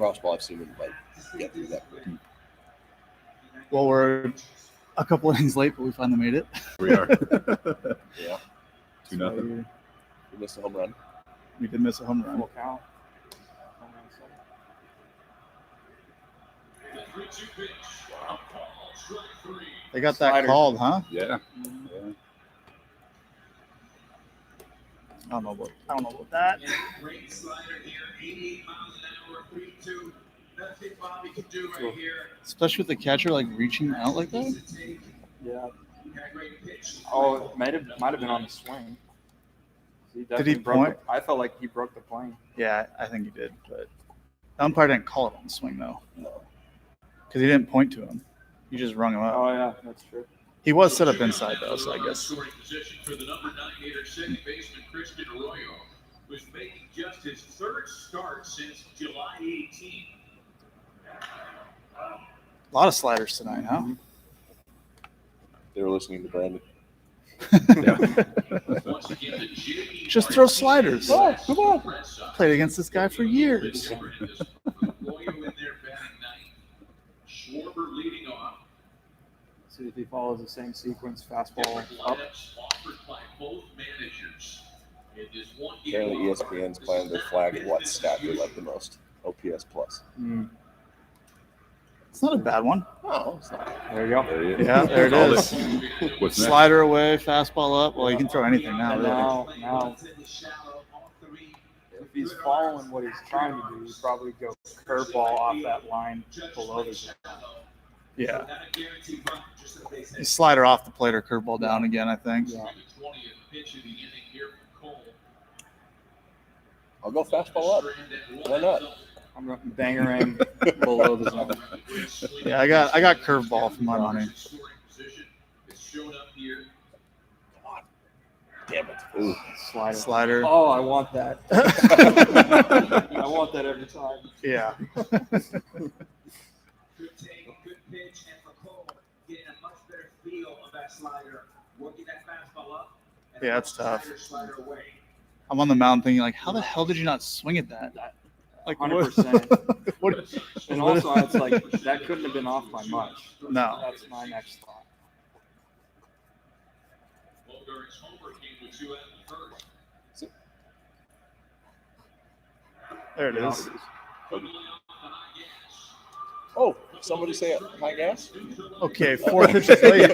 crossball I've seen him like get through that quick. Well, we're a couple innings late, but we finally made it. We are. Yeah. 2-0. We missed a home run. We did miss a home run. Full count. They got that Slider. called, huh? Yeah. I don't know about that. Great slider here, 88 miles an hour, 3-2. Nothing Bobby can do right here. Especially with the catcher like reaching out like that. Yeah. Got a great pitch. Oh, it might have been on the swing. Did he broke point? I felt like he broke the plane. Yeah, I think he did, but the umpire didn't call it on the swing though, No. because he didn't point to him. He just rung him up. Oh yeah, that's true. He was set up inside though, so I guess. Scoring position for the number 9 hitter, second baseman Christian Arroyo, who's making just his third start since July 18. A lot of sliders tonight, huh? They were listening to Brandon. Once again, the JV Just throw sliders. Oh, Come on. Red Sox. Played against this guy for years. Arroyo in there batting ninth. Schwarber leading off. See if he follows the same sequence, fastball Different up. lineups offered by both managers. In this one Apparently ESPN's playing their flag what stat they like the most. OPS plus. It's not a bad one. Oh, it's not. There you go. There he is. Yeah, there it Called is. it. What's next? Slider away, fastball up. Well, you can throw anything now, And really. now, if he's following what he's trying to do, he'd probably go curveball off that line below the zone. Yeah. You slider off the plate or curveball down again, I think. Yeah. I'll go fastball up. Why not? I'm going bangerang below the zone. Yeah, I got curveball for my money. Damn it. Ooh. Slider. Oh, I want that. I want that every time. Yeah. Good take, good pitch, and for Cole, getting a much better feel of that slider, working that fastball up. And Yeah, that's tough. Slider away. I'm on the mound thinking, like, how the hell did you not swing at that? Like, 100%. What? And also, it's like, that couldn't have been off by much. No. That's my next thought. Bogart's homer came with 2 out of the first. There it is. Oh, somebody say high gas? Okay, 4 pitches late.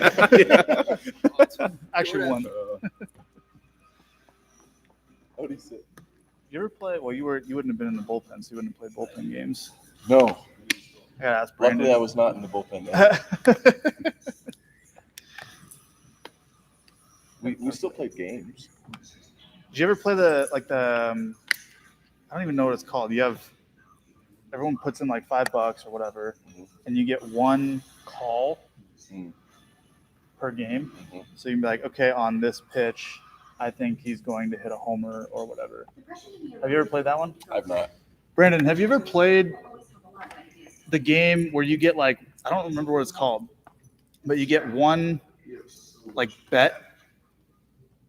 Actually, 1. What did he say? You ever play? Well, you wouldn't have been in the bullpen, so you wouldn't have played bullpen games. No. Yeah, that's Luckily, Brandon. I was not in the bullpen. Then. we still played games. Did you ever play the I don't even know what it's called. You have everyone puts in like $5 or whatever, and you get 1 call per game. So you can be like, okay, on this pitch, I think he's going to hit a homer or whatever. Have you ever played that one? I've not. Brandon, have you ever played the game where you get like, I don't remember what it's called, but you get 1 like bet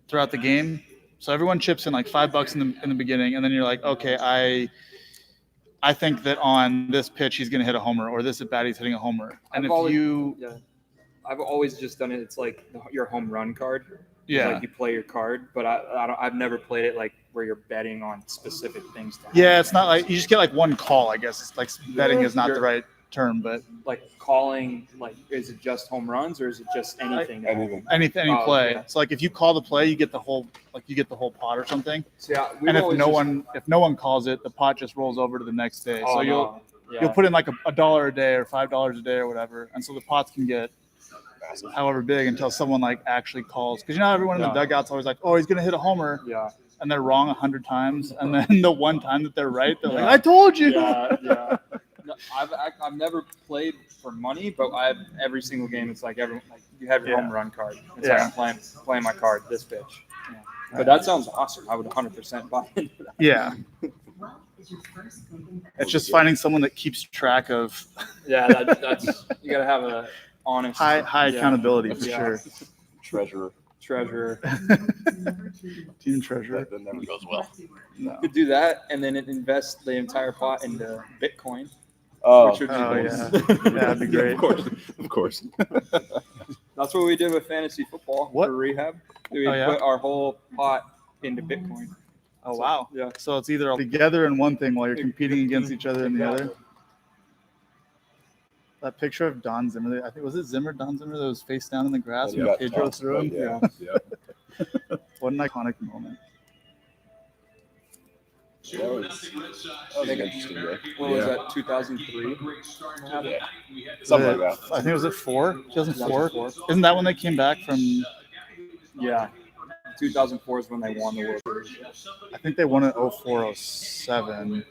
throughout the game? So everyone chips in like $5 in the beginning, and then you're like, okay, I think that on this pitch he's going to hit a homer, or this at bat he's hitting a homer. And I've always just done it. It's like your home run card. Yeah. Like you play your card, but I've never played it like where you're betting on specific things. Yeah, it's not like you just get like 1 call, I guess. It's like betting is not the right term, but like calling, like is it just home runs or is it just anything? any play. Yeah. So like if you call the play, you get the whole pot or something. So yeah, And if no one calls it, the pot just rolls over to the next day. So you'll put in like $1 a day or $5 a day or whatever, and so the pots can get however big until someone like actually calls. Because you know how everyone in the dugout's always like, oh, he's gonna hit a homer. Yeah. And they're wrong 100 times, and then the one time that they're right, they're like, I told you. Yeah. No, I've never played for money, but every single game. It's like you have your home run card. It's like I'm playing my card this pitch. Yeah. But that sounds awesome. I would 100% buy into that. Yeah. It's just finding someone that keeps track of. Yeah, that's you gotta have a honest high accountability for sure. Treasurer. treasurer. Team treasurer. That never goes well. No. Could do that, and then invest the entire pot into Bitcoin, Oh, which would be Oh cool. yeah, that'd be great. Of course. That's what we did with fantasy football What? for rehab. We Oh, yeah? put our whole pot into Bitcoin. Oh wow. Yeah. So it's either all together in one thing while you're competing against each other in the other. That picture of Don Zimmer, I think was it Don Zimmer that was face down in the grass Yeah, when Pedro tossed, threw him. yeah. Yeah. What an iconic moment. That was an interesting day. What was Yeah. that? 2003. Yeah. Something like that. I think it was at 2004. Isn't that when they came back from? Yeah. 2004 is when they won the World Series. I think they won it 04-07.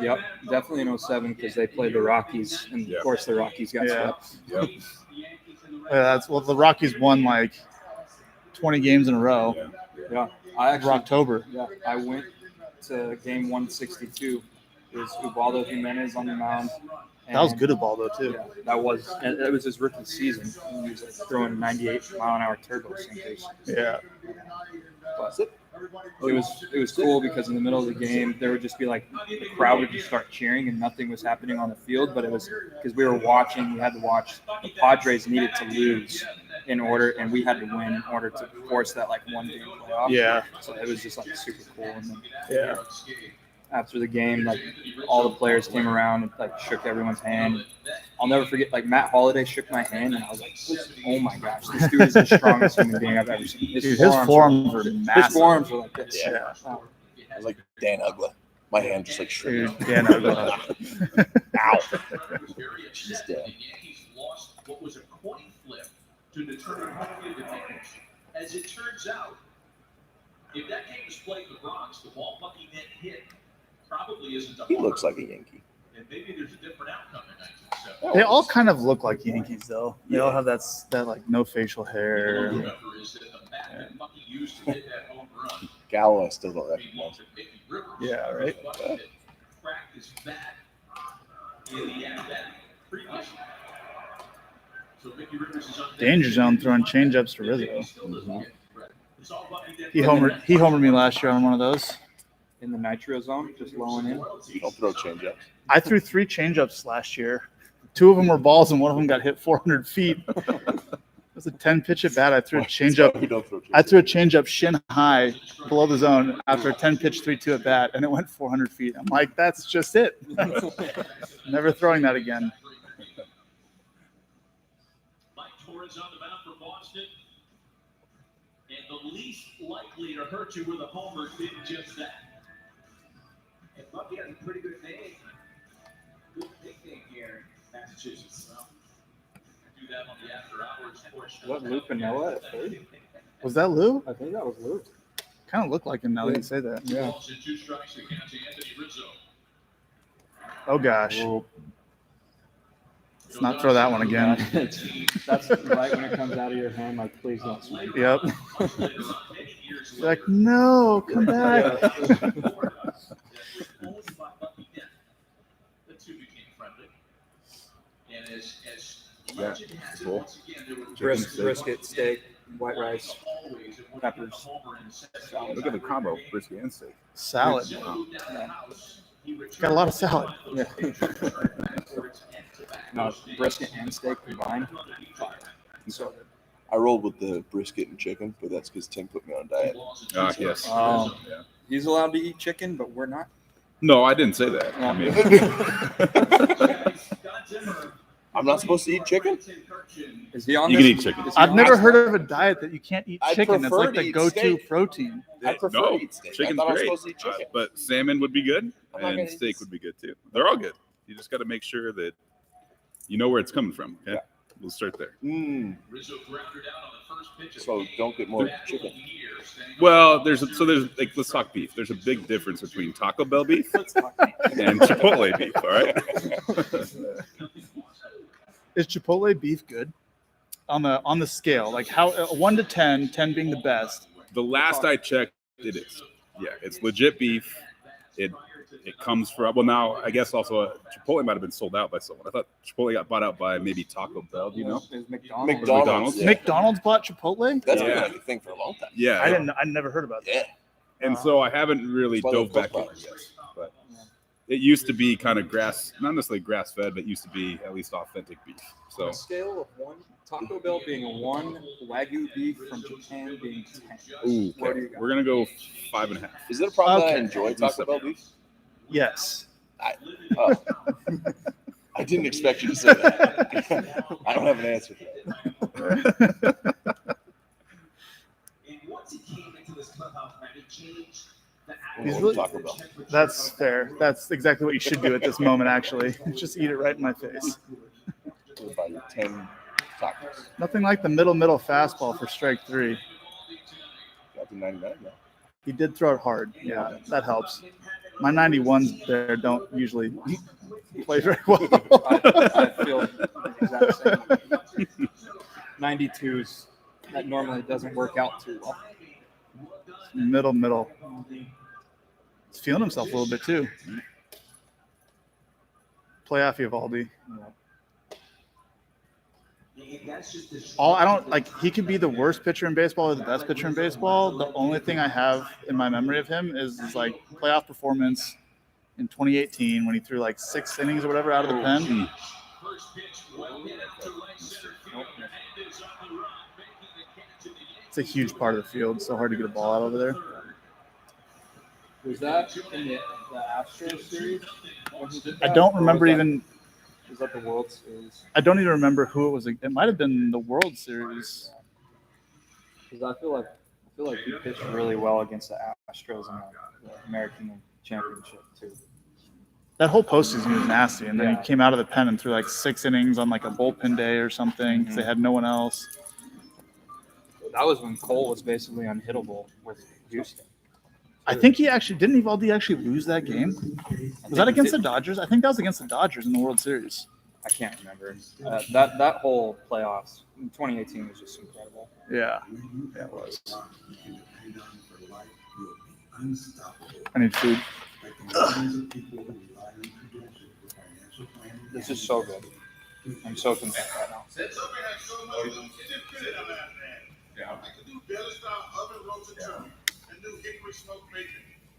Yep, definitely in 07 because they played the Rockies, and Yeah. of course the Rockies got Yeah. swept. Yep. The Rockies won like 20 games in a row Yeah. Yeah, I for October. Yeah, I went to game 162. It was Ubaldo Jimenez on the mound. That was and- good Ubaldo too. Yeah, that was, and it was his rookie season. He was like throwing 98-mile-an-hour turbos in case. Yeah. But it was cool because in the middle of the game there would just be like the crowd would just start cheering and nothing was happening on the field, but it was because we were watching. We had to watch. The Padres needed to lose in order, and we had to win in order to force that like one game playoff. Yeah. So it was just like super cool. And then Yeah. after the game, like all the players came around and like shook everyone's hand. I'll never forget, like Matt Holliday shook my hand and I was like, oh my gosh, this dude is the strongest human being I've ever seen. Dude, his forearms were his massive. forearms were like this. Yeah. I was like Dan Ugla. My hand just like shriveled. Dude, yeah, no, Ow. She's dead. The Yankees lost what was a coin flip to determine home field advantage. As it turns out, if that game was played in the Bronx, the ball Bucky net hit probably isn't a He home looks run. like a Yankee. And maybe there's a different outcome in 1970. They all kind of look like Yankees though. They all have that like no facial hair. The number is that the bat that Bucky used to hit that home run. Gallo, I still don't Meanwhile, recognize. to Mickey Rivers, Yeah, right. Bucky had cracked his bat in the at-bat previously. So Mickey Rivers is on Danger zone throwing changeups to Rizzo. He still doesn't get credit. It's all Bucky did. He homered me last year on one of those. In the nitro zone, just lowing in. You don't throw changeups. I threw 3 changeups last year. 2 of them were balls and one of them got hit 400 feet. It was a 10-pitch at bat. I threw a changeup. You don't throw changeups. I threw a changeup shin high below the zone after a 10-pitch 3-2 at bat, and it went 400 feet. I'm like, that's just it. Never throwing that again. Mike Torres on the mound for Boston. And the least likely to hurt you with a homer did just that. And Bucky has a pretty good name. Good nickname here in Massachusetts. Well, do that on the after hours portion. What, Lou Piniella at third? Was that Lou? I think that was Lou. Kind of looked like him now that you say that. Yeah. Balls and 2 strikes to count to Anthony Rizzo. Oh, gosh. Well, Let's not throw that one again. that's right when it comes out of your hand. Like, please don't swing. Yep. Much later on, many years later, Like, no, come back. Only by Bucky Dent, the two became friendly. And as legend has it, cool. once again, there were Brisket, steak, white rice. always it would peppers. be a homer in 70. Look at the combo, brisket and steak. Salad. So moved down the house, he returned Got a lot of salad. Yeah. No, brisket and steak combined. Fire. So good. I rolled with the brisket and chicken, but that's because Tim put me on a diet. Ah, yes. Yeah. He's allowed to eat chicken, but we're not. No, I didn't say that. I mean, I'm not supposed to eat chicken? Is he on you this? can eat chicken. Is he I've on never this? heard of a diet that you can't eat I chicken. It's prefer like to the eat go-to steak. protein. I prefer No, to eat steak. chicken's I thought I was great. supposed to eat chicken. But salmon would be good, I'm not and gonna steak eat- would be good too. They're all good. You just got to make sure that you know where it's coming from. Okay, Yeah. we'll start there. Rizzo grounded out on the first pitch of So the game. don't get more Back chicken. over the years, staying Well, there's like let's talk beef. There's a big difference between Taco Bell beef and Chipotle beef. All right. Is Chipotle beef good on the scale? Like how 1 to 10, 10 being the best. The last I checked, it is. Yeah, it's legit beef. it comes from. Well, now I guess also Chipotle might have been sold out by someone. I thought Chipotle got bought out by maybe Taco Bell. Do you know? It was McDonald's. McDonald's? Yeah. McDonald's bought Chipotle? That's Yeah. been a thing for a long time. Yeah. I never heard about that. Yeah. And so I haven't really That's why dove they're back cooked in, I products. guess. But it used to be kind of not necessarily grass fed, but it used to be at least authentic beef. So On a scale of 1, Taco Bell being a 1, Wagyu beef from Japan being 10. ooh, Where okay. do you go? We're gonna go 5.5. Is it a problem that I Okay. enjoy Taco Bell beef? Yes. Oh. I didn't expect you to say that. I don't have an answer for that. And once he came into this clubhouse, man, he changed the He's Oh, really- Taco Bell. That's fair. That's exactly what you should do at this moment, actually. Just eat it right in my face. Buy you 10 tacos. Nothing like the middle fastball for strike 3. Got to 99 now. He did throw it hard. Yeah, that helps. My 91s there don't usually play very well. I feel the exact same. 92s, that normally doesn't work out too well. Middle. He's feeling himself a little bit too. Playoff Evaldi. I don't like. He could be the worst pitcher in baseball or the best pitcher in baseball. The only thing I have in my memory of him is like playoff performance in 2018 when he threw like 6 innings or whatever out of the pen. It's a huge part of the field. So hard to get a ball out over there. Was that in the Astros series? when he did I that? don't Or remember was that- even. Was that the World Series? I don't even remember who it was. It might have been the World Series. Because I feel like he pitched really well against the Astros in the American Championship too. That whole postseason he was nasty, and then Yeah. he came out of the pen and threw like 6 innings on like a bullpen day or something because they had no one else. That was when Cole was basically unhittable with Houston. I think he actually didn't Evaldi actually lose that game. Was that against the Dodgers? I think that was against the Dodgers in the World Series. I can't remember. That whole playoffs in 2018 was just incredible. Yeah, it was. I need food. This is so good. I'm so content right now.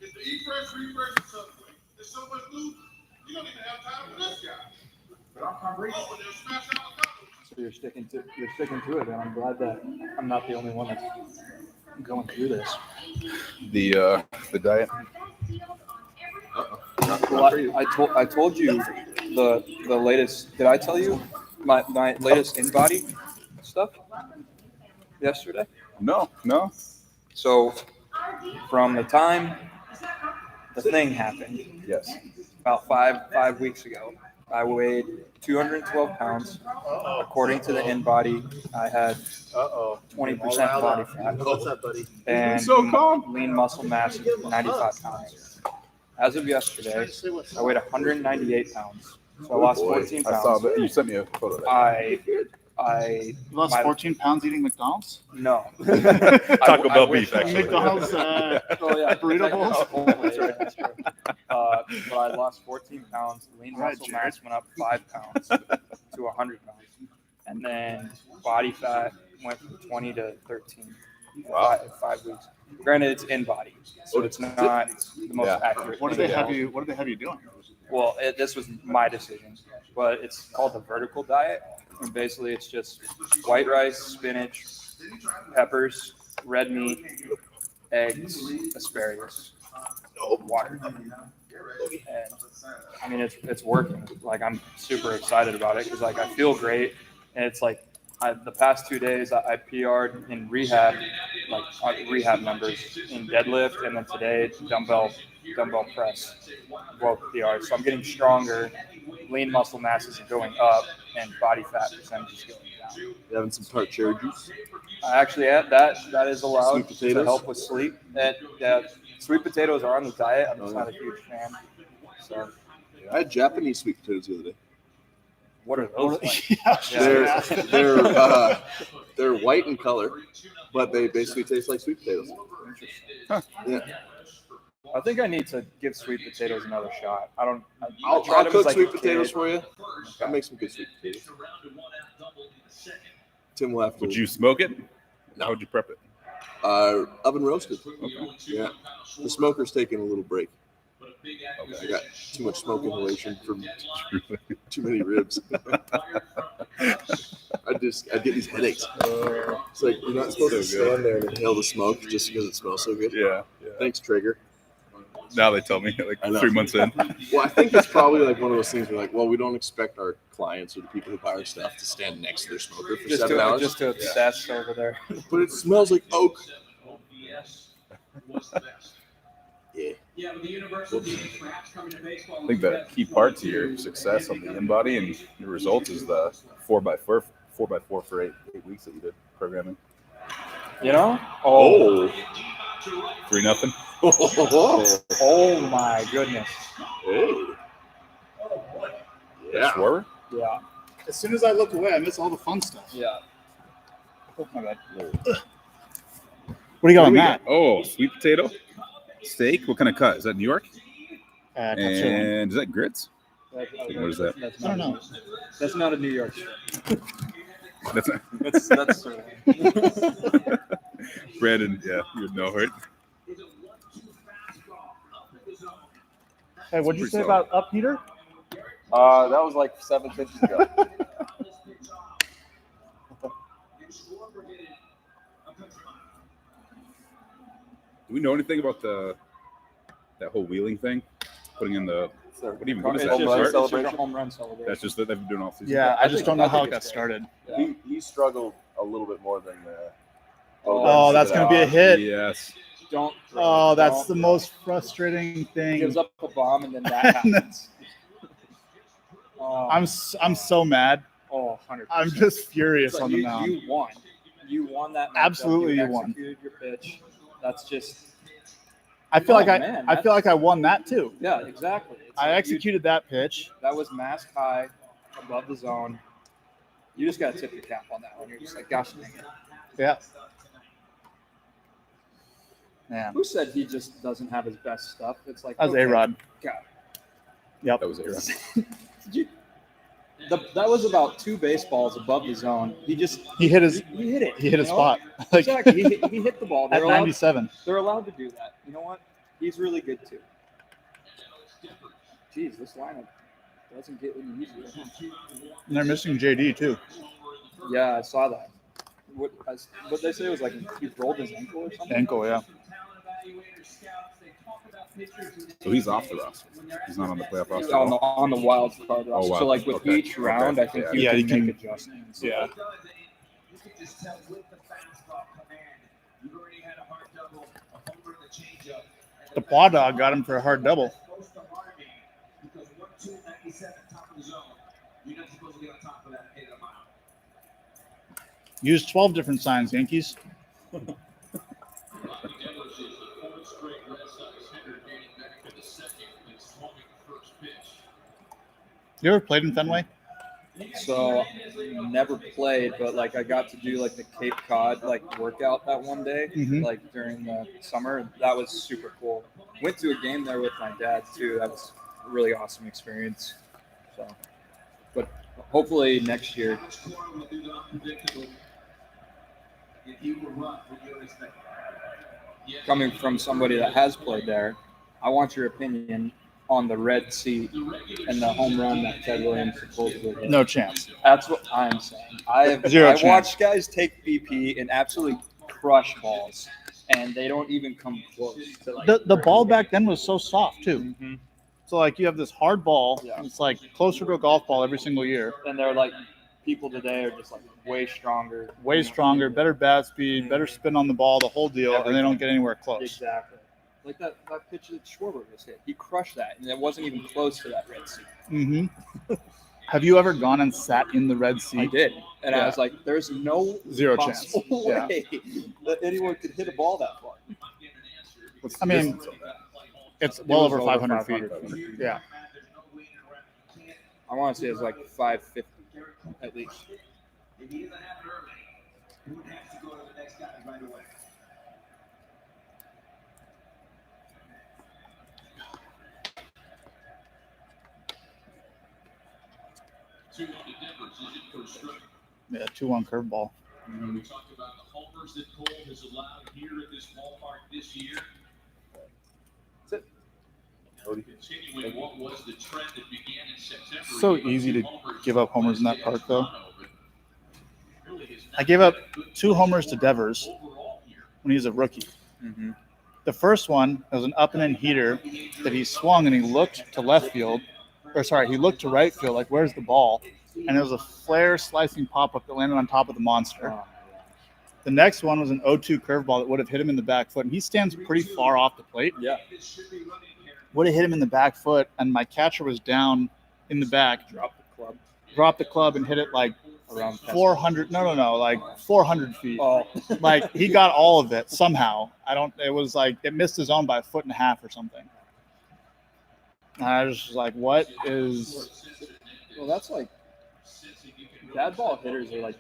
It's the refresh and subway. There's so much new, you don't even have time for this guy. Oh, and they'll smash out the couple. So you're sticking to it, and I'm glad that I'm not the only one that's going through this. The diet. Well, I told you the latest. Did I tell you my latest in-body stuff yesterday? No. So from the time the thing happened, Yes. about five weeks ago, I weighed 212 pounds. According to the in-body, I had 20% body fat. What's up, buddy? And So calm. lean muscle mass of 95 pounds. As of yesterday, I weighed 198 pounds. So I lost 14 I saw pounds. that. You sent me a photo of that. I You lost My- 14 pounds eating McDonald's? no. Taco I Bell wish- beef, actually. McDonald's Oh yeah, burrito bowls? That's right, that's true. But I lost 14 pounds. Lean Right, muscle Jared. mass went up 5 pounds to 100 pounds, and then body fat went from 20 to 13. Wow. In 5 weeks. Granted, it's in body, so it's not the most Yeah. accurate. What did thing they to have know. you? What did they have you doing? Well, this was my decision, but it's called the vertical diet, and basically it's just white rice, spinach, peppers, red meat, eggs, asparagus, water. And I mean, it's working. Like, I'm super excited about it because like I feel great, and it's like the past 2 days I PR'd in rehab, like rehab numbers in deadlift, and then today dumbbell press, both PRs. So I'm getting stronger. Lean muscle mass is going up, and body fat percentage is going down. You having some tart cherry juice? I actually add that is allowed Sweet to potatoes? help with sleep. Sweet potatoes are on the diet. I'm just not a huge fan. So I had Japanese sweet potatoes the other day. what are those? Like? Yeah, They're white in color, but they basically taste like sweet potatoes. Yeah. I think I need to give sweet potatoes another shot. I don't. I'll tried them as, cook like, sweet a potatoes kid. for you. I'll make some good sweet potatoes. Tim will have to. Would you smoke it? How would you prep it? Oven roasted. Yeah. The smoker's taking a little break. I got too much smoke inhalation from too many ribs. I get these headaches. It's like you're not supposed to stand there and inhale the smoke just because it smells so good. Yeah. Thanks, Traeger. Now they tell me like I know. 3 months in. Well, I think it's probably like one of those things where like, well, we don't expect our clients or the people who buy our stuff to stand next to their smoker for 7 hours. Just to obsess over there. But it smells like oak. Yeah. I think the key part to your success on the in-body and your results is the 4x4 for 8 weeks that you did programming. You know? Oh. 3-0. Oh my goodness. Hey. Yeah. Swerver? Yeah. As soon as I look away, I miss all the fun stuff. Yeah. Oh, my bad. What do you got on that? Oh, sweet potato, steak. What kind of cut? Is that New York? Chili. And is that grits? What is that? That's I don't not, know. that's not a New York strip. That's not. That's Brandon, yeah, you would know, right? Hey, what'd you Pretty say solid. about up heater? that was like 7 pitches ago. Do we know anything about that whole wheeling thing? Putting in the what is It's that? just Start? a home run celebration. That's just that they've been doing all season. Yeah, I just don't know I how think it got it's started. Yeah. He struggled a little bit more than Oh, that's going to be a hit. Yes. Don't. Oh, that's don't the throw. most frustrating He thing. gives up a bomb and then that happens. I'm so mad. 100%. I'm just furious It's like on the you, mound. you won. You won that matchup. Absolutely, you won. executed your pitch. That's just. I feel like man, I feel like I won that too. Yeah, exactly. It's I like executed that pitch. that was mask high, above the zone. You just got to tip your cap on that one. You're just like, gosh dang it. Yeah. Man, Who said he just doesn't have his best stuff? It's like that was okay, A-Rod. God. Yep. That was it. Did you? That was about 2 baseballs above the zone. He just He hit his he hit it. he hit his you know? spot. Like Exactly. He hit the ball. at 97. They're allowed to do that. You know what? He's really good too. Jeez, this lineup doesn't get any easier. And they're missing JD too. Yeah, I saw that. What they say was like he rolled his ankle or something. Ankle, yeah. So he's off the roster. He's not on the playoff roster. On the wild card roster. wow. So like with Okay. each round, I think Yeah, you you can can- make adjustments. Yeah. The paw dog got him for a hard double. Use 12 different signs, Yankees. You ever played in Fenway? So never played, but like I got to do like the Cape Cod like workout that one day, Mhm. like during the summer. That was super cool. Went to a game there with my dad too. That was a really awesome experience. So, but hopefully next year. Coming from somebody that has played there, I want your opinion on the red seat and the home run that Ted Williams supposedly hit. No chance. That's what I'm saying. Zero I chance. watched guys take BP and absolutely crush balls, and they don't even come close to like The ball back then was so soft too. Mhm. So like you have this hard ball. Yeah. It's like closer to a golf ball every single year. And they're like people today are just like way stronger, Way stronger, better bat speed, better spin on the ball, the whole deal, and they don't get anywhere close. Exactly. Like that pitch that Schwarber just hit. He crushed that, and it wasn't even close to that red seat. Mm-hmm. Have you ever gone and sat in the red I seat? did, and Yeah. I was like, "There's no Zero chance. possible Yeah. way that anyone could hit a ball that far." What's the I mean, distance on that? It's well was over over 500 feet. 500 Yeah. I want to say it's like 550 at least. Yeah, 2-1 curveball. We talked about the homers that Cole has allowed here at this ballpark this year. Continuing what was the trend that began in September. So easy to give up homers in that park, though. I gave up 2 homers to Devers when he was a rookie. Mm-hmm. The first one was an up and in heater that he swung and he looked to left field, he looked to right field, like where's the ball? And it was a flare slicing pop up that landed on top of the monster. The next one was an 0-2 curveball that would have hit him in the back foot, and he stands pretty far off the plate. Yeah. Would have hit him in the back foot, and my catcher was down in the back. Dropped the club and hit it like Around 400. No, like 400 feet. Oh. Like he got all of it somehow. It was like it missed his own by 1.5 feet or something. And I was just like, what is? Well, that's like bad ball hitters are like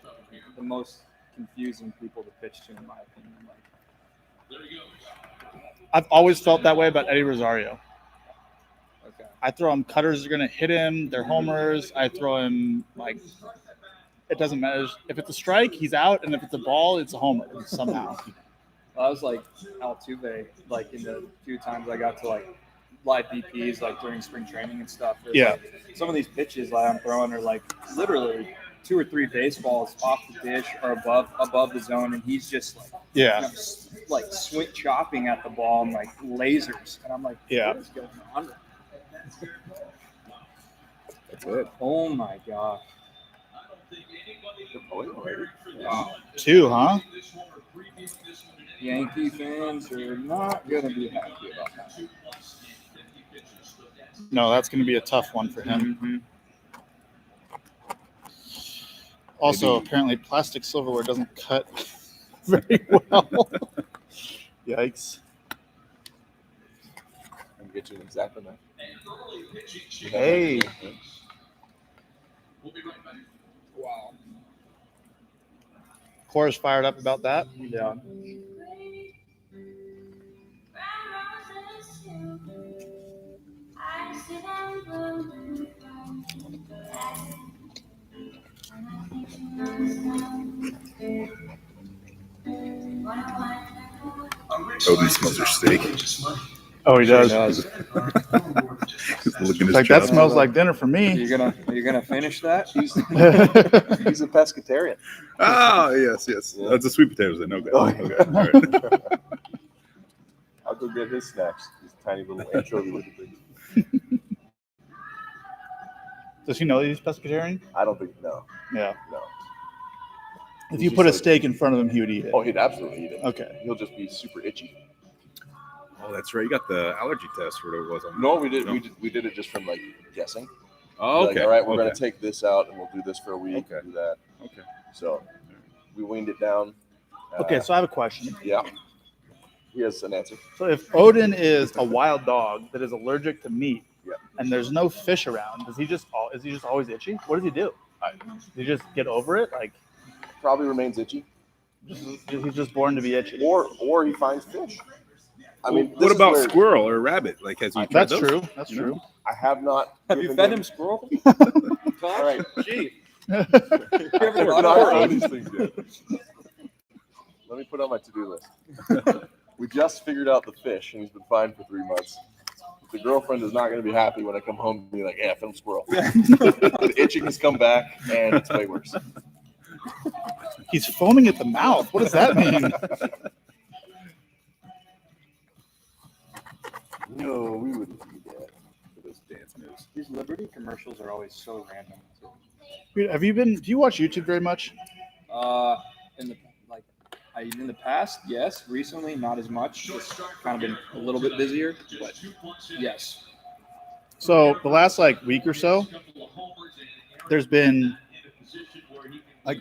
the most confusing people to pitch to, in my opinion. I've always felt that way about Eddie Rosario. Okay. I throw him cutters are gonna hit him. They're homers. I throw him like it doesn't matter. If it's a strike, he's out, and if it's a ball, it's a homer somehow. I was like Altuve, like in the few times I got to like live BPs, like during spring training and stuff. Yeah. Like, some of these pitches that I'm throwing are like literally 2 or 3 baseballs off the dish or above the zone, and he's just like like swing chopping at the ball and like lasers, and I'm like, what is going on? That's it. Oh my gosh. Wow. 2, huh? Yankee fans are not going to be happy about that. No, that's going to be a tough one for him. Mm-hmm. Also, apparently, plastic silverware doesn't cut very well. Yikes. I'm get you an exact amount. Hey. Wow. Cora's fired up about that. Yeah. Odin smells your steak. Oh, he does. He's looking Like that smells like dinner for Are me. you gonna finish that? He's a pescatarian. Ah, yes. Yeah. That's the sweet potatoes then. Okay. Oh, Okay. All right. I'll go get his snacks. These tiny little anchovy looking things. Does he know that he's pescatarian? I don't think no. Yeah. No. If He's you just put a like- steak in front of him, he would eat it. Oh, he'd absolutely eat it. Okay. He'll just be super itchy. Oh, that's right. You got the allergy test or whatever it was on. No, we did. No. We did it just from like guessing. Oh, Like, okay. all right, we're okay. gonna take this out and we'll do this for a week. Okay. Do that. Okay. So we weaned it down. Okay, so I have a question. Yeah. He has an answer. So if Odin is a wild dog that is allergic to meat, Yeah. and there's no fish around, is he just always itchy? What does he do? Does he just get over it? Like Probably remains itchy. he's just born to be itchy. Or he finds fish. I mean, What this is about where squirrel or rabbit? Like, has he tried That's those? true. That's You know? true. I have not. Have you given fed him squirrel? All right. Gee. I You have haven't not thought done about these things yet. Let me put on my to-do list. We just figured out the fish, and he's been fine for 3 months. The girlfriend is not going to be happy when I come home and be like, "Yeah, I fed him squirrel." The itching has come back, and it's way worse. He's foaming at the mouth. What does that mean? No, we wouldn't do that. Those dance moves. These Liberty commercials are always so random. Do you watch YouTube very much? In the past, yes. Recently, not as much. It's kind of been a little bit busier, but yes. So the last week or so, there's been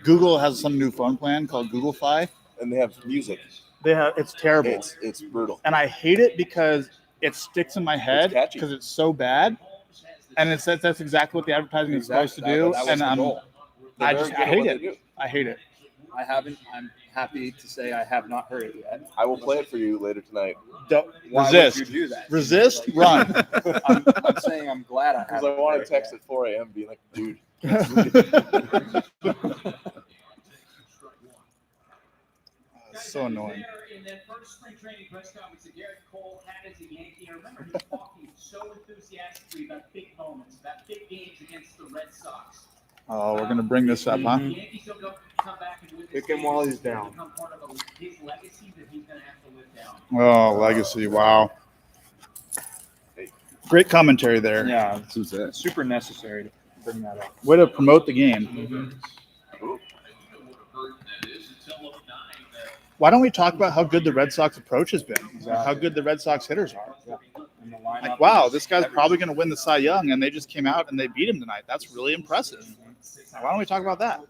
Google has some new phone plan called Google Fi. And they have music. It's terrible. It's brutal. And I hate it because it sticks in my head It's catchy. because it's so bad. And that's exactly what the advertising is supposed to do. That was And the goal. They're I very good at hate what it. they do. I hate it. I haven't. I'm happy to say I have not heard it yet. I will play it for you later tonight. Why Resist. would you do that? Resist, run. I'm saying I'm glad I Because haven't. I want heard to text it at 4 a.m. being like, dude, So annoying. In that first spring training press conference that Garrett Cole had as a Yankee, I remember him talking so enthusiastically about big moments, about big games against the Red Sox. Oh, we're gonna bring this up, huh? The Yankees don't come back and win this Pick him game. while This he's is gonna down. become part of his legacy that he's going to have to live down. Oh, legacy! Wow. Great commentary there. Yeah, Who's that? super necessary to bring that up. Way to promote the game. Why don't we talk about how good the Red Sox approach has been? How good the Red Sox hitters are. In the lineup, Like, wow, this guy's probably going to win the Cy Young, and they just came out and they beat him tonight. That's really impressive. Why don't we talk about that?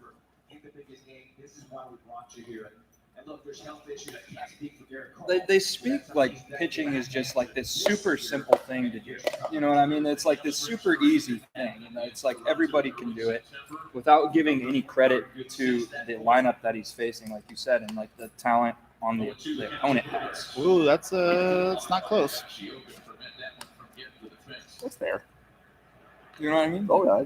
This is why we brought you here. And look, there's health issues. I can't speak for Garrett Cole. They speak like pitching is just like this super simple thing to do. You know what I mean? It's like this super easy thing. And it's like everybody can do it without giving any credit to the lineup that he's facing, like you said, and like the talent on the opponent has. Ooh, that's not close. That's fair. You know what I mean? Oh yeah.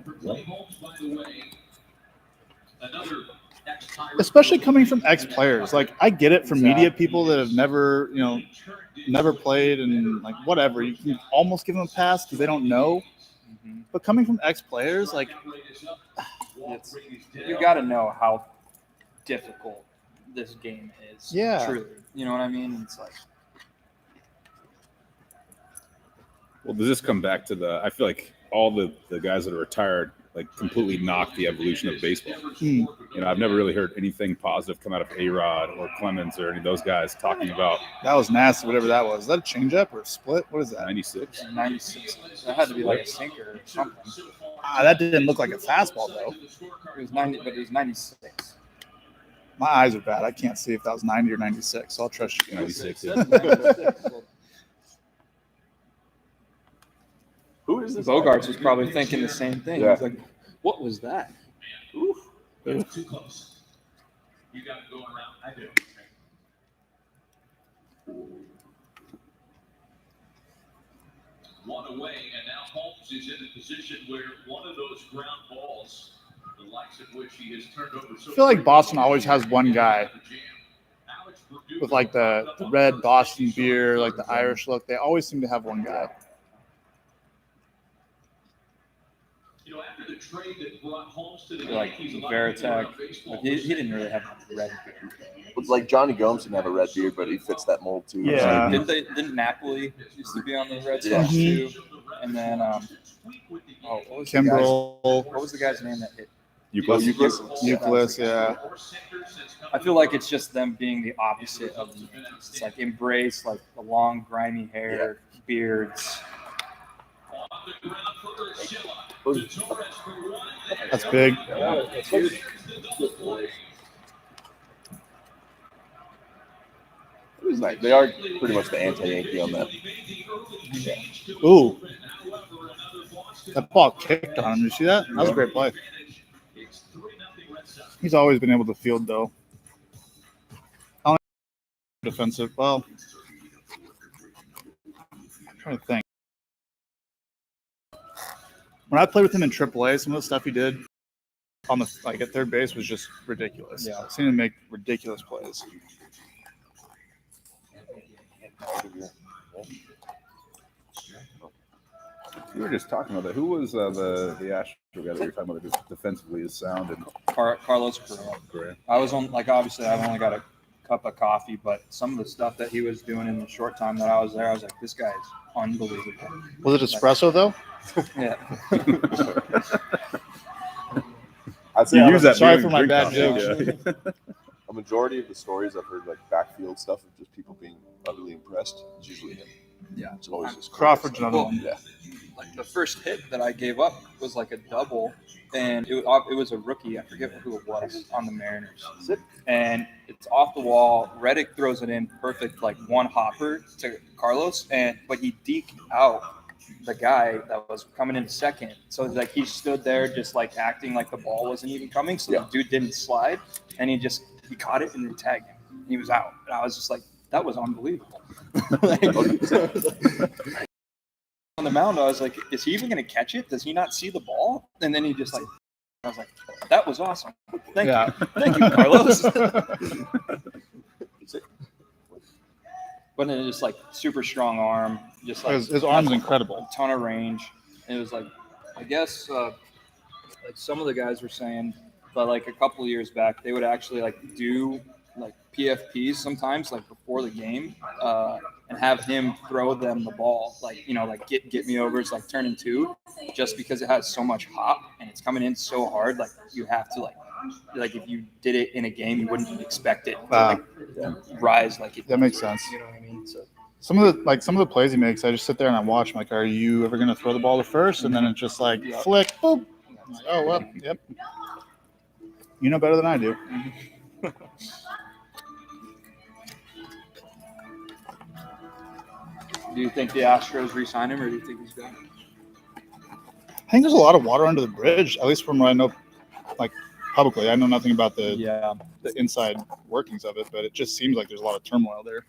Especially coming from ex-players. Like, I get it from media people that have never, never played and like whatever. You can almost give them a pass because they don't know. Mhm. But coming from ex-players, like, You got to know how difficult this game is. Yeah. Truly. You know what I mean? It's like, Well, does this come back to I feel like all the guys that are retired like completely knock the evolution of baseball. You know, I've never really heard anything positive come out of A-Rod or Clemens or any of those guys talking about that was nasty, whatever that was. Is that a changeup or a split? What is that? 96. 96. That had to be like a sinker or something. That didn't look like a fastball, though. It was 90, but it was 96. My eyes are bad. I can't see if that was 90 or 96, so I'll trust you guys. 96. Who is this? Bogarts was probably thinking the same thing. Yeah. He's like, what was that? Too close. You got it going around. I do. One away, and now Holmes is in a position where one of those ground balls, the likes of which he has turned over. So I feel like Boston always has one guy with like the red Boston beer, like the Irish look. They always seem to have one guy. You know, after the trade that brought Holmes to the Like Yankees, a lot of people Veritek. around baseball But he didn't really have a red beard. It's like Johnny Gomes didn't have a red beard, but he fits that mold too. Yeah. Didn't Napoli used to be on the Red Yeah. Sox too? And then, what was the guy's, Kimbrel, what was the guy's name that hit? Euclid, yeah. I feel like it's just them being the opposite of the Yankees. It's like embrace like the long grimy hair, beards. That's big. It was nice. They are pretty much the anti-Yankee on that. Ooh. That ball kicked on him. Did you see that? That was a great play. He's always been able to field, though. I don't think defensive. Well, I'm trying to think. When I played with him in AAA, some of the stuff he did on the at third base was just ridiculous. Yeah. I've seen him make ridiculous plays. We were just talking about that. Who was the Astro guy that we were talking about defensively is sound and Carlos Correa. I was on obviously I've only got a cup of coffee, but some of the stuff that he was doing in the short time that I was there, I was like, this guy is unbelievable. Was it espresso, though? Yeah. I'd say you on use a- that. Sorry beer for and my drink bad coffee, jokes. yeah. a majority of the stories I've heard, like backfield stuff, of just people being utterly impressed. It's usually him. Yeah. It's always just Crawford's another Well, one. Yeah. Like the first hit that I gave up was like a double, and it was a rookie. I forget who it was on the Mariners. And it's off the wall. Reddick throws it in perfect, like one hopper to Carlos, but he deked out the guy that was coming in second. So it's like he stood there just like acting like the ball wasn't even coming. So Yeah. the dude didn't slide, and he caught it and then tagged him. He was out, and I was just like, that was unbelievable. On the mound, I was like, is he even going to catch it? Does he not see the ball? And then he just like I was like, that was awesome. Thank Yeah. you. Thank you, Carlos. But then just like super strong arm, just like His arm's incredible. a ton of range. And it was like, I guess like some of the guys were saying, but like a couple of years back, they would actually like do like PFPs sometimes, like before the game, and have him throw them the ball, like, you know, like get me overs, like turn in two, just because it has so much hop and it's coming in so hard. Like you have to like if you did it in a game, you wouldn't expect it to like rise like it. That makes sense. You know what I mean? So Some of the plays he makes, I just sit there and I watch. I'm like, are you ever gonna throw the ball to first? And then it's just like flick, boop. I'm like, oh well, yep. You know better than I do. do you think the Astros re-sign him, or do you think he's done? I think there's a lot of water under the bridge, at least from what I know, like publicly. I know nothing about the inside workings of it, but it just seems like there's a lot of turmoil there.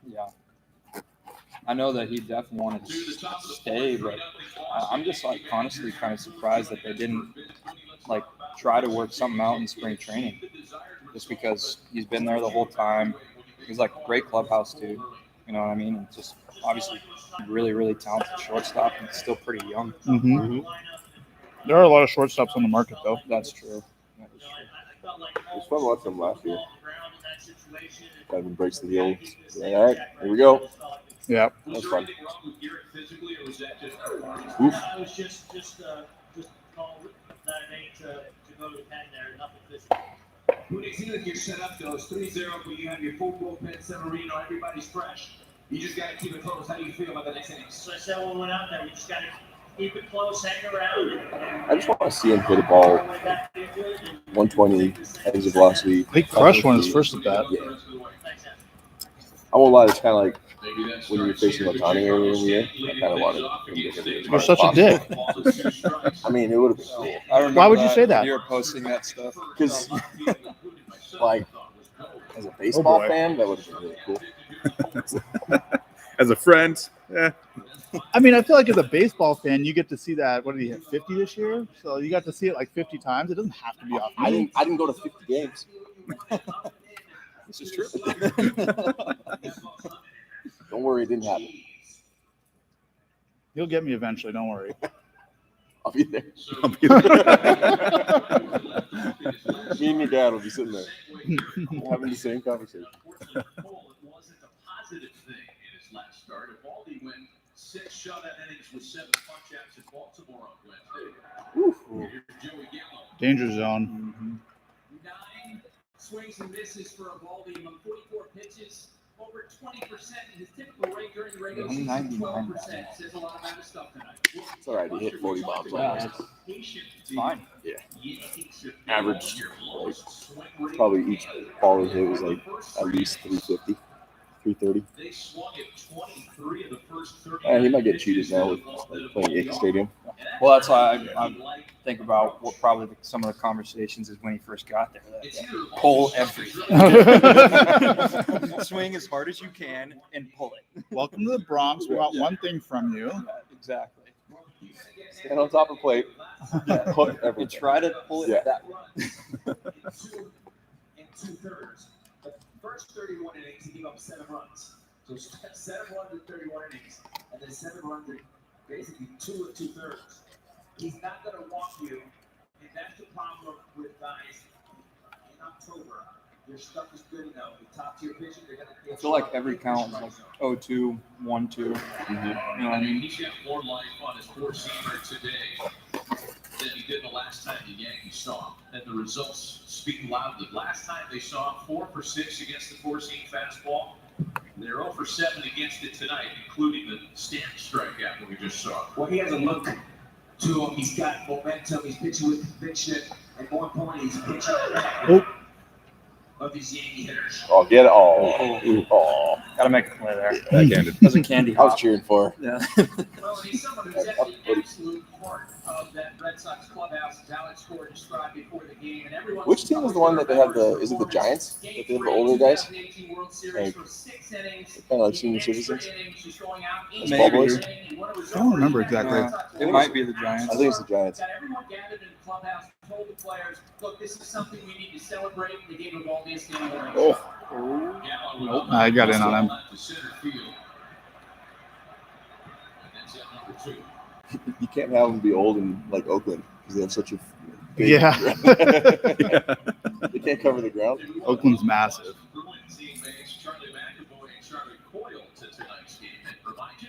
Yeah. I know that he definitely wanted to stay, but I'm just like honestly kind of surprised that they didn't like try to work something out in spring training, just because he's been there the whole time. He's like a great clubhouse dude, you know what I mean? And just obviously really, really talented shortstop and still pretty young. Mm-hmm. There are a lot of shortstops on the market, though. That's true. That is true. It was fun watching them last year. Kind of embrace the old. Like, all right, here we go. Yeah. That was fun. Oof. I was just called that day to go to the pen there, nothing physical. When you feel like you're set up, though, it's 3-0, but you have your full bullpen, Severino, everybody's fresh. You just got to keep it close. How do you feel about the next inning? So I said when we went out there, we just got to keep it close, hang around. I just want to see him hit a ball 120 exit velocity. He crushed one his first at bat. Yeah. I won't lie, it's kind of like when you're facing Otani earlier in the year. I kind of wanted him to hit it as You're hard such as a dick. possible. I mean, it would have been cool. I remember Why would you say that? when you were posting that stuff. Because, like, as a baseball boy. fan, that would have been really cool. As a friend, I mean, I feel like as a baseball fan, you get to see that. What did he hit, 50 this year? So you got to see it like 50 times. It doesn't have to be off. I didn't go to 50 games. This is true. Don't worry, it didn't happen. You'll get me eventually. Don't worry. I'll be there. Me and your dad will be sitting there having the same conversation. It wasn't a positive thing in his last start. Evaldi went 6 shutout innings with 7 punch-outs in Baltimore on Wednesday. Here's Joey Gallo. Danger zone. 9 swings and misses for Evaldi among 44 pitches. Over 20% in his typical rate during the regular season. 12%. Says a lot about his stuff tonight. It's all right. He hit 40 bombs Yeah, last. it's fine. Yeah. Average, like, probably each ball he hit was like at least 350, 330. They swung at 23 of the first 30. He might get cheated now with like, playing Yankee Stadium. Well, that's why I think about what probably some of the conversations is when he first got there. Pull everything. Swing as hard as you can and pull it. Welcome to the Bronx. We want one thing from you. Yeah, exactly. Stand on top of the plate. Put And everything. try to pull it Yeah. that way. In 2/3. The first 31 innings, he gave up 7 runs. So 7 runs in 31 innings, and then 7 runs in basically 2 and 2/3. He's not going to walk you, and that's the problem with guys in October. Your stuff is good enough. The top tier pitchers, they're going to. I feel like every count is like 0-2, 1-2. You know what I mean? He's got more life on his 4-seamer today than he did the last time the Yankees saw him. And the results speak loudly. Last time they saw him 4 for 6 against the 4-seam fastball. They're 0 for 7 against it tonight, including the Stamp strikeout that we just saw. Well, he has a look to him. He's got momentum. He's pitching with conviction. And more importantly, he's pitching of these Yankee hitters. Oh, get it. Oh. Gotta make a play there. backhanded. That was a candy I was hop. cheering for. Yeah. Well, he's someone who's at the absolute heart of that Redsox clubhouse, as Alex Cora described before the game, and everyone. Which team is the one that they have the? Is it the Giants? That they have the older guys? Like, kind of like senior citizens. As ball boys. I don't remember exactly. It might be the Giants. I think it's the Giants. Got everyone gathered in the clubhouse, told the players, look, this is something we need to celebrate. They gave them all the standing ovations. Nope. I got in on him. You can't have them be old in like Oakland because they have such a big Yeah. They can't cover the ground. Oakland's massive.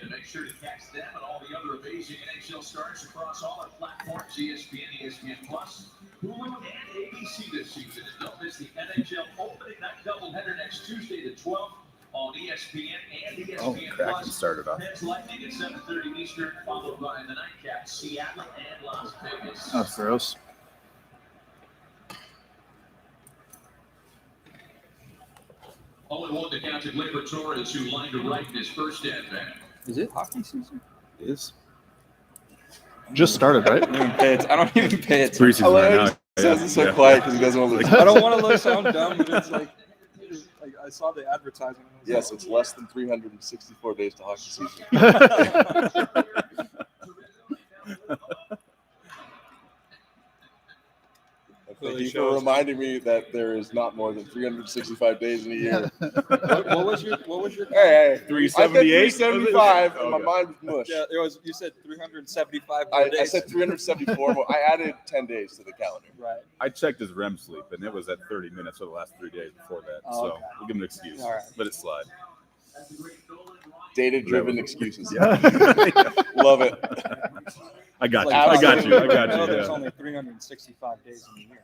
To make sure to catch them and all the other amazing NHL stars across all our platforms, ESPN, ESPN Plus, Hulu, and ABC this season. And don't miss the NHL opening night doubleheader next Tuesday the 12th on ESPN and ESPN Kraken Plus. started off. Pens Lightning at 7:30 Eastern, followed by the nightcap Seattle and Las Vegas. That's gross. Only one to count to Gleyber Torres, who lined to right in his first at-bat. Is it hockey season? It is. Just started, right? I don't even pay it. Preseason right now. Says it's so quiet because he doesn't want to. I don't want to sound dumb, but it's like I saw the advertisement. Yes, it's less than 364 days to hockey season. Thank you for reminding me that there is not more than 365 days in a year. What was your? Hey, 378? I said 375, and my Okay. mind was mush. Yeah, it was. You said 375 I days. said 374. But I added 10 days to the calendar. Right. I checked his REM sleep, and it was at 30 minutes for the last 3 days before that. Oh, So okay. we'll give him an excuse. All right. Let it slide. Data-driven excuses. Yeah. Love it. I got you. Like, I got you. I know got there's you. only 365 days in a year.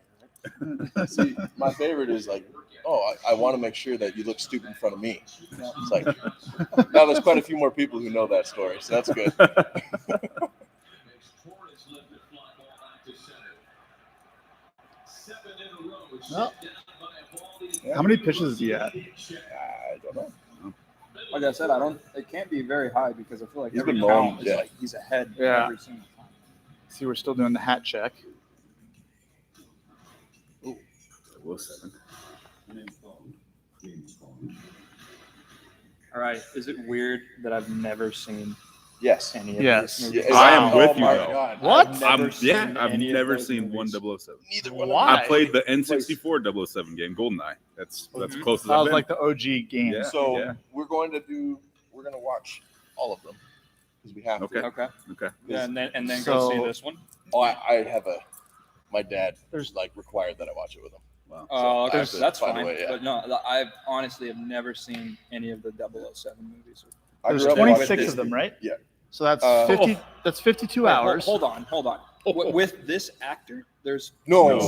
See, my favorite is like, I want to make sure that you look stupid in front of me. It's like, now there's quite a few more people who know that story, so that's good. Well, how many pitches is he at? I don't know. Like I said, it can't be very high because I feel like He's every been mowing, count is yeah. like he's ahead Yeah. every single time. See, we're still doing the hat check. Will 7. All right. Is it weird that I've never seen Yes. any of Yes. these movies? Yeah, I am oh with you, my though. God. What? I've I've any of never those seen movies. 1-007. Neither one. Why? I played the N64 007 game, GoldenEye. That's Mhm. close as That I've was been. like the OG game. Yeah. So we're going to watch all of them because we have Okay. to. Okay. Okay. Yeah, and then go see So- this one. Oh, I have my dad There's- like required that I watch it with him. Wow. Oh, I have to that's find a fine. way, yeah. But no, I honestly have never seen any of the 007 movies. There's grew up 26 watching of them, right? Yeah. So that's Uh, 50. That's 52 Wait, hours. Hold on. With this actor, there's No,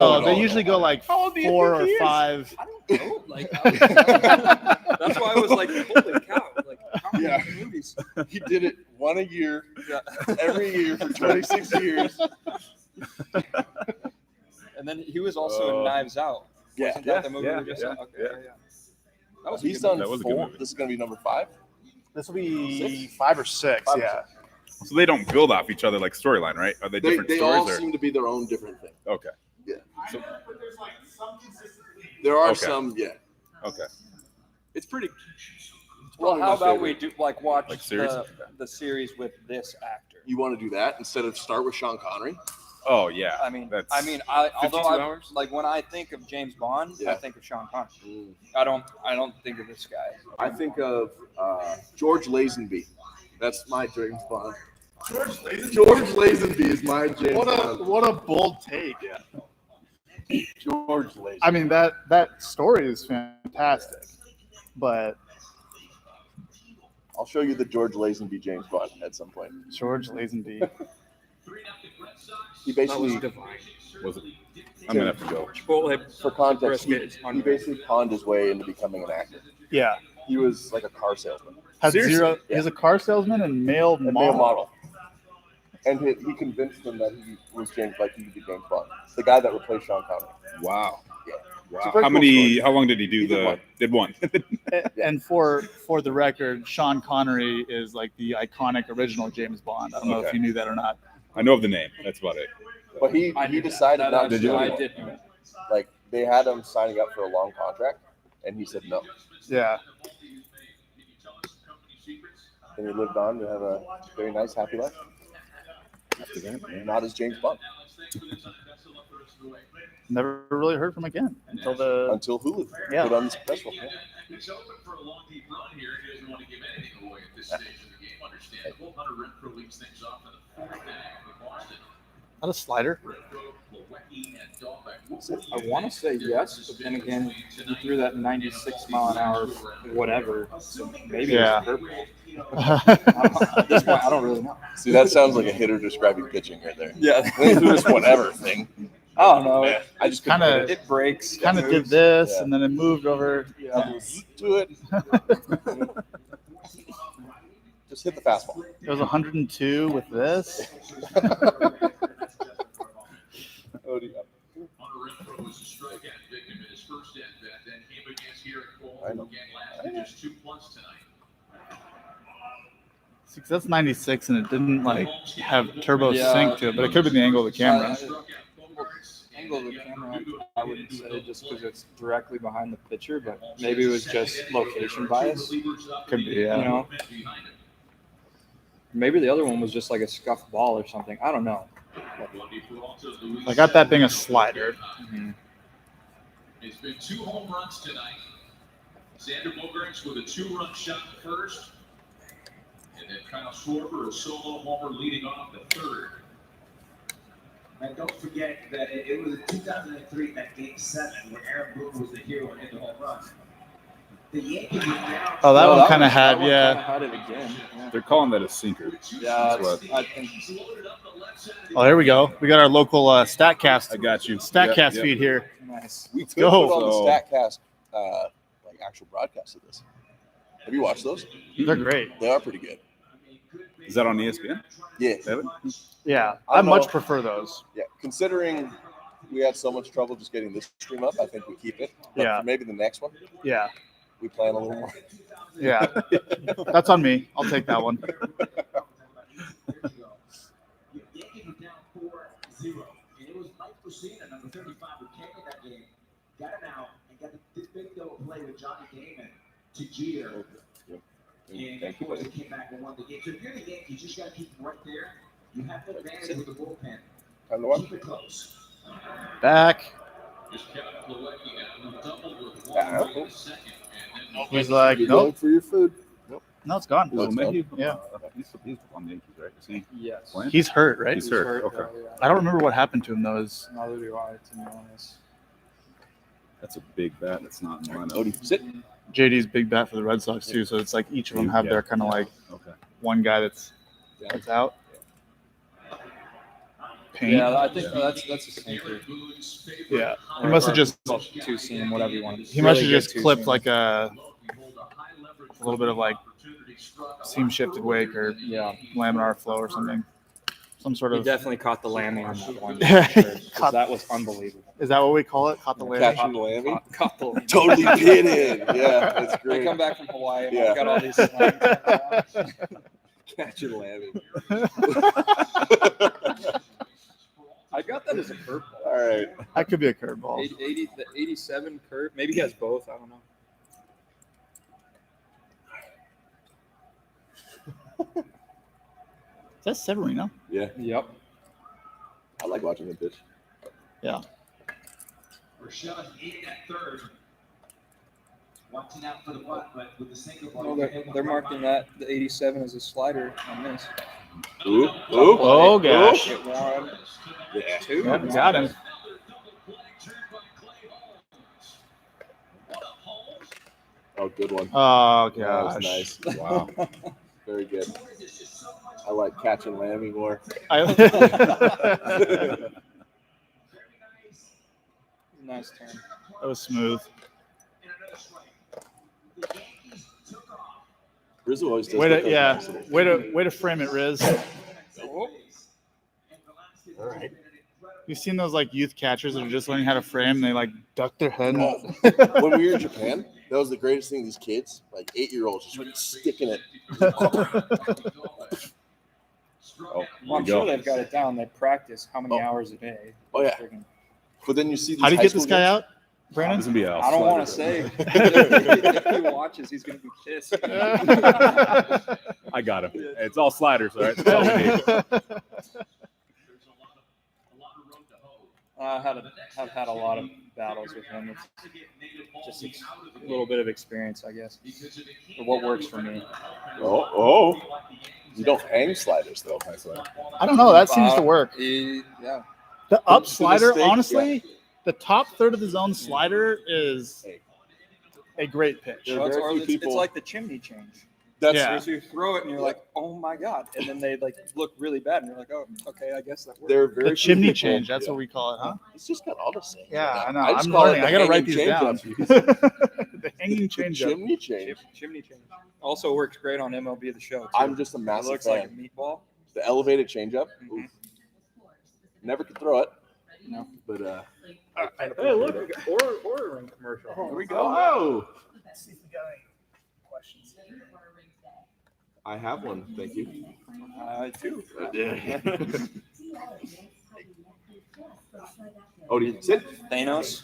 No, they usually go like How old do you 4 think or he is? 5. I don't know. Like that's why I was like, holy cow! Like how many Yeah. movies? He did it one a year, Yeah. every year for 26 years. And then he was also in Knives Out. Yeah. Wasn't that the movie yeah, we just yeah, saw? Okay, yeah. yeah. That was a He's good done That was a good 4. movie. This is going to be number 5. This will be 5 or 6. 5 or Yeah. 6. So they don't build off each other like storyline, right? Are they different They all stories? seem to be their own different thing. Okay. But there's like some consistency. There are Okay. some, yeah. Okay. It's pretty. Well, probably how my about we favorite. do watch Like series? the series with this actor? You want to do that instead of start with Sean Connery? Oh yeah. I mean, That's although 52 I hours? like when I think of James Bond, I Yeah. think of Sean Connery. I don't think of this guy. I think of George Lazenby. That's my James Bond. George Lazenby is my James Bond. What a bold take. George Lazenby. I mean that story is fantastic, but I'll show you the George Lazenby James Bond at some point. George Lazenby. He basically, Was it? I'm gonna have to go. for context, brisket is he unreal. basically pawned his way into becoming an actor. Yeah. He was like a car salesman Has Seriously? zero. He's a car salesman and male and model. male model. And he convinced them that he was James, like he could be James Bond. The guy that replaced Sean Connery. Wow. Yeah. Wow. It's a very How cool many? story. How long did he do He did the? one. Did one. And for the record, Sean Connery is like the iconic original James Bond. I don't know if Okay. you knew that or not. I know of the name. That's about it. But he decided not to Did do you? I it. did know. Like they had him signing up for a long contract, and he said no. Yeah. And he lived on to have a very nice, happy life. After that, not as James Bond Never really heard from him again until until Hulu Yeah. put on the special. Yeah. He's open for a long, deep run here. He doesn't want to give anything away at this stage of the game. Understandable. Hunter Renfroe leads things off in the fourth inning with Boston. not a slider. I want to say yes, but then again, he threw that 96 mile an hour whatever. So maybe Yeah. it was purple. At this point, I don't really know. See, that sounds like a hitter describing pitching right there. Yeah. They do this whatever thing. I don't know. Man, I just Kinda- couldn't hit It breaks. it Kind of did moves. this, Yeah. and then it moved over. Yeah. it. Do it. Just hit the fastball. It was 102 with this. Oh, yeah. Hunter Renfroe was a strikeout victim in his first at-bat, then came against Garrett Cole I know. again last week, just 2+ tonight. See, 'cause that's 96, and it didn't like have turbo Yeah. sync to it, but it could be the angle of the camera. Angle of the camera, I wouldn't say just because it's directly behind the pitcher, but maybe it was just location bias. Could be, yeah. You know, maybe the other one was just like a scuffed ball or something. I don't know. I got that being a slider. It's been 2 home runs tonight. Xander Bogaerts with a 2-run shot first. And then Kyle Schwarber, a solo homer leading off the third. And don't forget that it was in 2003, that Game 7, where Aaron Boone was the hero and hit the home run. The Yankees were down. Oh, that No, one kind of that had, one yeah. kinda had it again. Yeah, They're calling that a sinker. yeah That's what- I think Oh, here we go. We got our local Statcast I got you. Statcast Yep, feed yep. here. nice. We could go. put on the So- StatCast, like actual broadcast of this. Have you watched those? They're great. They are pretty good. Is that on ESPN? Yeah. Have it? Yeah, I I don't much know. prefer those. Yeah. Considering we had so much trouble just getting this stream up, I think we keep it. But Yeah. for maybe the next one, Yeah, we plan a little more. yeah. That's on me. I'll take that one. Yankees were down 4-0. And it was Mike Mussina, number 35, who came in that game, got him out, and got the big double play with Johnny Damon to Jeter. Yep. And Thank of course, you. they came back and won the game. So if you're the Yankees, you just got to keep them right there. You have the advantage with the bullpen. Time to watch. Keep it close. Back. Yeah. He's like, You're nope. going for your food. No, it's gone. Little Mickey? Yeah. He's on the Yankees, right? Is he Yes. playing? He's hurt, right? He's hurt. Okay. Yeah. I don't remember what happened to him though. Is Neither do I, to be honest. That's a big bat. That's not in the lineup. Odie, sit. JD's big bat for the Red Sox too, so it's like each of them have their kind of like Okay. one guy that's out. Paint. Yeah, I think that's a sinker. Yeah. He must have just Well, two seam, whatever you want. he must have Really good just two clipped seam. like a little bit of like seam shifted wake or Yeah, laminar flow or something. Some sort he of definitely caught the lammy on that one. Yeah, for sure, 'cause caught- that was unbelievable. is that what we call it? Caught the lamb. Catching the lammy. Caught the Totally pitted. Yeah, that's They great. come back from Hawaii and Yeah. I've got all these slams. Catching lammy. I got that as a curveball. All right. That could be a curveball. 80, the 87 curve. Maybe he has both. I don't know. Is that Severino? Yeah, Yep. I like watching him pitch. Yeah. Rashad in at third. Watching out for the butt, but with the single ball. Well, they're marking that the 87 as a slider on this. Ooh, ooh. Oh gosh. Get one, Yeah. two. Yep, got him. Oh, good one. Oh That was gosh. nice. Wow. Very good. I like catching lammy more. That Nice turn. was smooth. Rizzo always does. Way get to those yeah. nice little- Way to frame it, Riz. All right. You've seen those like youth catchers that are just learning how to frame and they like duck their head. Oh, when we were in Japan, that was the greatest thing. These kids, like 8-year-olds, just sticking it. Oh, Well, I'm there you sure go. they've got it down. They practice how many Oh. hours a day. Oh, yeah. Friggin- But then you see these How do you high get this school guy games. out, Brandon? This is gonna be a I don't want to slider. say. If he watches, he's going to be pissed. I got him. It's all sliders, all right? That's all we need. I've had a lot of battles with him. It's just a little bit of experience, I guess, or what works for me. Oh. You don't hang sliders, though. I don't know. That seems to work. Yeah. The up The slider, mistake, honestly, the top third of the zone slider is a great pitch. There are Well, very few it's people- like the chimney change. That's Yeah. So you throw it and you're like, oh my God. And then they like look really bad and you're like, oh, okay, I guess that works. There are very The few chimney people- change, that's yeah. what we call it, huh? It's just got all the same. Yeah, I know. I just I'm call it learning. the I got to write hanging these down. change-up. The hanging change up. Chimney change. Chimney change. Also works great on MLB The Show. Too. I'm just a It massive looks fan. like a meatball. The elevated changeup. Mhm. Oof. Never could throw it. No. But Hey, look, we got order ring commercial. Here we go. Oh, Let's see if we got any questions. I have one. Thank you. I too. Oh, do you sit? Thanos.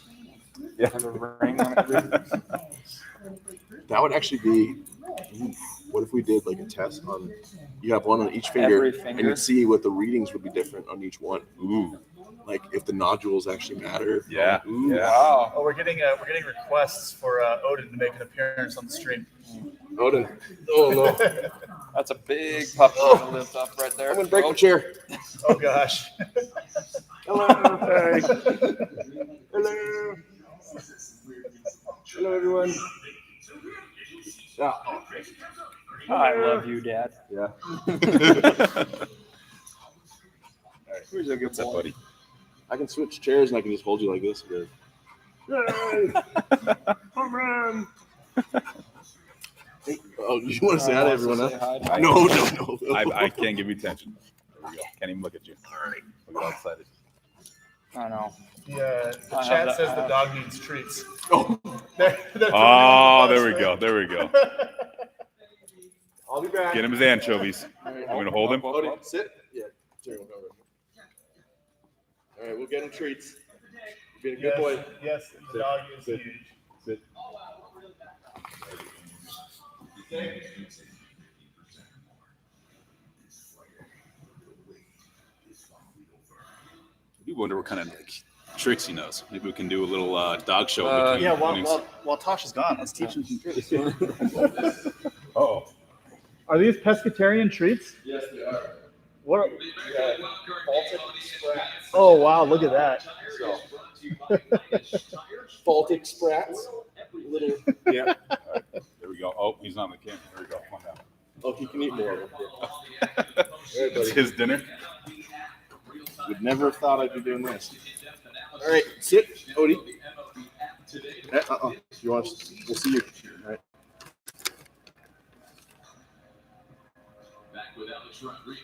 Yeah. Have a ring on it. That would actually be. Oof. What if we did like a test on? You have one on each finger, Every and finger. you'd see what the readings would be different on each one. Ooh, Like if the nodules actually matter. yeah, Ooh. yeah. Wow. Oh, we're getting requests for Odin to make an appearance on the stream. Odin. Oh no! That's a big puppy to lift up right there. I'm gonna break my chair. Oh gosh. Hello. Hey. Hello. Hello, everyone. Yeah. I love you, Dad. Yeah. Who's a good What's up, boy? buddy? I can switch chairs and I can just hold you like this. Good. Yay! Home run! Hey, oh, you want to say hi to everyone else? Say hi to- No. I can't give you attention. There we go. Can't even look at you. All right. Look how excited. I know. The I have chat that- says the dog needs treats. Oh, They're throwing Oh, it there on we the go. bus, There we go. I'll be back. Get him his anchovies. I'm gonna hold him. Odin, sit. Yeah. Chair will cover. All right, we'll get him treats. You're being a good boy. Yes, the dog is Sit. huge. Sit. We wonder what kind of tricks he knows. Maybe we can do a little dog show. Uh, between Yeah, innings. while Tasha's gone, let's teach him some tricks. Oh, Are these pescatarian treats? Yes, they are. What? Oh wow, look at that. Baltic sprats. Little. Yeah. there we go. Oh, he's not on the camera. There we go. Come on down. Oh, you can eat more of them. It's his dinner. Would never have thought I'd be doing this. All right, sit, Odie. You want? We'll see you. All right.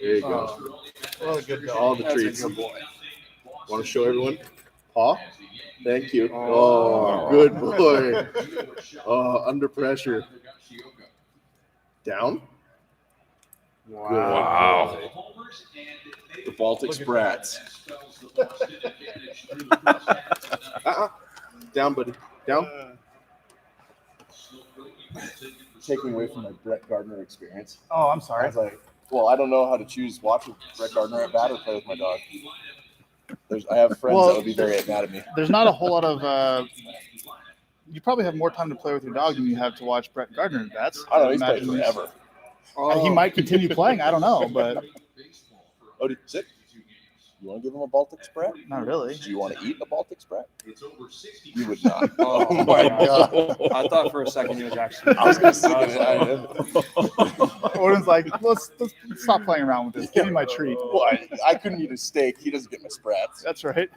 There you go. What a good dog. All the That's a treats. good boy. Want to show everyone? Paw. Thank you. Oh, good boy. Oh, under pressure. Down. Wow. The Baltic sprats. Down, buddy. Down. Taking away from my Brett Gardner experience. Oh, I'm I sorry. was like, well, I don't know how to choose watching Brett Gardner at bat or play with my dog. I have friends that would be very mad at me. There's not a whole lot of. You probably have more time to play with your dog than you have to watch Brett Gardner at bats. I don't know. He's played Imagine forever. He might continue playing. I don't know, but Oh, sit. You want to give him a Baltic sprat? not really. Do you want to eat a Baltic sprat? You would not. Oh my god! I thought for a second he was actually. I was gonna say that. Odin's like, let's stop playing around with this. Give me my treat. Well, I couldn't eat a steak. He doesn't get my sprats. That's right.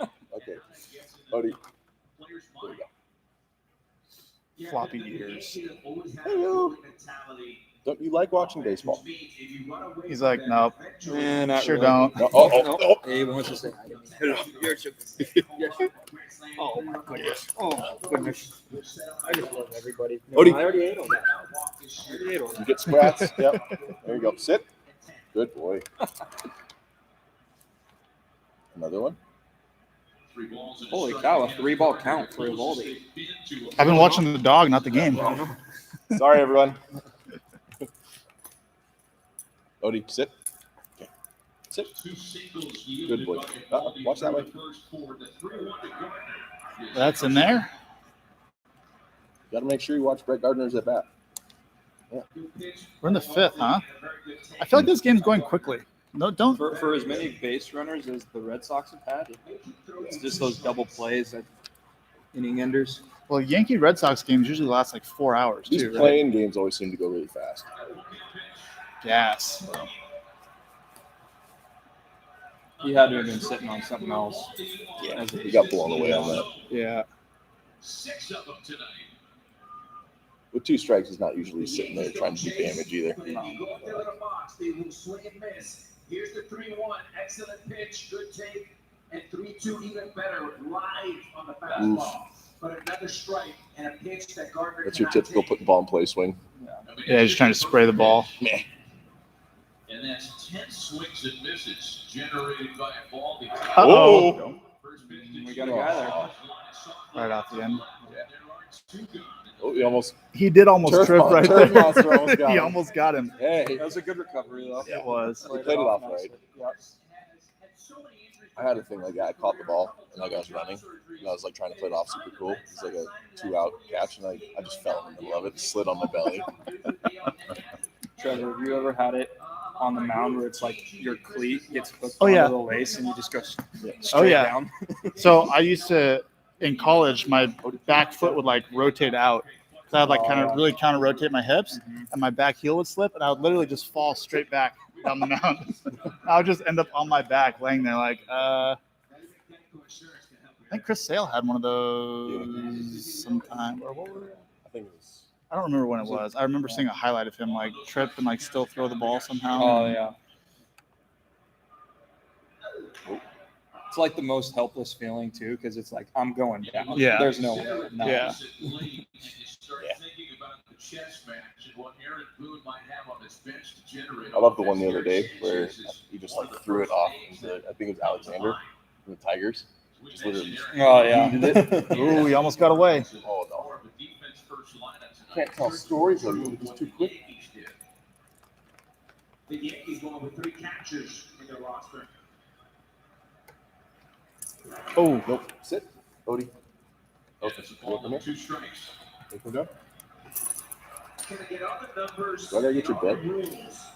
Okay. Odie. There we go. Floppy ears. Hello. Don't you like watching baseball? He's like, nope, Not sure really. don't. No. Oh. No, he wants to say hi to me. Hello. You're so good. Yes. Oh my goodness. Oh goodness. I just love everybody. No, Odie. I already ate all that. I already ate all You that. get sprats. Yep. There you go. Sit. Good boy. Another one. Holy cow, a 3-ball count for Evaldi. I've been watching the dog, not the game. Sorry, everyone. Odie, sit. Okay. Sit. Good boy. Watch that way. That's in there. Got to make sure you watch Brett Gardner's at bat. Yeah. We're in the 5th, huh? I feel like this game's going quickly. No, don't. For as many base runners as the Red Sox have had, it's just those double plays that inning enders. Well, Yankee Red Sox games usually last like 4 hours These too, right? playing games always seem to go really fast. Yes. He had to have been sitting on something else. Yeah, he got blown away on that. Yeah. 6 of them tonight. With 2 strikes, he's not usually sitting there trying to do damage either. They go up there with a box. They will swing and miss. Here's the 3-1. Excellent pitch. Good take. And 3-2 even better. Live on the fastball. But another strike and a pitch that Gardner That's your cannot typical take. put the ball in play swing. Yeah, just trying to spray the ball. Meh. And that's 10 swings and misses generated by Evaldi. Uh-oh. First pitch We got a guy there. Right off the end. Oh, he almost. He did almost Turf trip mon- right turf there. monster almost got He him. almost got him. Hey, That was a good recovery, though. It was. he played it off right. nicely. Yep. I had a thing like that. I caught the ball and like I was running and I was like trying to play it off super cool. It's like a 2-out catch and I just fell in the middle of it, slid on my belly. Trevor, have you ever had it on the mound where it's like your cleat gets hooked Oh, onto yeah. the lace and you just go straight Oh, yeah. down? So I used to, in college, my back foot would like rotate out. So I'd like kind of rotate my hips and my back heel would slip and I would literally just fall straight back down the mound. I would just end up on my back laying there like, I think Chris Sale had one of those sometime. Or what were it? I think it was. I don't remember when it was. I remember seeing a highlight of him like trip and like still throw the ball somehow. Oh, yeah. It's like the most helpless feeling, too, because it's like, I'm going down. Yeah. There's no way. No. Yeah. I love the one the other day where he just like threw it off into, I think it was Alexander from the Tigers. Just literally. Oh, yeah. Ooh, he almost got away. Oh no! Can't tell stories of you. It's too quick. The Yankees going with 3 catchers in their roster. Oh, Nope. Sit, Odie. Okay. Open it. 2 strikes. Take him down. Can they get other numbers? Do I gotta get your bed? rules,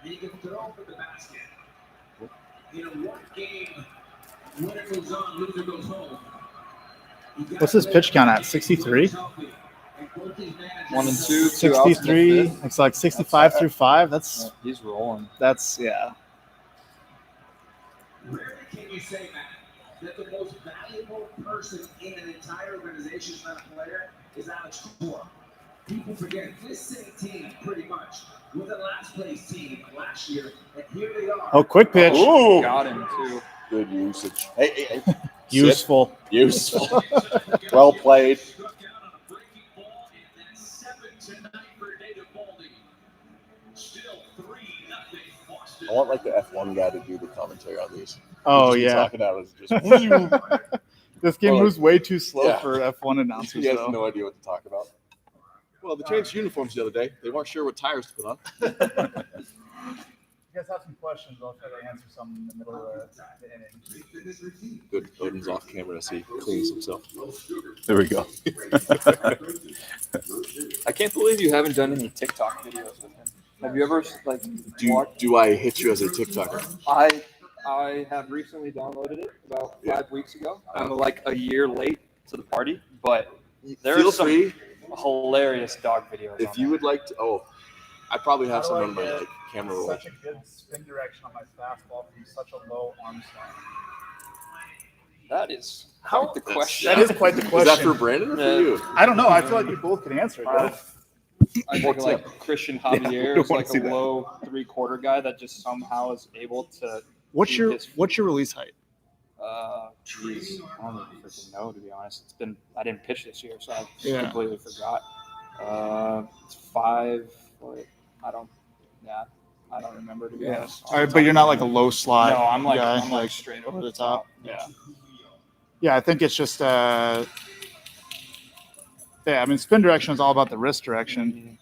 and you can throw for the basket. In a one game, winner goes on, loser goes home. what's his pitch count at? 63? 1 and 2, 2 outs in the 63. fifth. It's like 65 through 5. That's He's rolling. yeah. Rarely can you say that the most valuable person in an entire organization is not a player is Alex Cora. People forget this same team pretty much was the last place team last year, and here they are. Oh, quick pitch. Ooh. Got him, too. Good usage. Hey. Useful. Sit. Useful. Well played. Struck out on a breaking ball, and that's 7 tonight for Native Baldy. Still 3-0 Boston. I want like the F1 guy to do the commentary on these. Oh, Just be yeah. Talking out is just. This game Well, moves way too slow yeah. for F1 announcers, He has though. no idea what to talk about. Well, they changed uniforms the other day. They weren't sure what tires to put on. You guys have some questions, I'll try to answer some in the middle of the inning. Good. Odin's off camera as he cleans himself. There we go. I can't believe you haven't done any TikTok videos with him. Have you ever, like, watched? Do I hit you as a TikToker? I have recently downloaded it about 5 weeks ago. I'm like a year late to the party, but Feel there's some free hilarious dog videos. if on you there. would like to. Oh, I probably have some on my like camera roll. Such a good spin direction on my fastball from such a low arm swing. That is quite the question. That is quite the question. Is that for Brandon or for Yeah. you? I don't know. I feel like you both can answer it. though. I think like Christian Javier don't is wanna like see a that. low 3/4 guy that just somehow is able to. What's your release height? Geez, I don't even freaking know, to be honest. I didn't pitch this year, so I Yeah. completely forgot. It's 5 foot. I don't. Yeah, I don't remember, to be Yeah. honest. All right, but you're not like a low slide. No, I'm like guy, I'm like straight over the top. Yeah. Yeah, I think it's just I mean, spin direction is all about the wrist direction.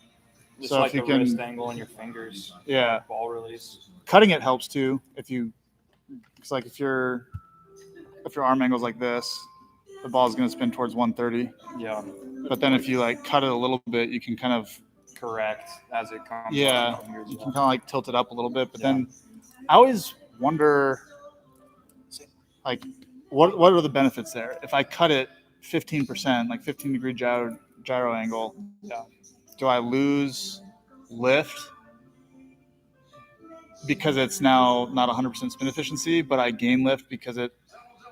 Just So like if you the can, wrist angle and your fingers. Yeah. Ball release. Cutting it helps too. It's like if your arm angle's like this, the ball is going to spin towards 130. Yeah. But then if you like cut it a little bit, you can kind of Correct as it comes. Yeah, off your fingers, you can kind of like tilt it up a little bit. But Yeah. then I always wonder, like, what are the benefits there? If I cut it 15%, like 15-degree gyro angle, Yeah. do I lose lift because it's now not 100% spin efficiency, but I gain lift because it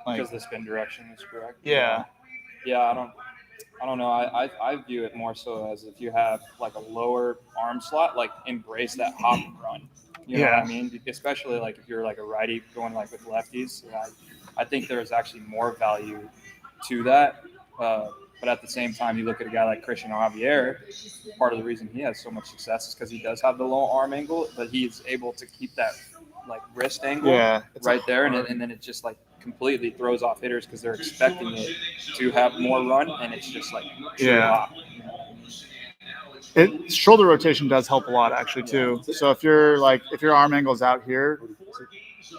like Because the spin direction is correct. yeah. Yeah, I don't know. I view it more so as if you have like a lower arm slot, like embrace that hop and run. You know what Yeah. I mean? Especially like if you're like a righty going like with lefties. I think there's actually more value to that. But at the same time, you look at a guy like Christian Javier, part of the reason he has so much success is because he does have the low arm angle, but he's able to keep that like wrist angle Yeah, right there, and then it just like completely throws off hitters because they're expecting it to have more run, and it's just like Yeah. Shoulder rotation does help a lot actually too. So if your arm angle is out here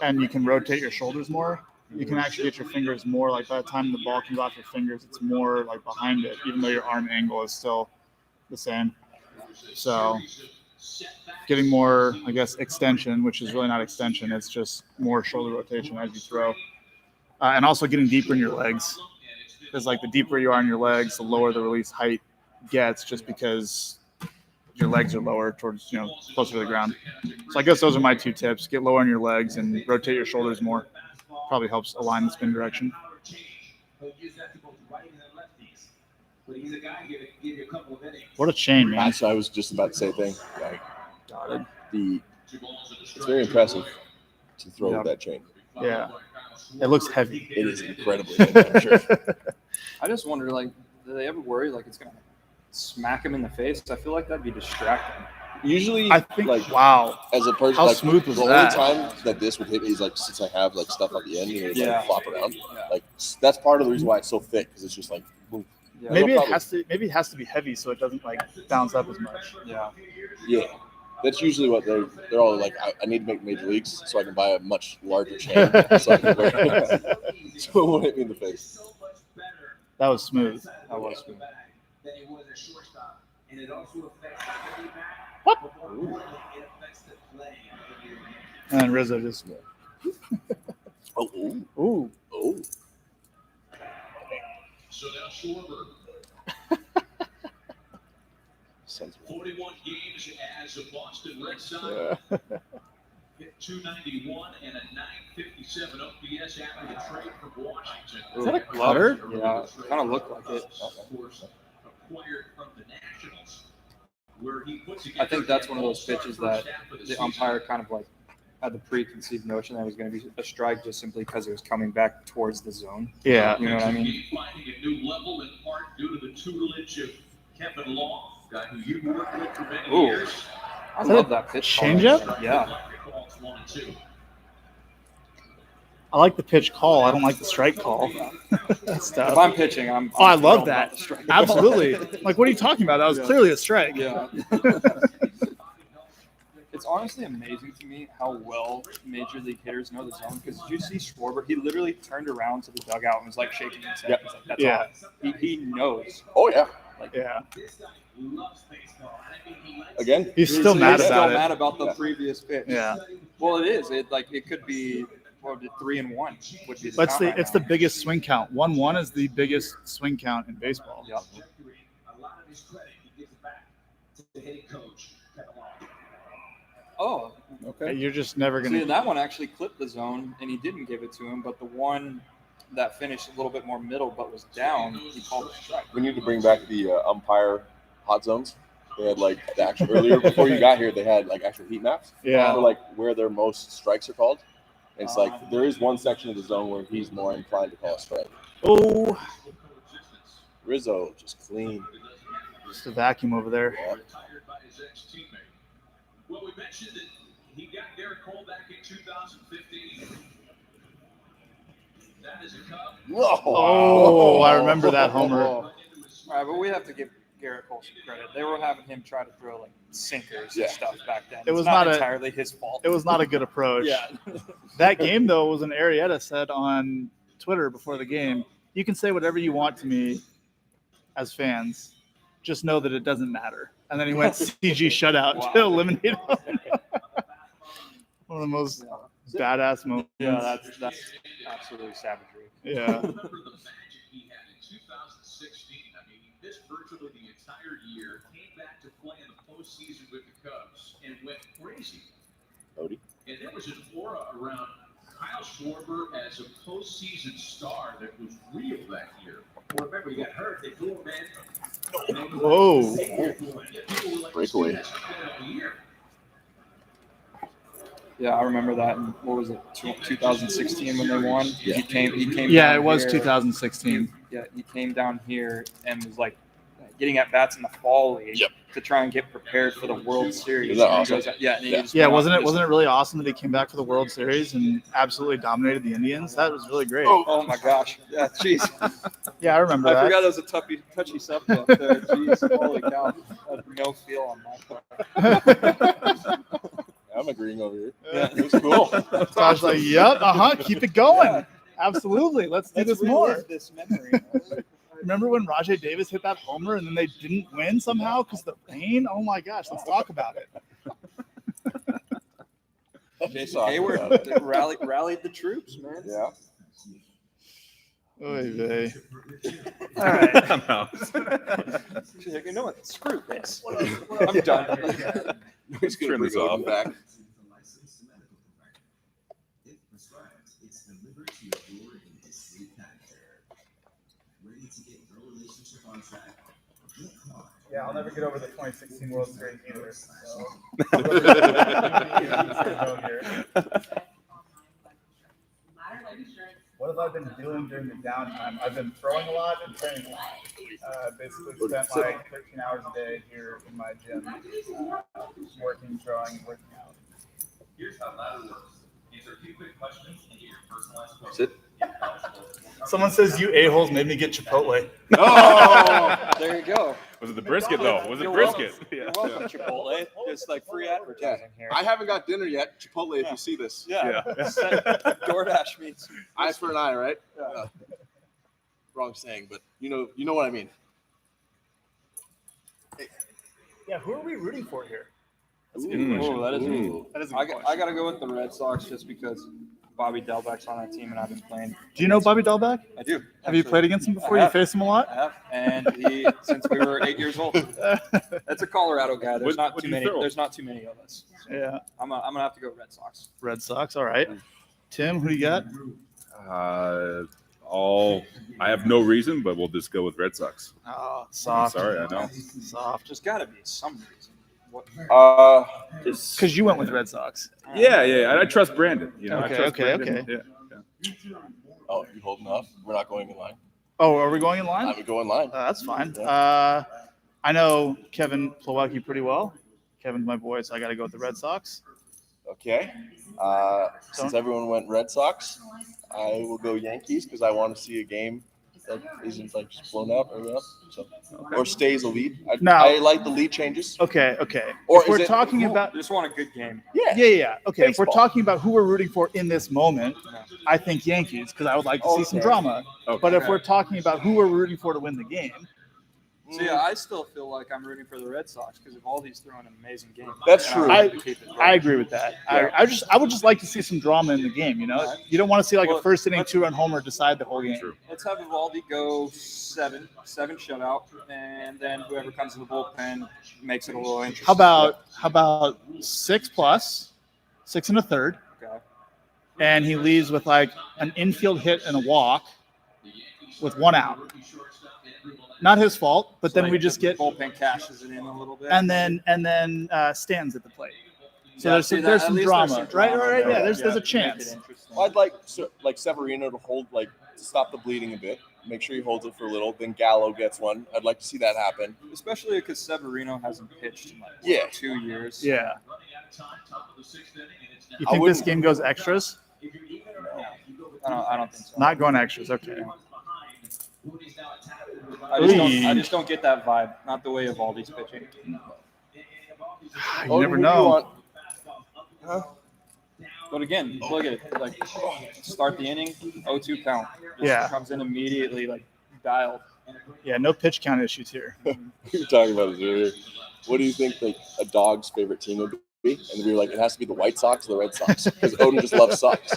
and you can rotate your shoulders more, you can actually get your fingers more like by the time the ball comes off your fingers, it's more like behind it, even though your arm angle is still the same. So getting more, I guess, extension, which is really not extension, it's just more shoulder rotation as you throw. And also getting deeper in your legs. Because like the deeper you are in your legs, the lower the release height gets just because your legs are lower towards, closer to the ground. So I guess those are my 2 tips. Get lower in your legs and rotate your shoulders more. Probably helps align the spin direction. What a chain, man. So I was just about to say a thing. Like, it's very impressive to throw with that chain. Yeah. It looks heavy. It is incredibly heavy, I'm sure. I just wonder, like, do they ever worry like it's gonna smack him in the face? I feel like that'd be distracting. Usually, I think, like, wow. as a person, How like, smooth was the that? only time that this would hit me is like since I have like stuff at the end and it Yeah. like flop around. Yeah. Like that's part of the reason why it's so thick because it's just like boom. Yeah. Maybe No it has to be heavy so it doesn't like bounce up as much. Yeah. Yeah. That's usually what they're all like. I need to make major leagues so I can buy a much larger chain so I can wear it. So it won't hit me in the face. That was smooth. That was good. What? And then Rizzo just Oh, ooh, ooh. oh. So now Schwarber, Sounds good. 41 games as a Boston Red Sox. Hit 291 and a 957 OPS after the trade from Washington. Is that a cutter? Yeah, kind of looked like it. Of course, acquired from the Nationals, where he puts I think that's one of those pitches that the umpire kind of like had the preconceived notion that it was going to be a strike just simply because it was coming back towards the zone. Yeah. You know what I mean? Finding a new level in part due to the tutelage of Kevin Long, guy who you worked with for many Ooh. years. I love that pitch. Changeup? Yeah. Calls 1 and 2. I like the pitch call. I don't like the strike call. That's If tough. I'm pitching, I'm Oh, I love thrilled about that. the strike. Absolutely. Like, what are you talking about? That was clearly a strike. Yeah. It's honestly amazing to me how well major league hitters know the zone. Because did you see Schwarber? He literally turned around to the dugout and was like shaking his head. Yep. He's like, that's Yeah. all. He knows. Oh yeah. Yeah. Again, He's still mad He's about still it. mad about the previous pitch. Yeah. Well, it is. It could be 3-1 would be the But count right it's now. the biggest swing count. 1-1 is the biggest swing count in baseball. Yep. A lot of his credit he gives back to the hitting coach, Kevin Long. Oh, okay. You're just never see, gonna. that one actually clipped the zone, and he didn't give it to him. But the one that finished a little bit more middle but was down, he called it a strike. We need to bring back the umpire hot zones. They had like the actual earlier before you got here. They had like actual heat maps. Yeah. For like where their most strikes are called. And it's like there is one section of the zone where he's more inclined to call a strike. Oh, Rizzo just clean. just a vacuum over there. Yeah. Retired by his ex-teammate. Well, we mentioned that He got Garrett Cole back in 2015. That is a Cub. Oh, I remember that homer. All right, but we have to give Garrett Cole some credit. They were having him try to throw like sinkers Yeah. and stuff back then. It was It's not not entirely his fault. It was not a good approach. Yeah. That game, though, was an Arietta said on Twitter before the game, you can say whatever you want to me as fans. Just know that it doesn't matter. And then he went CG shutout to eliminate him. One of the most badass moments. Yeah, that's absolutely savagery. Yeah. Remember the magic he had in 2016. I mean, he missed virtually the entire year, came back to play in the postseason with the Cubs, and went crazy. Odie. And there was an aura around Kyle Schwarber as a postseason star that was real that year. Well, remember, he got hurt. They threw him in. Whoa. Breakaway. Yeah, I remember that. In, what was it, 2016 when they won? Yeah. He came. Yeah, down it was here. 2016. He came down here and was like getting at bats in the fall league to try and get prepared for the World Series. Is that And he awesome? goes out- yeah, and he just Yeah, went out wasn't it really awesome that he came back for the World Series and absolutely dominated the Indians? That was really great. Oh my gosh! Yeah, jeez. Yeah, I remember I that. forgot that was a touchy subject there. Jeez, holy cow! I had no feel on my part. I'm agreeing over here. Yeah. It was cool. Tosh like, yep, keep it going. Absolutely. Let's do this more. relive this memory. Remember when Rajai Davis hit that homer and then they didn't win somehow because the rain? Oh my gosh, let's talk about it. Jason Talk Hayward about it. rallied the troops, man. Yeah. Oy vey. All right. I'm out. She's like, you know what? Screw this. I'm done. He's going to Turn bring this off. Odin back. Yeah, I'll never get over the 2016 World Series either. So. What have I been doing during the downtime? I've been throwing a lot and training a lot. Basically spent like 13 hours a day here in my gym, working, throwing, working out. Here's how ladder works. Answer a few quick questions and get your personalized quote. Sit. Someone says you a-holes made me get Chipotle. Oh! There you go. Was it the brisket though? Was it You're brisket? You're welcome, Chipotle. It's like free advertising here. I haven't got dinner yet. Chipotle, if you see this. Yeah. Yeah. DoorDash means. Eye for an eye, right? Yeah. Wrong saying, but you know what I mean. Yeah, who are we rooting for here? That's a good question. Oh, that is Ooh. That is a I good got question. to go with the Red Sox just because Bobby Delbeck's on that team and I've been playing. Do you know Bobby Delbeck? I do. Have you actually. played against him before? I You have. faced him a lot? I have, and he since we were 8 years old. That's a Colorado guy. There's What not do too you many. throw? There's not too many of us. Yeah. I'm gonna have to go Red Sox. Red Sox. All right. Tim, who do you got? I have no reason, but we'll just go with Red Sox. Oh, soft. Sorry, I know. Soft. There's got to be some reason. What? Just Because you went with Red Sox. yeah. I trust Brandon. You know, Okay, I trust okay, Brandon. okay. Yeah. Oh, you holding off? We're not going in line. Oh, are we going in I line? would go in line. That's fine. I know Kevin Plawecki pretty well. Kevin's my boy, so I got to go with the Red Sox. Okay. Since everyone went Red Sox, I will go Yankees because I want to see a game that isn't like just blown out or up, or stays a lead. I like the lead changes. Okay. Or If we're is it- talking I about just want a good game. yeah. Okay, if we're Baseball. talking about who we're rooting for in this moment, I think Yankees because I would like to see some Okay. drama. Okay. But if we're talking about who we're rooting for to win the game, So yeah, I still feel like I'm rooting for the Red Sox because Evaldi's throwing an amazing game. That's And true. I want to keep it I going. agree with that. Yeah. I would just like to see some drama in the game. You know, you don't want to see like a Well, first inning 2-run homer decide the whole game. True. Let's have Evaldi go seven shutout, and then whoever comes in the bullpen makes it a little interesting. How about 6+, 6 1/3, Okay. and he leaves with like an infield hit and a walk with 1 out. Not his fault, but then So, we like, just the get bullpen cashes it in a little bit. and then stands at the plate. So Yeah, there's see, some, that- there's at some least drama, there's some right? drama Right? there. Yeah, there's a Make it chance. interesting. I'd like Severino to hold to stop the bleeding a bit. Make sure he holds it for a little. Then Gallo gets one. I'd like to see that happen. Especially because Severino hasn't pitched in like Yeah. 2 years. Yeah. You think this game goes extras? I don't think so. Not going extras. Okay. I just don't get that vibe. Not the way Evaldi's pitching. You never know. But again, look at it. Like, start the inning, 0-2 count. Just Yeah. comes in immediately, like, dialed. Yeah, no pitch count issues here. We were talking about this earlier. What do you think like a dog's favorite team would be? And we were like, it has to be the White Sox or the Red Sox because Odin just loves Sox.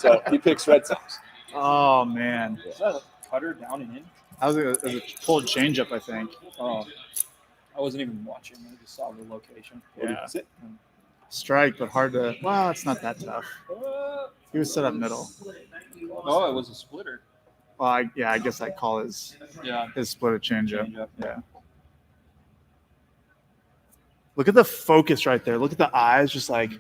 So he picks Red Sox. Oh man, Is that a cutter down and in? that was a pulled changeup, I think. Oh, I wasn't even watching. I just saw the location. Yeah. Strike, but hard to. Well, it's not that tough. He was set up middle. Oh, it was a splitter. Well, I guess I'd call his split a changeup. Yeah. Look at the focus right there. Look at the eyes, just like.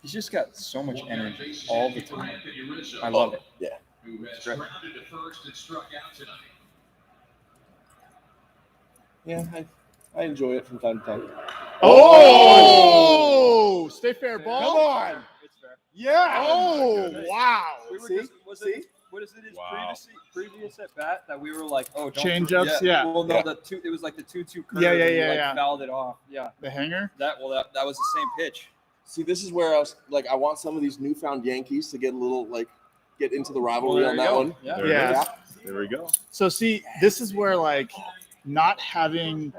He's just got so much energy all the time. I love it. Yeah. It's great. Yeah, I enjoy it from time to time. Oh! Stay fair ball. Come on. It's fair. Yeah. Oh, wow. We were See? just, was it, what is it? His Wow. previous at bat that we were like, oh, don't Change-ups, yeah. Well, no, Yeah. it was like the 2-2 curve. Yeah, and he, yeah. Fouled it off. Yeah. The hanger? That was the same pitch. See, this is where I was like, I want some of these newfound Yankees to get a little get into the rivalry Well, on there that you one. go. Yeah. There it Yeah. is. There we go. So see, this is where not having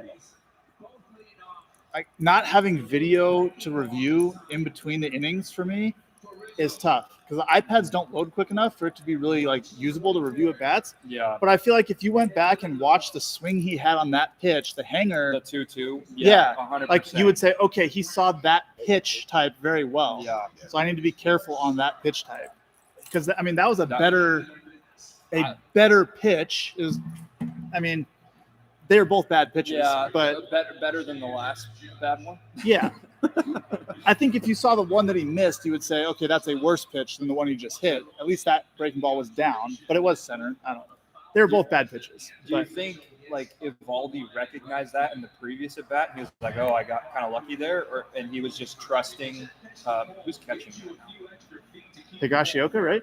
video to review in between the innings for me is tough because the iPads don't load quick enough for it to be really usable to review at bats. Yeah. But I feel like if you went back and watched the swing he had on that pitch, the hanger, The 2-2. Yeah, 100%. you would say, okay, he saw that pitch type very well. Yeah. So I need to be careful on that pitch type because that was a better pitch. It was, they were both bad pitches. Yeah, but better than the last bad one. yeah. I think if you saw the one that he missed, you would say, okay, that's a worse pitch than the one he just hit. At least that breaking ball was down, but it was center. I don't know. They were both bad pitches. Do you But think if Valdi recognized that in the previous at bat, he was like, "Oh, I got kind of lucky there," and he was just trusting who's catching? Higashioka, right?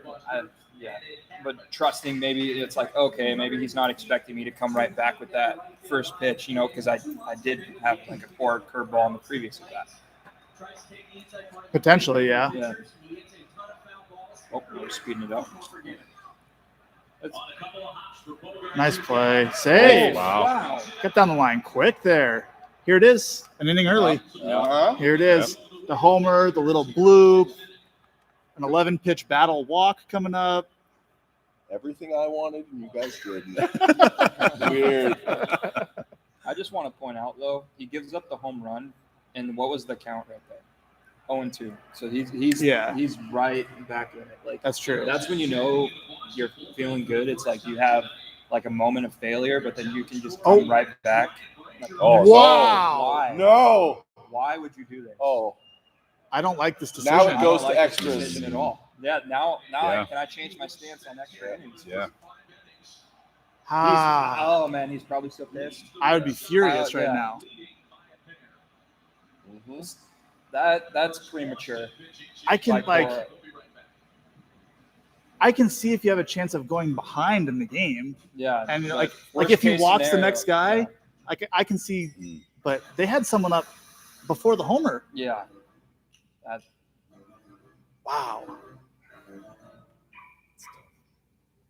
Yeah, but trusting maybe it's like, okay, maybe he's not expecting me to come right back with that first pitch, because I did have a forward curveball in the previous at bat. Potentially, yeah. Yeah. Oh, we're speeding it up. Nice play. Save. Wow. Get down the line quick there. Here it is. An inning early. Yeah. Here it is. The homer, the little bloop, an 11-pitch battle walk coming up. Everything I wanted, and you guys didn't. Weird. I just want to point out though, he gives up the home run, and what was the count right there? 0-2. So he's right back in it. That's true. That's when you know you're feeling good. It's like you have a moment of failure, but then you can just come right back. Oh, Wow. Why? No. Why would you do this? Oh, I don't like this decision. now it I goes don't to like this extras. decision at all. Yeah. Now Yeah. can I change my stance on extra innings? Yeah. Oh man, he's probably so pissed. I would be furious right Yeah. now. Mm-hmm. That's premature. I can Cora. I can see if you have a chance of going behind in the game, Yeah. and but like if he worst walks case the scenario, next guy, I can see. But they had someone up before the homer. Yeah. Wow.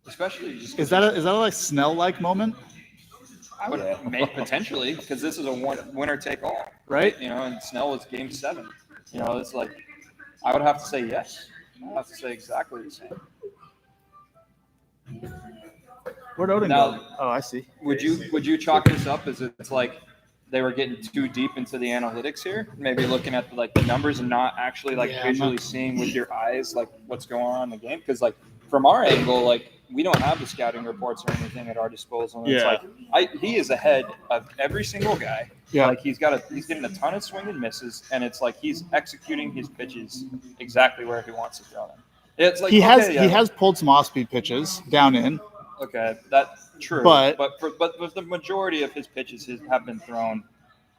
Especially just Is that a Snell-like moment, I would make potentially because this is a winner take all, right? And Snell was game 7. It's like I would have to say yes. I would have to say exactly the same. Where'd Odin Now- go? Oh, I see. Would you chalk this up as it's like they were getting too deep into the analytics here? Maybe looking at the numbers and not actually visually seeing with your eyes what's going on in the game? Because from our angle, we don't have the scouting reports or anything at our disposal. And Yeah. It's he is ahead of every single guy. Yeah. He's getting a ton of swing and misses, and it's he's executing his pitches exactly where he wants to throw them. It's He has pulled some off-speed pitches down in. Okay, that's true. But- but the majority of his pitches have been thrown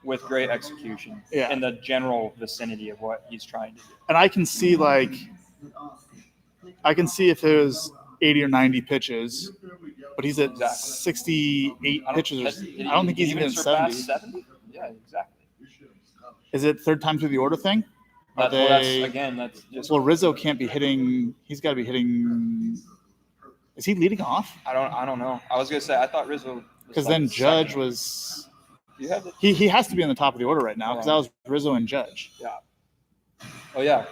with great execution Yeah. in the general vicinity of what he's trying to do. And I can see if it was 80 or 90 pitches, but he's at Exactly. 68 pitches. Did I don't think he he's even at surpass 70. 70? Yeah, exactly. Is it third time through the order thing? Are That's just. Well, Rizzo can't be hitting. He's got to be hitting. Is he leading off? I don't know. I was gonna say I thought Rizzo. was Because like then Judge second. was. You have the, He has to be on the top of the order right now because that was Rizzo and Judge. oh yeah.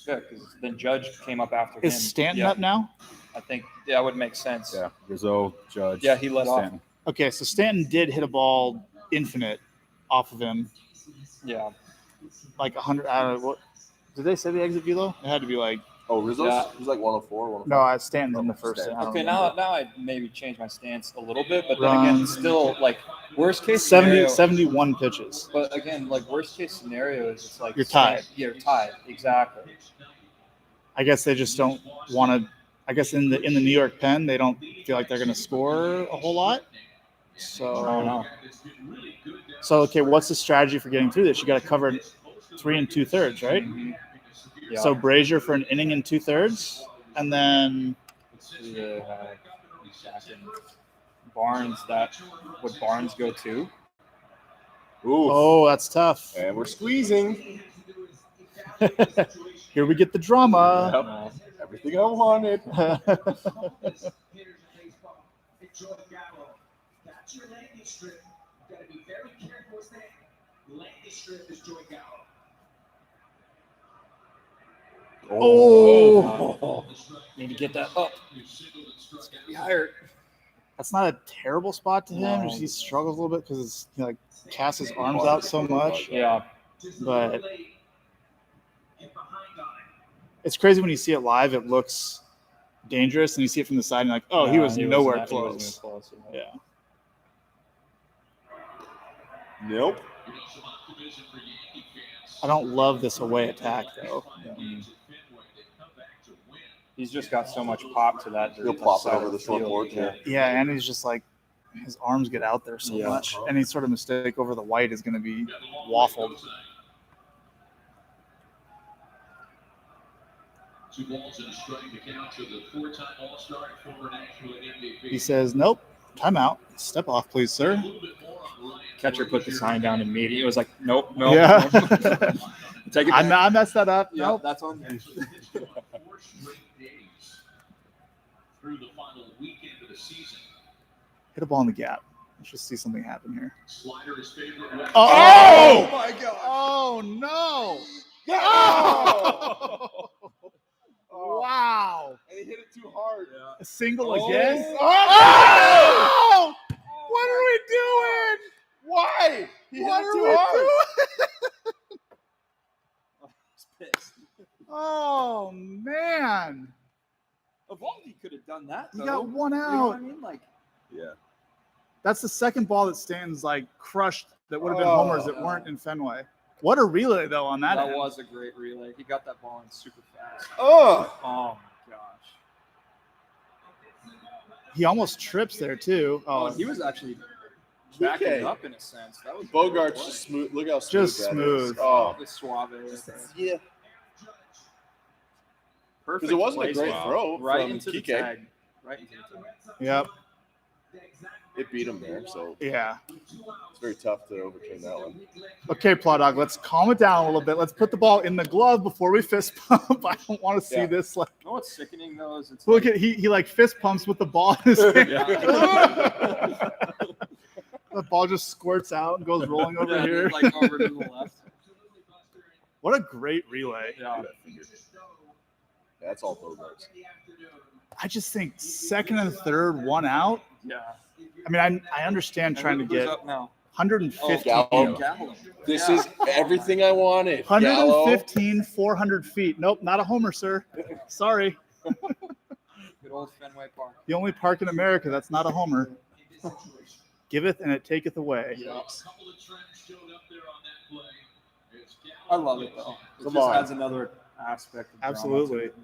Good, because then Judge came up after him. Is Stanton Yeah, up now? I think that would make sense. Yeah, Rizzo, Judge. Yeah, he led off. Stanton. Okay, so Stanton did hit a ball infinite off of him, Yeah. like 100. I don't know, what did they say the exit velo? It had to be like Oh, Rizzo's? Yeah. He's like 104, 105. no. Stanton's in the first. Stanton. I don't Okay, remember. now I maybe change my stance a little bit, but then again, Run. still like worst case 70, scenario. 71 pitches. But again, like worst case scenario is it's like You're tied. You're tied, exactly. I guess they just don't want to. I guess in the New York pen, they don't feel like they're going to score a whole lot. I don't know. So okay, what's the strategy for getting through this? You got to cover 3 2/3, right? Yeah. So Brazier for an inning and 2/3, and then Who do they have back in Barnes? Would Barnes go too? Ooh. oh, that's tough. And we're squeezing. Here we get the drama. Yep. Everything I wanted. That's your landing strip. You've got to be very careful with that. Landing strip is Joey Gallo. Oh, Need to get that up. It's gonna be higher. that's not a terrible spot to him. No. Just he struggles a little bit because he like casts his arms out so much. Yeah. But it's crazy when you see it live. It looks dangerous, and you see it from the side, and you're like, oh, he was nowhere not- he wasn't close. even close. Yeah. Nope. I don't love this away attack though. He's just got so much pop to that. He'll plop it side over of the front field. board, yeah. Yeah, and he's just like his arms get out there so Yeah. much. Any sort of mistake over the white is going to be waffled. 2 balls and a strike to count to the 4-time All-Star and former National MVP. He says, "Nope, timeout. Step off, please, sir." Catcher put the sign down immediately. It was like, nope. Yeah. Take it I back. messed that up. Yeah, Nope. that's on you. 4 straight days through the final weekend of the season. Hit a ball in the gap. Let's just see something happen here. Slider is favorite. Oh! my God. Oh no! Oh! Wow! And he hit it too hard. A single Oh. again? Oh! What are we doing? Why? He hit What it are too we hard. doing? Oh man! Evaldi could have done that. He Though. got one You know out. what I mean? Like, Yeah. That's the second ball that Stanton's like crushed that would have been Oh. homers that weren't in Fenway. What a relay though on that. that end. was a great relay. He got that ball in super fast. Oh! Oh my gosh. He almost trips there too. Oh, Oh, he was actually TK. backing up in a sense. That was Bogart's just smooth. Look how smooth Just that smooth. is. Oh. the suave. Right there. Yeah. Perfect. Because it wasn't a placement. great throw Right from into the Kike. tag. Right into the tag. yep. It beat him there, so Yeah. it's very tough to overturn that one. Okay, Plaw Dog, let's calm it down a little bit. Let's put the ball in the glove before we fist pump. I don't want to see Yeah. this. Like, You know what's sickening though is it's look like, at he like fist pumps with the ball in his hand. yeah. The ball just squirts out and goes rolling over Yeah, here. like over to the left. What a great relay. Yeah. That's all Bogart's. I just think second and third, one out. Yeah. I mean, I understand trying to Who's get up now? 115, Gallo. Gallo. This Yeah. is everything I wanted. Gallo. 115, 400 feet. Nope, not a homer, sir. Sorry. Good old Fenway Park. The only park in America that's not a homer. Giveth and it taketh away. Yeah. A couple of trends showed up there on that play. It's I Gallo. love it though. It Come just on. adds another aspect of drama to Absolutely. it.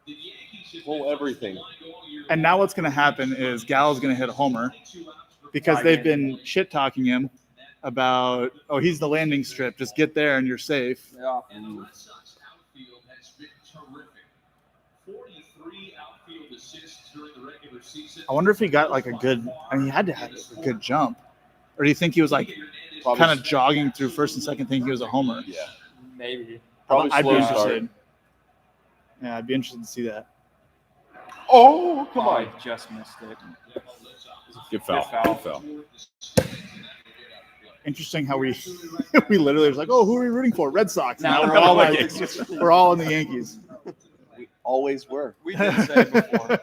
The Yankees have Pull everything. And now what's going to happen is Gallo's going to hit a homer because they've been shit talking him about, oh, he's the landing strip. Just get there and you're safe. Yeah. And the Redsox outfield has been terrific. 43 outfield assists during the regular season. I wonder if he got like a good, I mean, he had to have a good jump. Or do you think he was like Probably, kind of jogging through first and second, thinking he was a homer? yeah. Maybe. Probably I'd be slow interested. start. Yeah, I'd be interested to see that. Oh, come Oh, on. I just missed it. Good foul. Good foul. Good foul. Interesting how we we literally was like, oh, who are we rooting for? Red Sox. Now Now we're all like, Yankees. we're all in the Yankees. We always were. We did say before.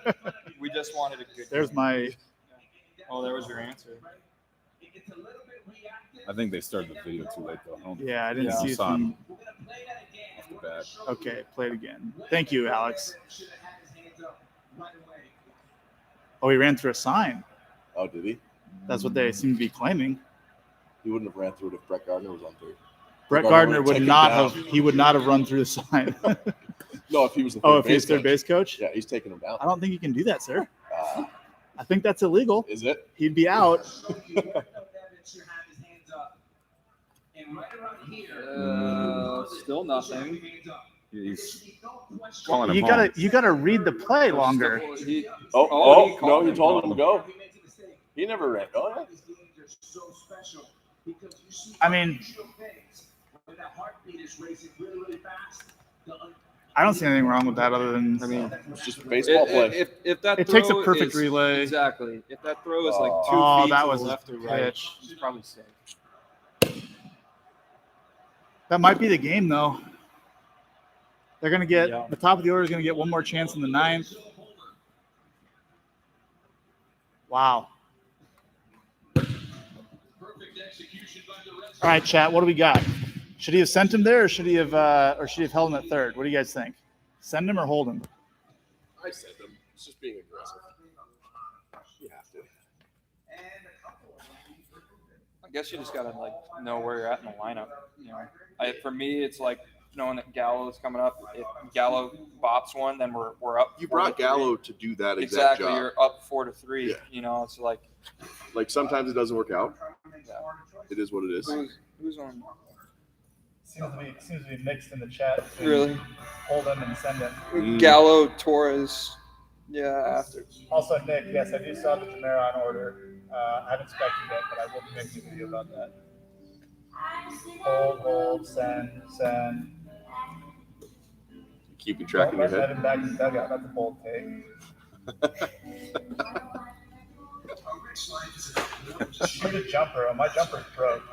We just wanted a good. There's my. Oh, there was your answer. I think they started the video too late though. I don't Yeah, I didn't Yeah. see it. Saw him From, off the bat. okay, play it again. Thank you, Alex. Oh, he ran through a sign. Oh, did he? That's what they seem to be claiming. He wouldn't have ran through it if Brett Gardner was on third. Brett Gardner Gardner would would take it not down. have. He would not have run through the sign. No, if he was the third Oh, if base he's third coach. base coach, Yeah, he's taking him down. I don't think you can do that, sir. Uh, I think that's illegal. is it? He'd be out. Still nothing. He's calling him You gotta read the play longer. He, Oh, he no, called you him. told him to go. He never ran. Oh, yeah. I mean, I don't see anything wrong with that other than I mean, It's just a baseball play. if that it takes a throw perfect is- relay. Exactly. If that throw is like 2 Oh, feet that to was the a left or right, pitch. he's probably safe. That might be the game, though. They're gonna get Yeah. the top of the order is gonna get one more chance in the ninth. Wow. All right, chat. What do we got? Should he have sent him there, or should he have held him at third? What do you guys think? Send him or hold him? I said them. It's just being aggressive. You have to. I guess you just gotta like know where you're at in the lineup. You know, for me, it's like knowing that Gallo is coming up. If Gallo bops one, then we're up. You 4-3. brought Gallo to do that exact Exactly. job. You're up 4-3. Yeah. You know, it's like Like sometimes it doesn't work out. It is what it is. who's on? Seems to be mixed in the chat. Really? Hold him and send him. Gallo, Torres. Yeah, after. Also, Nick, yes, I do still have the Camaro on order. I haven't inspected it, but I will be making a video about that. Hold, send. Keeping track in your Let head. him back in the dugout. That's a bold take. Shoot a jumper. Oh, my jumper's broke.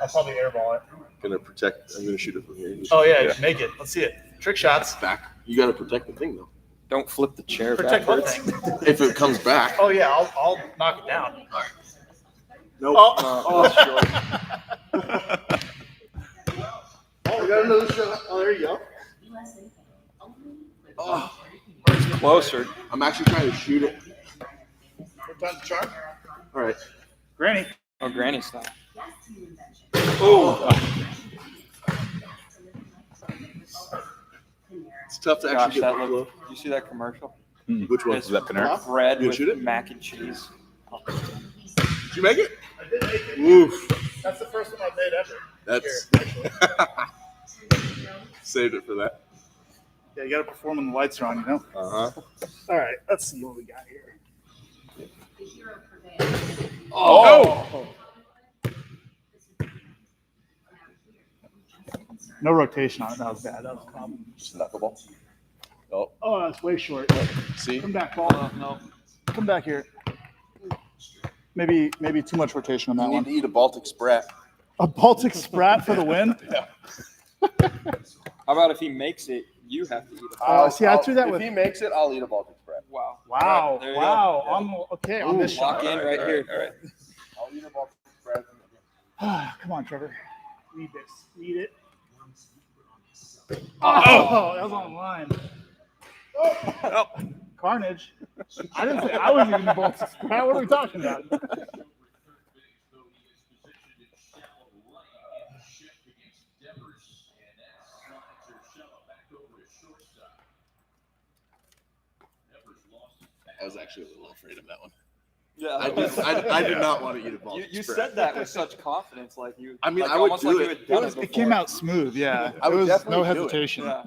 I'll probably airball it. Gonna protect. I'm gonna shoot it from here. Just Oh, yeah, make it. Let's see it. Trick shots. back. You gotta protect the thing though. Don't flip the chair Protect what backwards. thing? If it comes back. Oh, yeah, I'll knock it down. Nope. Oh, short. I got another shot. Oh, there you go. Oh, Closer. I'm actually trying to shoot it. what time's the charm? All right. Granny. Oh, granny style. Oh. It's tough to Gosh, actually get that below. look. You see that commercial? Which one? It's Is that Panera? bread You with shoot it? mac and cheese. Did you make it? I did make it. Oof. That's the first one I've made ever. That's saved it for that. Yeah, you got to perform when the lights are on, you know? Uh-huh. All right, let's see what we got here. Oh. No rotation on it. That was bad. That was a problem. Just knuckleball. Oh, Oh, that's way short. see? Come back, ball. No. Come back here. Maybe too much rotation on that You need one. to eat a Baltic Sprat. A Baltic Sprat for the win? Yeah. How about if he makes it, you have to eat it? See, I threw that if with- he makes it, I'll eat a Baltic Sprat. Wow. Wow. All right, there you Wow. go. On this Lock shot. in right here. All right. I'll eat a Baltic Sprat. Come on, Trevor. Need this. Need it. Oh. Oh, that was on the line. Oh. Carnage. I didn't say I was eating Baltic Sprat. What are we talking about? I was actually a little afraid of that one. Yeah, I did not want to eat a ball. You said that with such confidence, like you. I mean, like, I would almost do like it. you had done It before. came out smooth, yeah. I It would was definitely no do it. hesitation. Yeah.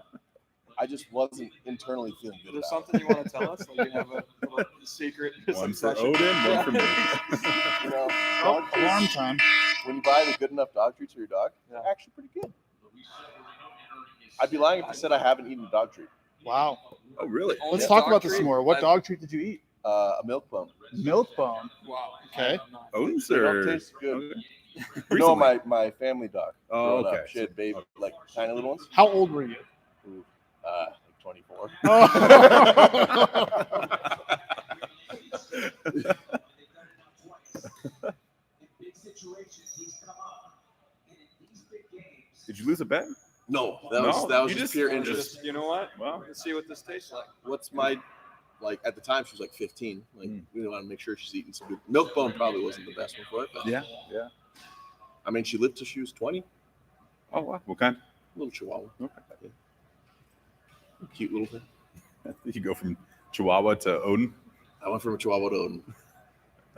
I just wasn't internally feeling Is good there about something you want to tell us? Like you have a little secret. One for succession? Odin, one for me. it. You know, Oh, dog alarm treats, time. when you buy the good enough dog treats for your dog, Yeah. they're actually pretty good. I'd be lying if I said I haven't eaten a dog treat. Wow. Oh, really? Only Let's a talk dog about this treat? some more. What I- dog treat did you eat? A milk bone. Milk bone. Wow. Okay. I'm not- Odin's They don't or taste good. Okay. No, Recently? my family dog. Oh, growing okay. Up, she had baby, like tiny little ones. How old were you? Like 24. Did you lose a bet? No, No, that was you just just- pure you interest. Just, you know what? Wow. Let's see what this tastes like. What's my like at the time she was like 15. Like Mm. we want to make sure she's eating some good. Milk bone probably wasn't the best one for it, but Yeah. I mean she lived till she was 20. Oh, wow. What kind? Little Chihuahua. Okay. Cute little thing. You go from Chihuahua to Odin? I went from a Chihuahua to Odin.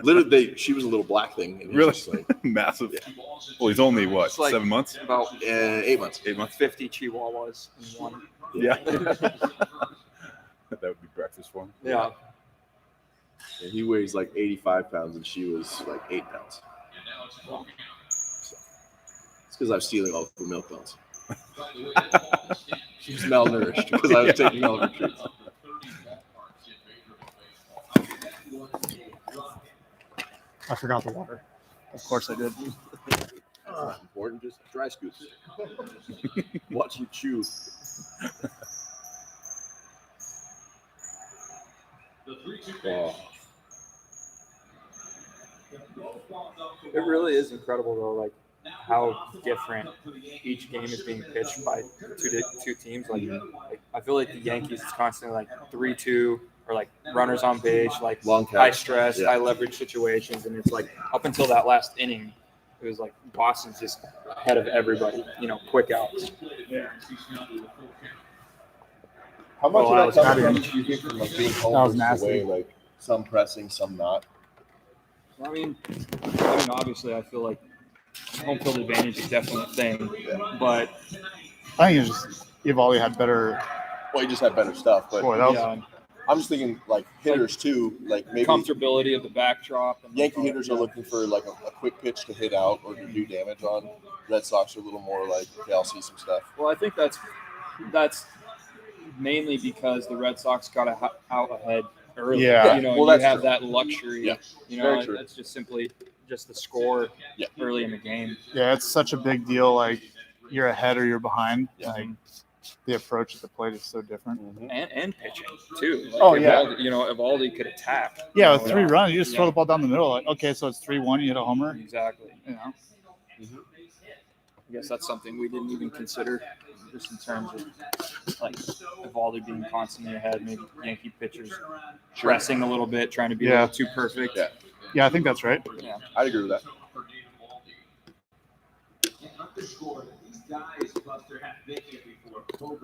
Literally, she was a little black thing. And he was Really? just like Massive. Well, he's only, what, It's like- 7 months? About 8 months. 8 months? 50 chihuahuas in one. Yeah. That would be breakfast for him. Yeah. And he weighs like 85 pounds, and she was like 8 pounds. So, it's because I was stealing all the milk bones. She was malnourished because I was taking all of her treats. I forgot the water. Of course I did. That's important. Just dry scoops. Watch you chew. Oh. It really is incredible though, like how different each game is being pitched by two teams. Like I feel like the Yankees is constantly like 3-2 or like runners on base, like Long high catch. stress, Yeah. high leverage situations, and it's like up until that last inning, it was like Boston's just ahead of everybody. You know, quick outs. How much Oh, of that that comes was from, you think, from like being home That was versus away, nasty. like some pressing, some not? I mean, obviously, I feel like home field advantage is definitely a thing, but I think it's just Evaldi had better. Well, you just have better stuff, but Boy, that was yeah, I'm just thinking like hitters too. Like maybe comfortability of the backdrop. And Yankee hitters are looking for like a quick pitch to hit out or to do damage on. Red Sox are a little more like, okay, I'll see some stuff. Well, I think that's mainly because the Red Sox got out ahead early. Yeah. You know, Well, you that's have true. that luxury. Yeah. You Very know, true. that's just simply just the score Yeah. early in the game. Yeah, it's such a big deal. Like you're ahead or you're behind. Yeah. Like the approach at the plate is so different. And pitching too. Like Oh, yeah. Evaldi, you know, Evaldi could attack. Yeah, you with know, 3 runs, you just throw Yeah. the ball down the middle. Like, okay, so it's 3-1. You hit a homer. Exactly. You know. I guess that's something we didn't even consider, just in terms of like Evaldi being constantly ahead, maybe Yankee pitchers pressing a little bit, trying to be a Yeah. little too perfect. Yeah. Yeah, I think that's right. Yeah. I'd agree with that.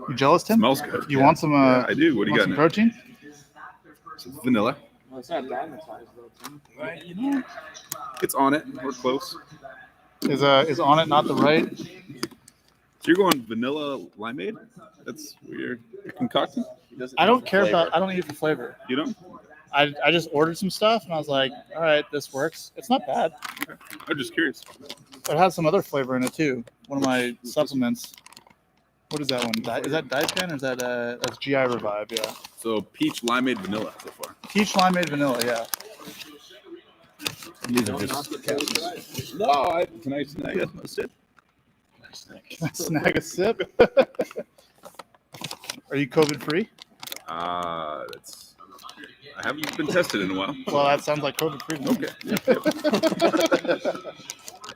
You jealous, Tim? Smells good. You Yeah. want some? Yeah, I do. What do you want got some in it? protein? It's vanilla. Well, it's not diamondized though, Tim. Right, you know, it's on it. We're close. Is on it not the right? So you're going vanilla limeade? That's weird. You're concocting? He doesn't I eat don't for care flavor. about. I don't eat for flavor. You know? I just ordered some stuff and I was like, all right, this works. It's not bad. I'm just curious. It has some other flavor in it too. One of my supplements. What is that one? Is that Dipan or is that that's GI Revive? Yeah. So peach limeade vanilla so far. Peach limeade vanilla. Yeah. These are just capsules. No, can I snag a sip? Can I snag a sip? Are you COVID free? That's. I haven't been tested in a while. Well, that sounds like COVID free. Okay.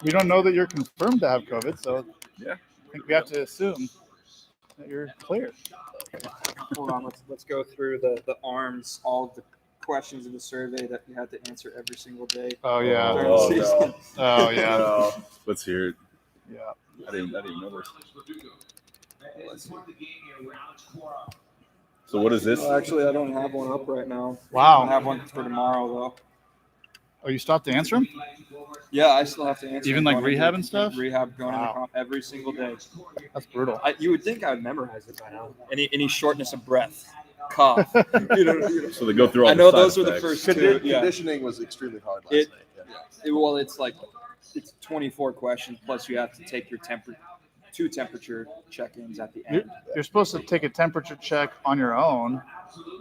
We don't know that you're confirmed to have COVID, so Yeah. I think we have to assume that you're clear. Hold on, let's go through the arms, all of the questions in the survey that you had to answer every single day Oh yeah. during the Oh, season. no. Oh yeah. No. Let's hear it. Yeah. I didn't know this. So what is this? Well, actually, I don't have one up right now. I Wow. have one for tomorrow though. Oh, you stopped to answer him? Yeah, I still have to answer. Even them like going rehab into- and stuff? Rehab going Wow. in the every single day. That's brutal. You would think I would memorize it by now. Any shortness of breath, cough. So they go through all I the know side those were the effects. first two. Yeah. Conditioning was extremely hard last It- night. Yeah. Well, it's 24 questions plus you have to take your two temperature check-ins at the end. You're supposed to take a temperature check on your own,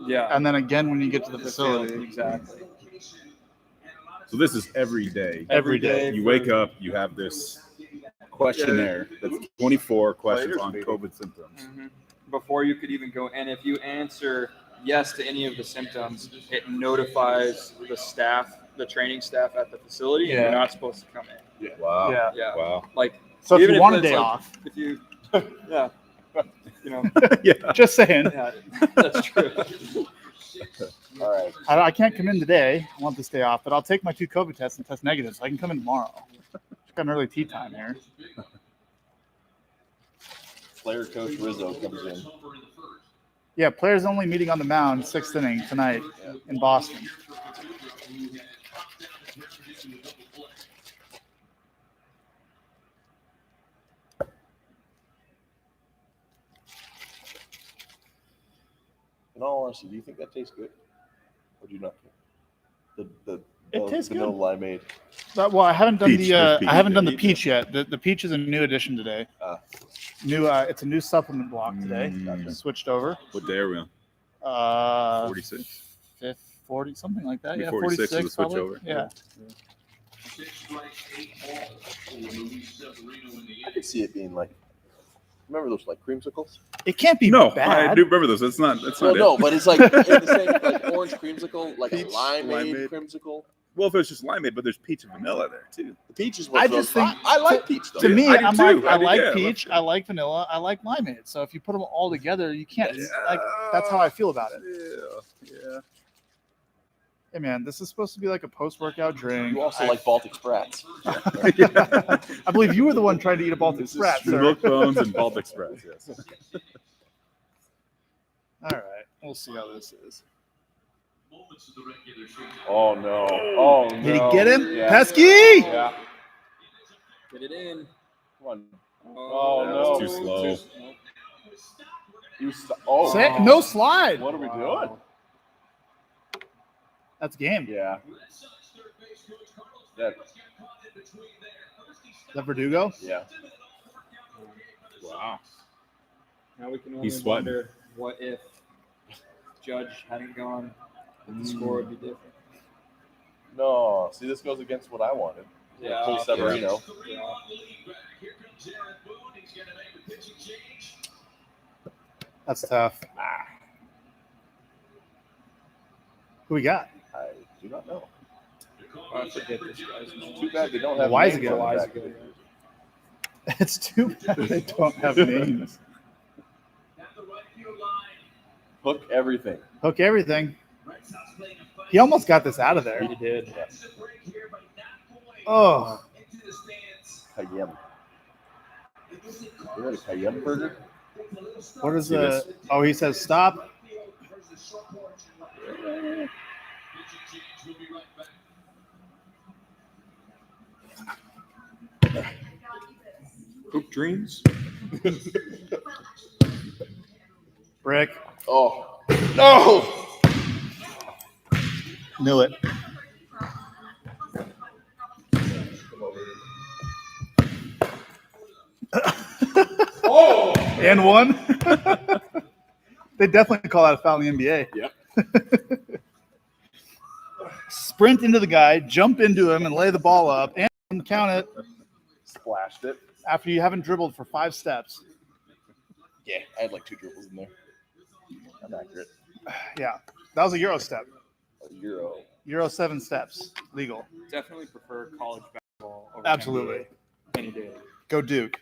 Yeah. and then again when you get to the facility. Exactly. So this is every day. Every day. You wake up, you have this questionnaire that's 24 questions on COVID symptoms. Mhm. Before you could even go, and if you answer yes to any of the symptoms, it notifies the training staff at the facility, and Yeah. you're not supposed to come in. Wow. Yeah. Yeah. Wow. Like, So if even you want a it's day off, if you, yeah, Yeah. just saying. yeah, that's true. All right. I can't come in today. I want this day off, but I'll take my 2 COVID tests and test negative, so I can come in tomorrow. It's got an early tea time here. Player coach Rizzo comes in. Yeah, players only meeting on the mound 6th inning tonight in Boston. In all honesty, do you think that tastes good, or do you not care? It tastes vanilla limeade. Well, I haven't done Peach, there's peach. I haven't done the peach yet. The peach is a new addition today. It's a new supplement block today. Switched over. What day are we on? 46? 40, something like that. Yeah, 46 is 46 the switch probably. over. Yeah. I could see it being like, remember those like creamsicles? It can't be No, bad. I do remember those. That's not Well, it. no, but it's like in the same like orange creamsicle, like Peach, a limeade limeade. creamsicle. Well, if it's just limeade, but there's peach and vanilla there too. The peach is I what just think I like peach though. To me, I do I'm too. like, I I do, like yeah, I love peach, peach. I like vanilla, I like limeade. So if you put them all together, you can't. Yeah. Like that's how I feel about it. Yeah. Hey man, this is supposed to be like a post-workout drink. You also like Baltic Sprats. I believe you were the one trying to eat a Baltic Sprat, sir. Milk bones and Baltic Express. Yes. All right, we'll see how this is. Oh no! Oh no! Did he get him? Yeah. Pesky! Yeah. Get it in. Come on. Oh, That no. was too slow. No slide. What are we doing? That's game. Yeah. That, Is that Verdugo? yeah. Wow. Now we can only He's sweating. wonder what if Judge hadn't gone, the score would be different. No. See, this goes against what I wanted. Yeah. Pull Severino. Yeah. That's tough. Who we got? I do not know. I forget this guy's name. Too bad they don't have Why is names it on good? the back. It's too bad they don't have names. Hook everything. Hook everything. He almost got this out of there. He did. Oh, Cayenne. You had a Cayenne burger? what is See this? the? Oh, he says stop. Hoop Dreams. Brick. Oh no! Knew it. Oh! And one. They definitely call that a foul in the NBA. Yep. Sprint into the guy, jump into him, and lay the ball up, and count it Splashed it. after you haven't dribbled for 5 steps. Yeah, I had like 2 dribbles in there. I'm accurate. Yeah, that was a Euro step. A Euro. Euro 7 steps, legal. Definitely prefer college basketball over Absolutely. NBA any day. Go Duke.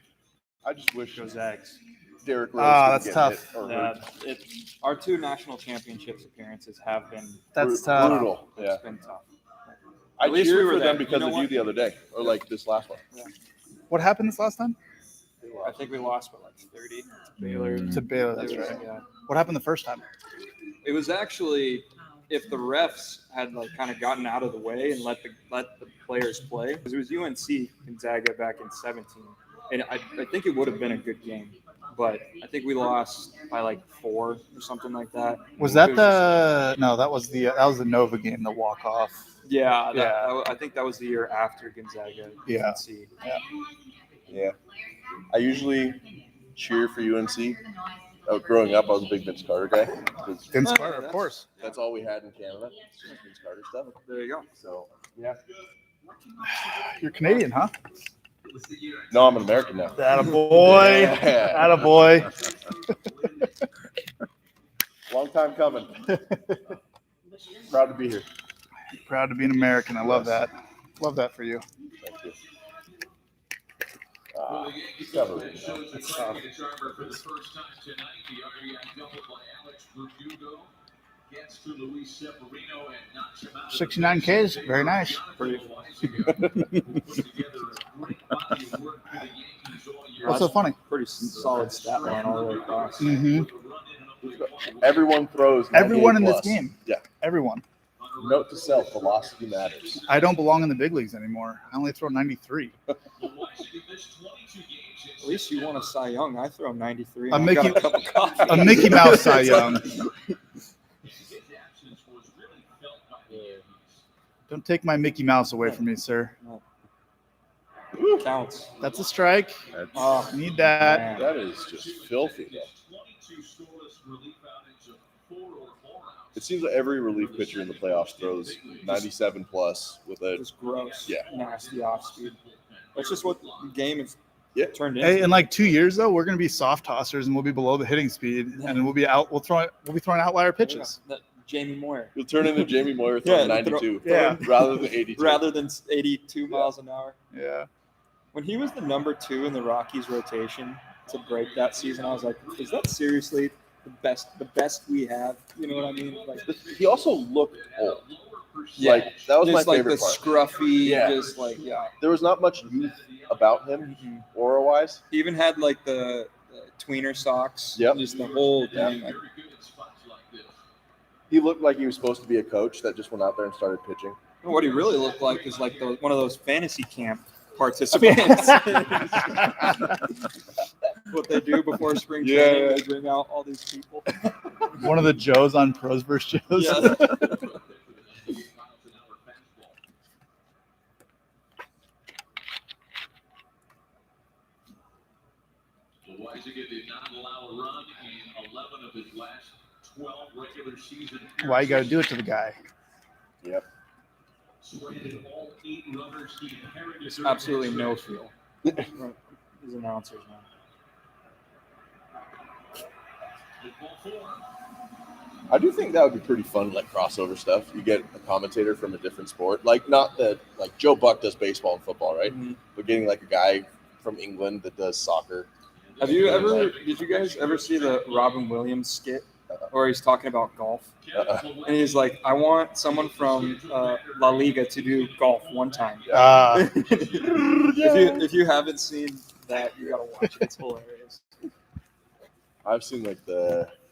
I just wish Go Zags. Derrick Rose. Ah, didn't that's get tough. hit or Yeah, hurt. our 2 national championships appearances have been That's tough. Brutal. Yeah. it's been tough. I At least we cheered were for there. them because You know of you what? the other day, or like this last one. What happened this last time? I think we lost by like 30 to Baylor. To Baylor, that's right. Yeah. What happened the first time? It was actually if the refs had like kind of gotten out of the way and let the players play, because it was UNC Gonzaga back in 17, and I think it would have been a good game, but I think we lost by like 4 or something like that. Was that that was the Nova game, the walk off. Yeah, I think that was the year after Gonzaga. Yeah. UNC. Yeah. I usually cheer for UNC. Growing up, I was a big Vince Carter guy. Vince Carter, of course. That's all we had in Canada. Just Vince Carter stuff. There you go. So, yeah. You're Canadian, huh? No, I'm an American now. Attaboy. Yeah. Attaboy. Long time coming. Proud to be here. Proud to be an American. I love that. Love that for you. Thank you. Well, the Yankees showed the second armor for the first time tonight. The RBI double by Alex Verdugo gets to Luis Severino and knocks him out. 69 Ks, very nice. What's so funny? Pretty solid stat line all the way across. Mm-hmm. Everyone throws. Everyone in 98 this plus. Game. Yeah. Everyone. Note to self: velocity matters. I don't belong in the big leagues anymore. I only throw 93. At least you won a Cy Young. I throw 93. A I've got Mickey- a cup of coffee. A Mickey Mouse Cy Young. Don't take my Mickey Mouse away from me, sir. Counts. That's a strike. That's, Oh, Need that. man. that is just filthy. It seems like every relief pitcher in the playoffs throws 97 plus with a Just gross. Yeah. Nasty off speed. That's just what the game is Yeah. turned into. Hey, in like 2 years though, we're gonna be soft tossers and we'll be below the hitting speed, and we'll be out. We'll be throwing outlier pitches. That Jamie Moyer. you'll turn into Jamie Moyer throwing Yeah, 92 yeah. rather than 82. Rather than 82 miles an hour. Yeah. When he was the number 2 in the Rockies rotation to break that season, I was like, is that seriously the best we have? You know what I mean? Like, He also looked old. yeah, Like that was just my like favorite the part. scruffy, Yeah. just like, yeah. There was not much youth about him, aura wise. He even had like the tweener socks. Yep. Just the whole thing. Like, He looked like he was supposed to be a coach that just went out there and started pitching. what he really looked like is like one of those fantasy camp participants. What they do before spring training, Yeah. they bring out all these people. One of the Joes on Pros vs. Joes. Yeah. Weisiger did not allow a run in 11 of his last 12 regular season. Why you got to do it to the guy? Yep. Surrendered all 8 runners he inherited. Just absolutely no feel. These announcers, man. I do think that would be pretty fun, like crossover stuff. You get a commentator from a different sport, like not that like Joe Buck does baseball and football, right? Mhm. But getting like a guy from England that does soccer. Did you guys ever see the Robin Williams skit where he's talking about golf? And he's like, I want someone from La Liga to do golf one time. If you haven't seen that, you gotta watch it. It's hilarious. I've seen like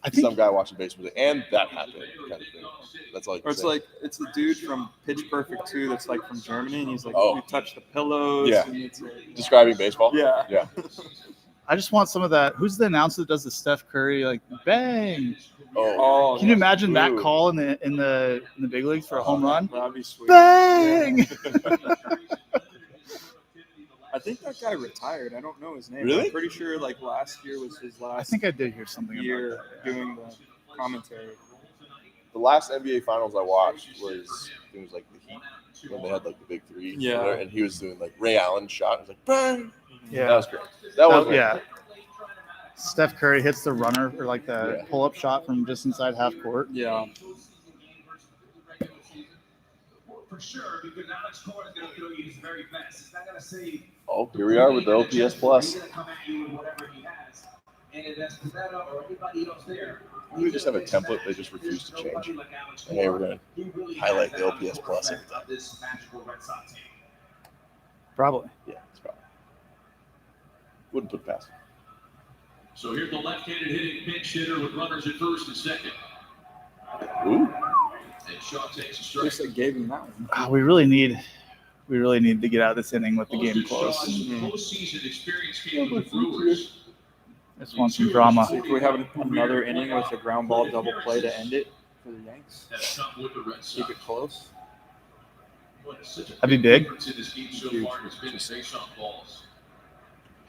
I think some guy watching baseball and that happened kind of thing. That's all I can Or it's say. like it's the dude from Pitch Perfect 2 that's like from Germany, and he's like, Oh. we touch the pillows. Yeah. And it's like, Describing baseball. yeah. Yeah. I just want some of that. Who's the announcer that does the Steph Curry like bang? Oh, Oh, Can you imagine that Ooh. call in the big leagues for a home run? that'd be sweet. Bang! I think that guy retired. I don't know his name. Really? I'm pretty sure like last year was his I last think I did hear something year about that. doing the commentary. the last NBA Finals I watched was it was like the Heat when they had like the big three. Yeah. And he was doing like Ray Allen shot. It was like bang. Yeah. That was great. That was Yeah. Steph Curry hits the runner for like the Yeah. pull-up shot from just inside half court. Yeah. For sure, because Alex Cora is going to throw you his very best. He's not going to say. Oh, here we are with the OPS plus. He's going to come at you with whatever he has. And if that's Pavetta or anybody else there. We just have a template they just refuse to change. And hey, we're gonna highlight the OPS plus every time. Of this magical Red Sox team. Probably. Yeah, it's probably. Wouldn't put it past him. So here's the left-handed hitting pinch hitter with runners at first and second. Ooh. And Shaw takes a strike. Just like gave him that one. We really need to get out of this inning with the game Most of close. Shaw's postseason experience came with the Brewers. I just want some drama. So can we have another inning with a ground ball double play to end it for the Yanks? That's come with the Red Sox. Keep it close. That'd be big. Difference in this game so far has been face-off balls.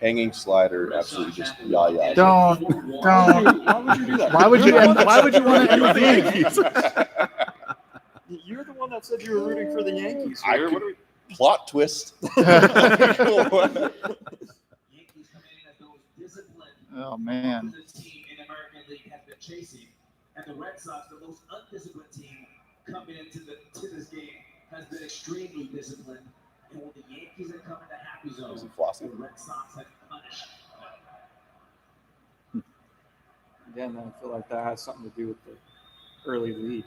Hanging slider, absolutely just yeah. Don't. Why would you do that? Why would you want to end with the Yankees? You're the one that said you were rooting for the Yankees. I Here. could- Plot twist. Yankees coming in as those disciplined Oh man. opposite team in American League has been chasing, and the Red Sox, the most undisciplined team coming into this game, has been extremely disciplined. And when the Yankees have come into happy Is zone, he flossing? the Red Sox have punished. Again, I feel like that has something to do with the early lead.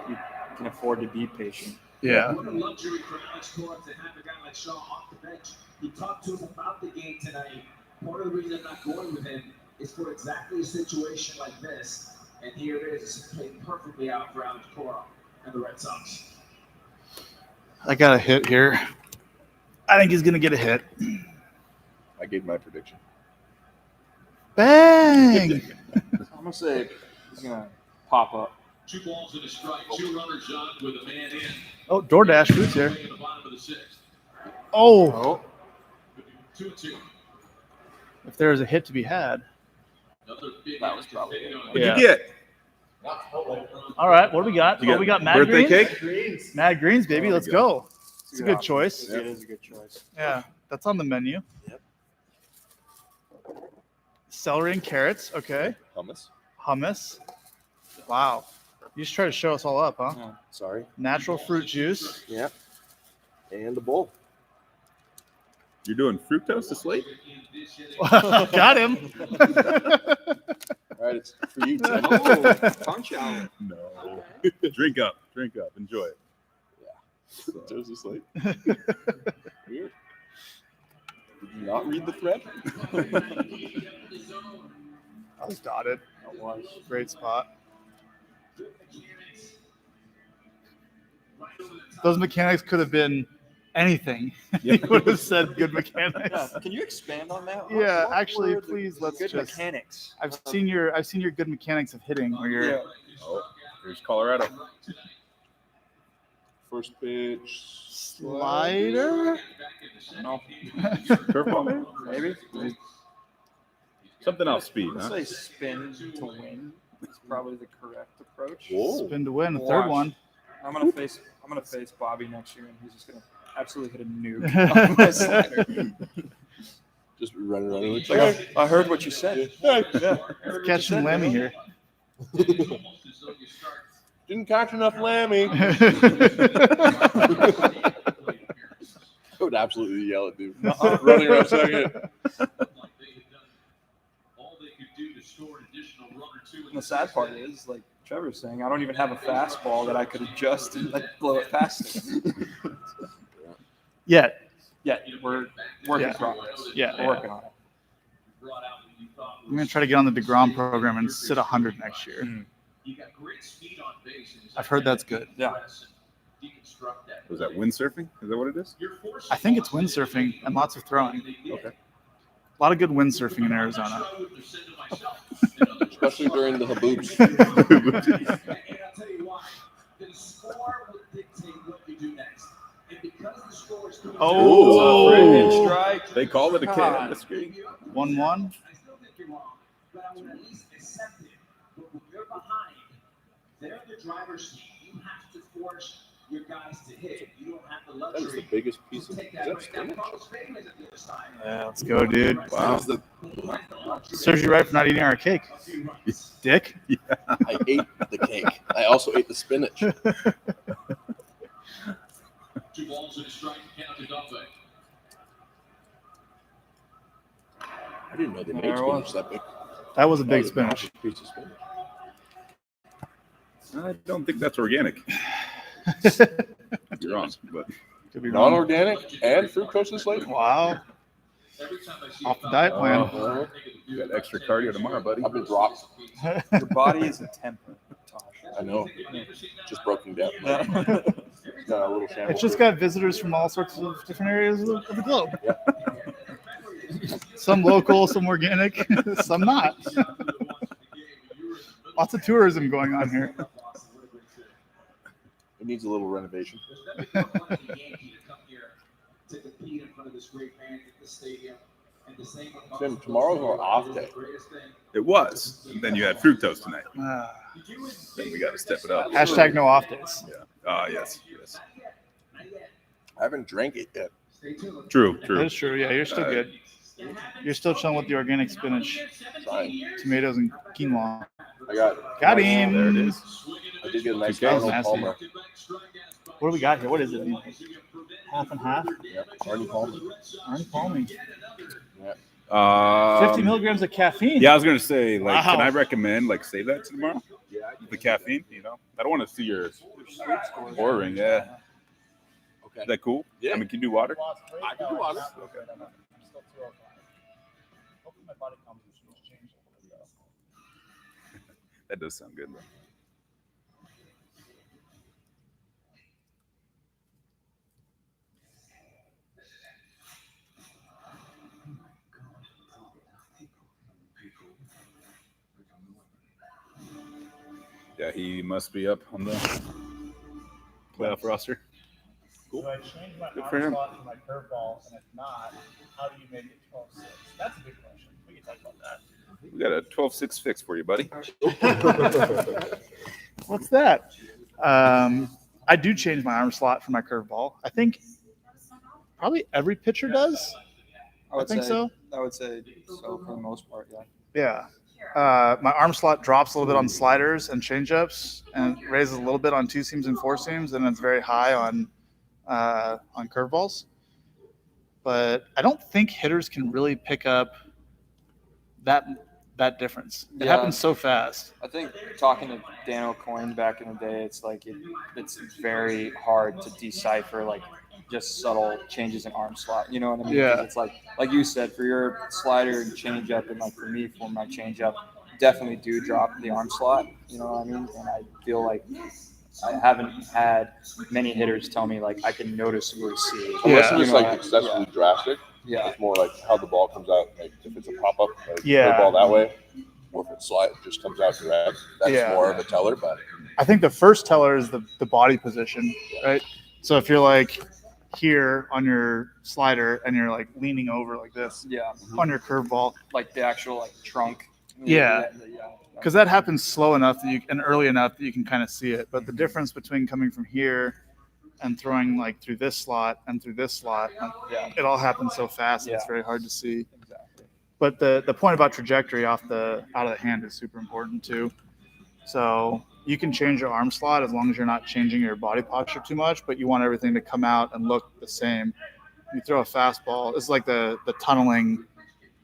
You can afford to be patient. Yeah. What a luxury for Alex Cora to have a guy like Shaw off the bench. He talked to us about the game tonight. Part of the reason I'm not going with him is for exactly a situation like this. And here it is. It's played perfectly out for Alex Cora and the Red Sox. I got a hit here. I think he's gonna get a hit. I gave my prediction. Bang! I'm gonna say he's gonna pop up. 2 balls and a strike, 2 runners on with a man in. Oh, DoorDash food's here. In the bottom of the 6th. Oh, 2-2. if there was a hit to be had. Another big That was probably it. What'd Yeah. you get? All right, what do we got? You Oh, we got Mad birthday Greens. cake? Mad Greens, baby. There Let's we go. go. It's a good option. choice. It is a good choice. Yeah, that's on the menu. Yep. Celery and carrots. Okay. Hummus. Hummus. Wow. You just try to show us all up, huh? Yeah. Sorry. Natural fruit juice. Yep. And a bowl. You're doing fructose to slate? Got him. All right, it's for you, Tim. Oh, punch out. No. Drink up. Enjoy it. So, There's a slate. Weird. Did you not read the thread? I was dotted. That was. Great spot. Those mechanics could have been anything. Yeah. He would have said good Yeah. mechanics. Can you expand on that? Yeah, What actually, were the please, let's good just. mechanics. I've seen your good mechanics of hitting where you're. Yeah. oh, here's Colorado. First pitch. Slider? No, Curveball, maybe? maybe. Something off speed, Let's huh? say spin to win is probably the correct approach. Whoa. Spin to win. The third Watch. one. I'm gonna face Bobby next year, and he's just gonna absolutely hit a nuke on my slider. Just running around with Like, I heard what you said. Yeah. Catching Lammy here. Didn't catch enough Lammy. I would absolutely yell at dude. Running around second. And the sad part is, like Trevor's saying, I don't even have a fastball that I could adjust and like blow it past him. Yeah. Yeah, we're working Yeah. progress. Yeah. We're working on it. I'm going to try to get on the DeGrom program and sit 100 next year. I've heard that's good. Yeah. Was that windsurfing? Is that what it is? I think it's windsurfing and lots of throwing. Okay. A lot of good windsurfing in Arizona. Especially during the haboobs. And I'll tell you why. The score will dictate what you do next. And because the score is coming Oh. Brilliant strike. They call it a K on the screen. 1-1. I still think you're wrong, but I would at least accept it. But when you're behind, they're the driver's seat. You have to force your guys to hit. You don't have the That is the luxury biggest piece to of take that that right. spinach? Now, Carlos Bailey is at the other side. Yeah, let's go, dude. Wow. Serves you right for not eating our cake, A few runs. dick. I ate the cake. I also ate the spinach. 2 balls and a strike, count to Duffy. I didn't know they made There it spinach was. that big. That was a big That was spinach. massive piece of spinach. I don't think that's organic. You're wrong, but Could be wrong. Non-organic and fructose and slate. Wow. Off the diet plan. Oh, you got extra cardio tomorrow, buddy. I've been dropped. Your body is a temper, Tosh. I know. Just broken down. Got a little shamble. It's just got visitors from all sorts of different areas of the globe. Some local, some organic, some not. Lots of tourism going on here. It needs a little renovation. Tim, tomorrow's our off day. It was. And then you had fructose tonight. Then we got to step it up. Hashtag no off days. Yeah. Yes. I haven't drank it yet. True. That is true. Yeah, you're still good. You're still chilling with the organic spinach, tomatoes, and quinoa. I got him. There it is. I did get a nice That was Arnold nasty. Palmer. What do we got here? What is it? Half and half? Yeah, Arnie Palmer. Arnie Palmer. Yeah. 50 milligrams of caffeine. Yeah, I was gonna say, like, Wow. can I recommend, like, save that to tomorrow? The caffeine, I don't want to see your ordering. Yeah. Okay. Is that cool? Yeah. I mean, can you do water? I can do water. Okay. That does sound good, though. Yeah, he must be up on the playoff roster. Do I change my Good arm for him. slot to my curveball? And if not, how do you make it 12-6? That's a big question. We can talk about that. We got a 12-6 fix for you, buddy. What's that? I do change my arm slot for my curveball. I think probably every pitcher does. I think so. I would say so for the most part, yeah. Yeah. My arm slot drops a little bit on sliders and changeups, and raises a little bit on two seams and four seams, and it's very high on curveballs. But I don't think hitters can really pick up that difference. It Yeah. happens so fast. I think talking to Dan O'Coin back in the day, it's like it's very hard to decipher like just subtle changes in arm slot. You know what I mean? 'Cause Yeah. It's like you said, for your slider and changeup, and like for me for my changeup, definitely do drop the arm slot. You know what I mean? And I feel like I haven't had many hitters tell me like I can noticeably see. Unless Yeah. it's You like know, excessively drastic. Yeah. It's more like how the ball comes out. Like if it's a pop up, like Yeah. ball that way, or if it just comes out direct. That's Yeah. more of a teller. But I think the first teller is the body position, right? So if you're like here on your slider and you're like leaning over like this Yeah. on your curveball, Like the actual like trunk. Yeah. because that happens slow enough that and early enough that you can kind of see it. But the difference between coming from here and throwing like through this slot and through this slot, like, Yeah. it all happens so fast. It's Yeah. very hard to see. Exactly. But the point about trajectory out of the hand is super important too. So you can change your arm slot as long as you're not changing your body posture too much, but you want everything to come out and look the same. You throw a fastball. It's like the tunneling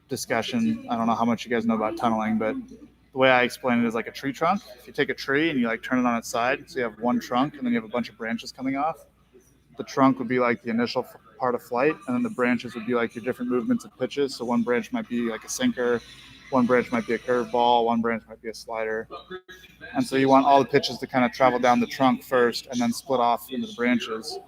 discussion. I don't know how much you guys know about tunneling, but the way I explain it is like a tree trunk. If you take a tree and you like turn it on its side, so you have one trunk and then you have a bunch of branches coming off. The trunk would be like the initial part of flight, and then the branches would be like your different movements of pitches. So one branch might be like a sinker, one branch might be a curveball, one branch might be a slider. And so you want all the pitches to kind of travel down the trunk first and then split off into the branches.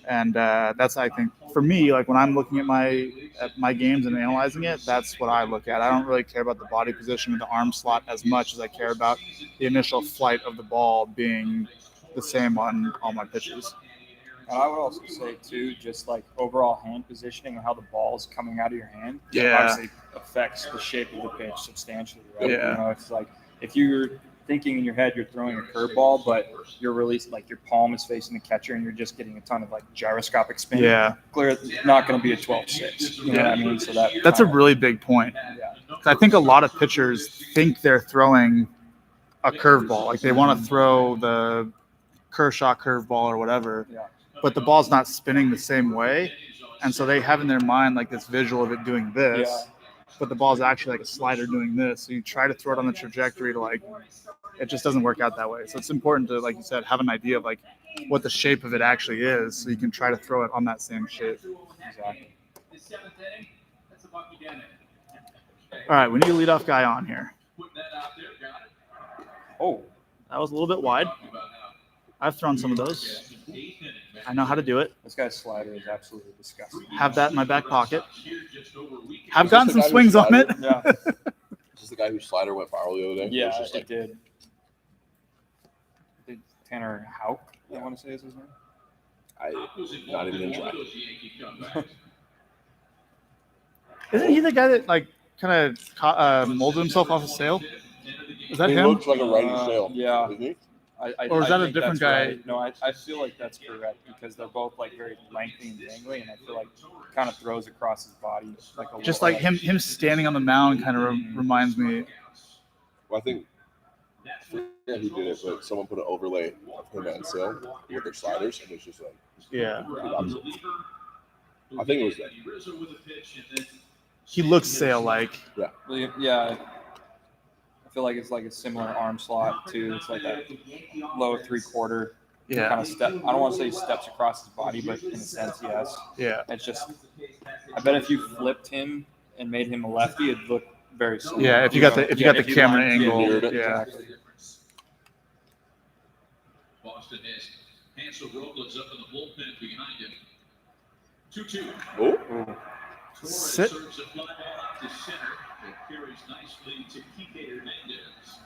And that's, I think, for me, like when I'm looking at my games and analyzing it, that's what I look at. I don't really care about the body position of the arm slot as much as I care about the initial flight of the ball being the same on all my pitches. And I would also say too, just like overall hand positioning and how the ball is coming out of your hand, Yeah. obviously affects the shape of the pitch substantially, right? Yeah. You know, it's like if you're thinking in your head you're throwing a curveball, but you're releasing like your palm is facing the catcher and you're just getting a ton of like gyroscopic spin. Yeah, Clearly it's not going to be a 12-6. You know what I mean? So that's a really big point. yeah. I think a lot of pitchers think they're throwing a curveball, like they want to throw the Kershaw curveball or whatever, Yeah. but the ball's not spinning the same way, and so they have in their mind like this visual of it doing this, Yeah. but the ball's actually like a slider doing this. So you try to throw it on the trajectory to like, it just doesn't work out that way. So it's important to, like you said, have an idea of like what the shape of it actually is, so you can try to throw it on that same shape. Exactly. All right, we need a leadoff guy on here. Oh, That was a little bit wide. I've thrown some of those. I know how to do it. this guy's slider is absolutely disgusting. Have that in my back pocket. I've gotten some swings on it. Yeah, Is this the guy whose slider went viral the other day? It yeah, was just it like, did. I think Tanner Houck, I want to say is his name. not even gonna try. Isn't he the guy that like kind of molded himself off of Sale? Is that He him? looks like a righty sale. Yeah. Isn't he? Or is that a think different that's guy? right. No, I feel like that's correct because they're both like very lengthy and dangly, and I feel like kind of throws across his body like a Just little- like him standing on the mound kind of reminds me. Well, I think I forget who did it, but someone put an overlay of him and Sale with their sliders, and it's just like Yeah. I think it was that. He looks Sale like. Yeah. I feel like it's like a similar arm slot too. It's like that low 3/4 Yeah. kind of step. I don't want to say he steps across his body, but in a sense, yes. Yeah. It's just, I bet if you flipped him and made him a lefty, it'd look very similar. Yeah. If you got the if you camera lined- angle. mirrored it. Yeah. Exactly. Boston has Hansel Robles up in the bullpen behind him. 2-2. Oh, Sit. Serves a fly ball out to center. It carries nicely to Kike Hernandez.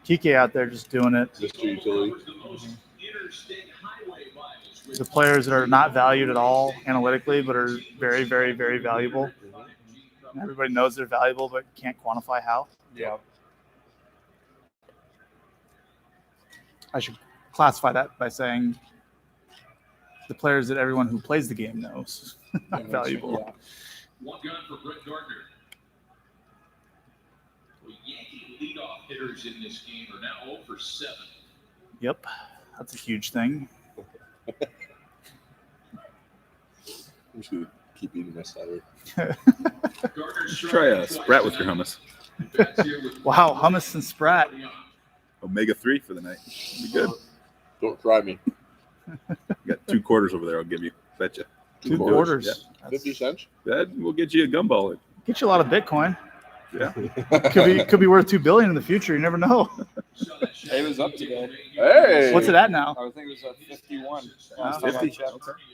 Kike out there just doing it. Mr. Utility. The most interstate highway miles with The players that are not valued at all analytically, but are very, very, very valuable. And everybody knows they're valuable, but can't quantify how. Yeah. I should classify that by saying the players that everyone who plays the game knows are valuable. Yeah. one gun for Brett Gardner. Well, Yankee leadoff hitters in this game are now 0 for 7. Yep, that's a huge thing. I'm just gonna keep eating my slider. Try a Sprat with your hummus. Wow, hummus and Sprat. Omega-3 for the night. Be good. Don't try me. Got 2 quarters over there. I'll give you. Betcha. 2 quarters. 50 cents? That will get you a gumball. Get you a lot of Bitcoin. Yeah. Could be worth $2 billion in the future. You never know. It was up today. Hey! What's it at now? I think it was 51. Wow. Last time I 50? checked.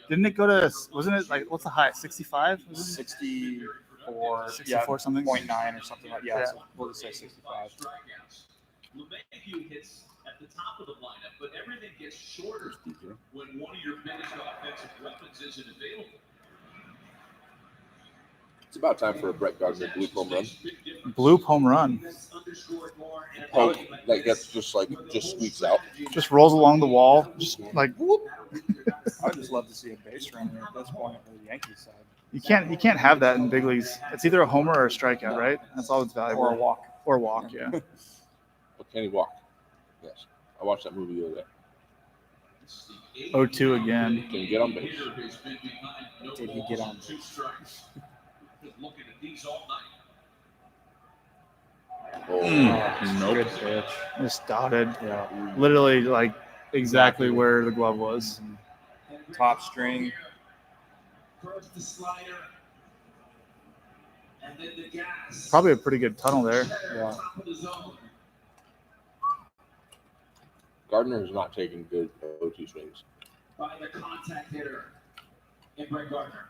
Didn't it go to? Wasn't it like what's the high? 65? 64, 64 something? 0.9 or something like Yeah. So we'll just say 65. LeMahieu hits at the top of the lineup, but everything gets shorter when one of your biggest offensive weapons isn't available. It's about time for a Brett Gardner bloop home run. Bloop home run. Poke that gets just squeaks out. Just rolls along the wall. Just like whoop. I would just love to see a base runner at this point for the Yankees side. You can't have that in big leagues. It's either a homer or a strikeout, right? That's all that's valuable. Or a walk. Or walk, yeah. But can he walk? Yes. I watched that movie the other day. 0-2 again. Can he get on base? Did he get on base? 2 strikes. Looking at these all night. Oh, Nope. Good pitch. Just dotted. Yeah. Literally like exactly where the glove was. Top string. First the slider, and then the gas. Probably a pretty good tunnel there. Yeah. Top of the zone. Gardner is not taking good OT swings. By the contact hitter, and Brett Gardner.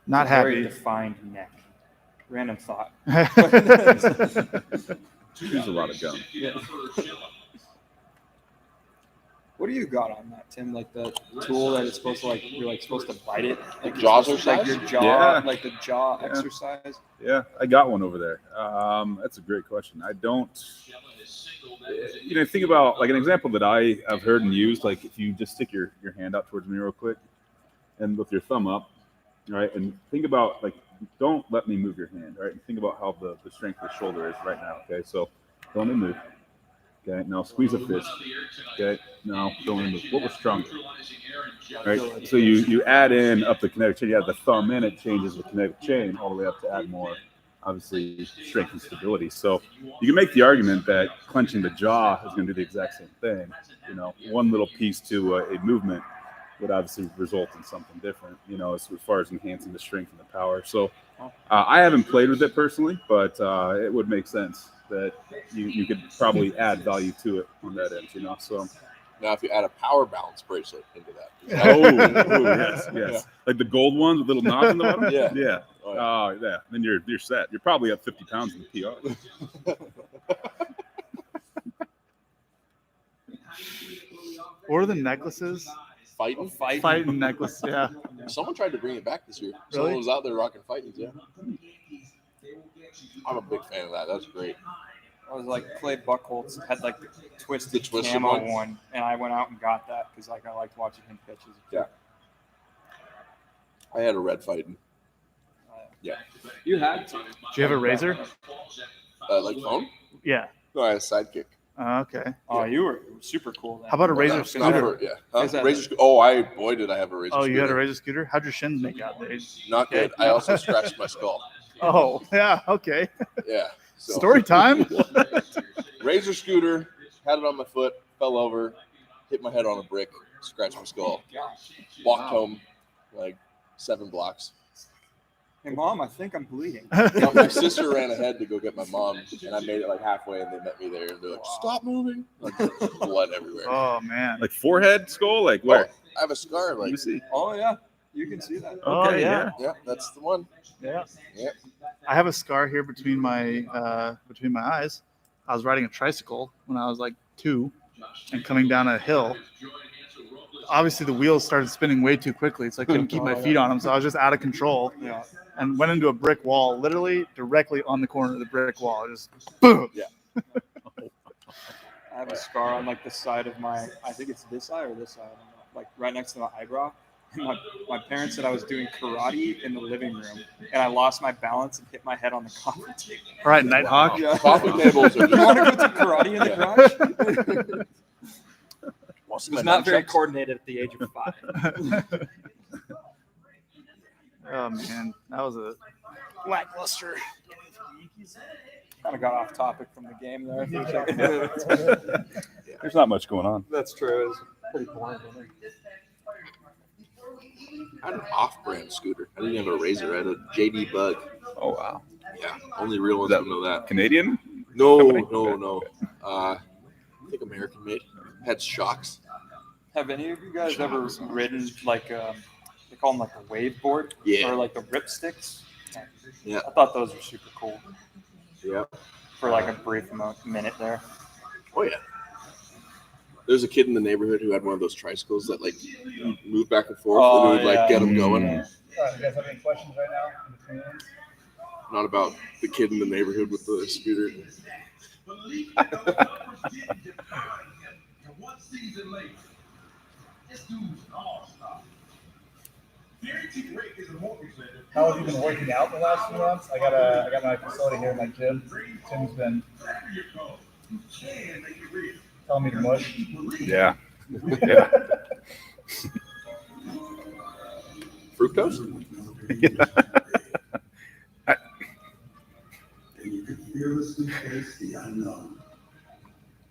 Not Very happy. defined neck. Random thought. Use a lot of gum. What do you got on that, Tim? Like the tool that it's supposed to you're supposed to bite it? Like you're Jaws supposed to- like exercise? your jaw, Yeah. like the jaw Yeah. exercise. Yeah, I got one over there. That's a great question. I don't, think about like an example that I've heard and used. Like if you just stick your hand out towards me real quick, and with your thumb up, right, and think about like don't let me move your hand, right, and think about how the strength of the shoulder is right now. Okay, so don't let me move. Okay, now squeeze a fist. Okay, now don't let me move. What was stronger? Right, so you add in up the kinetic chain. You add the thumb in, it changes the kinetic chain all the way up to add more, obviously, strength and stability. So you can make the argument that clenching the jaw is going to do the exact same thing. One little piece to a movement would obviously result in something different, as far as enhancing the strength and the power. So I haven't played with it personally, but it would make sense that you could probably add value to it on that end, So Now, if you add a power balance bracelet into that. yes. Yeah. Like the gold ones with little knobs in the bottom? Yeah. Yeah. Oh, yeah. Oh, yeah. Then you're set. You're probably up 50 pounds in the PR. Or the necklaces. Fighting. Necklace. Yeah. Someone tried to bring it back this year. Really? Someone was out there rocking fightings, yeah. I'm a big fan of that. That's great. I was like Clay Buchholz had like the twisted twisted camo one? one, and I went out and got that because like I liked watching him pitch. As a kid. Yeah. I had a red fighting. You had to. Do you have a razor? Like phone? Yeah. No, I had a sidekick. Okay. Oh, you were super cool then. How about a razor Not scooter? for- yeah. Huh? Is that- Boy, did I have a razor Oh, you had a scooter. razor scooter? How'd your shins make out, Dave? Not good. I also scratched my skull. Oh, yeah. Okay. Yeah. So, Story time. razor scooter, had it on my foot, fell over, hit my head on a brick, scratched my skull. Walked home like 7 blocks. Hey, Mom, I think I'm bleeding. My sister ran ahead to go get my mom, and I made it like halfway, and they met me there, and they're like, "Stop moving!" Like blood everywhere. Oh man. Like forehead, skull? Like where? I have a scar. Let Like, me see. Oh yeah, you can see that. Oh Okay, yeah. yeah, that's the one. Yeah. Yeah. I have a scar here between my eyes. I was riding a tricycle when I was like 2 and coming down a hill. Obviously, the wheels started spinning way too quickly, so I couldn't keep my feet on them. So I was just out of control Yeah. and went into a brick wall, literally directly on the corner of the brick wall. Just boom. I have a scar on like the side of my, I think it's this eye or this side, I don't know, like right next to my eyebrow. My parents said I was doing karate in the living room, and I lost my balance and hit my head on the coffee table. All right, Nighthawk. Yeah. Coffee tables are You want to go to karate in the garage? Most of Was my not very nunchucks- coordinated at the age of 5. Oh man, that was a lackluster. Kind of got off topic from the game there for a second. There's not much going on. That's true. It's pretty boring. I had an off-brand scooter. I didn't have a razor. I had a JD Bug. Oh, wow. Yeah, only real ones That- will know that. Canadian? No, Company? no. I think American made. Had shocks. Have any of you guys ever ridden like they call them like a wave board? Yeah. Or like the rip sticks? Yeah. I thought those were super cool Yeah. for like a brief minute there. Oh yeah. There's a kid in the neighborhood who had one of those tricycles that like moved back and forth, Oh, and it would like yeah. get him going. You guys have any questions right now? In between? Not about the kid in the neighborhood with the scooter. One season later, this dude's an all-star. Guaranteed rate is a mortgage lender. How have you been working out the last few months? I got my facility here in my gym. Tim's been Wherever you go, you can make it real. telling me to mush. Yeah. Yeah. Fructose?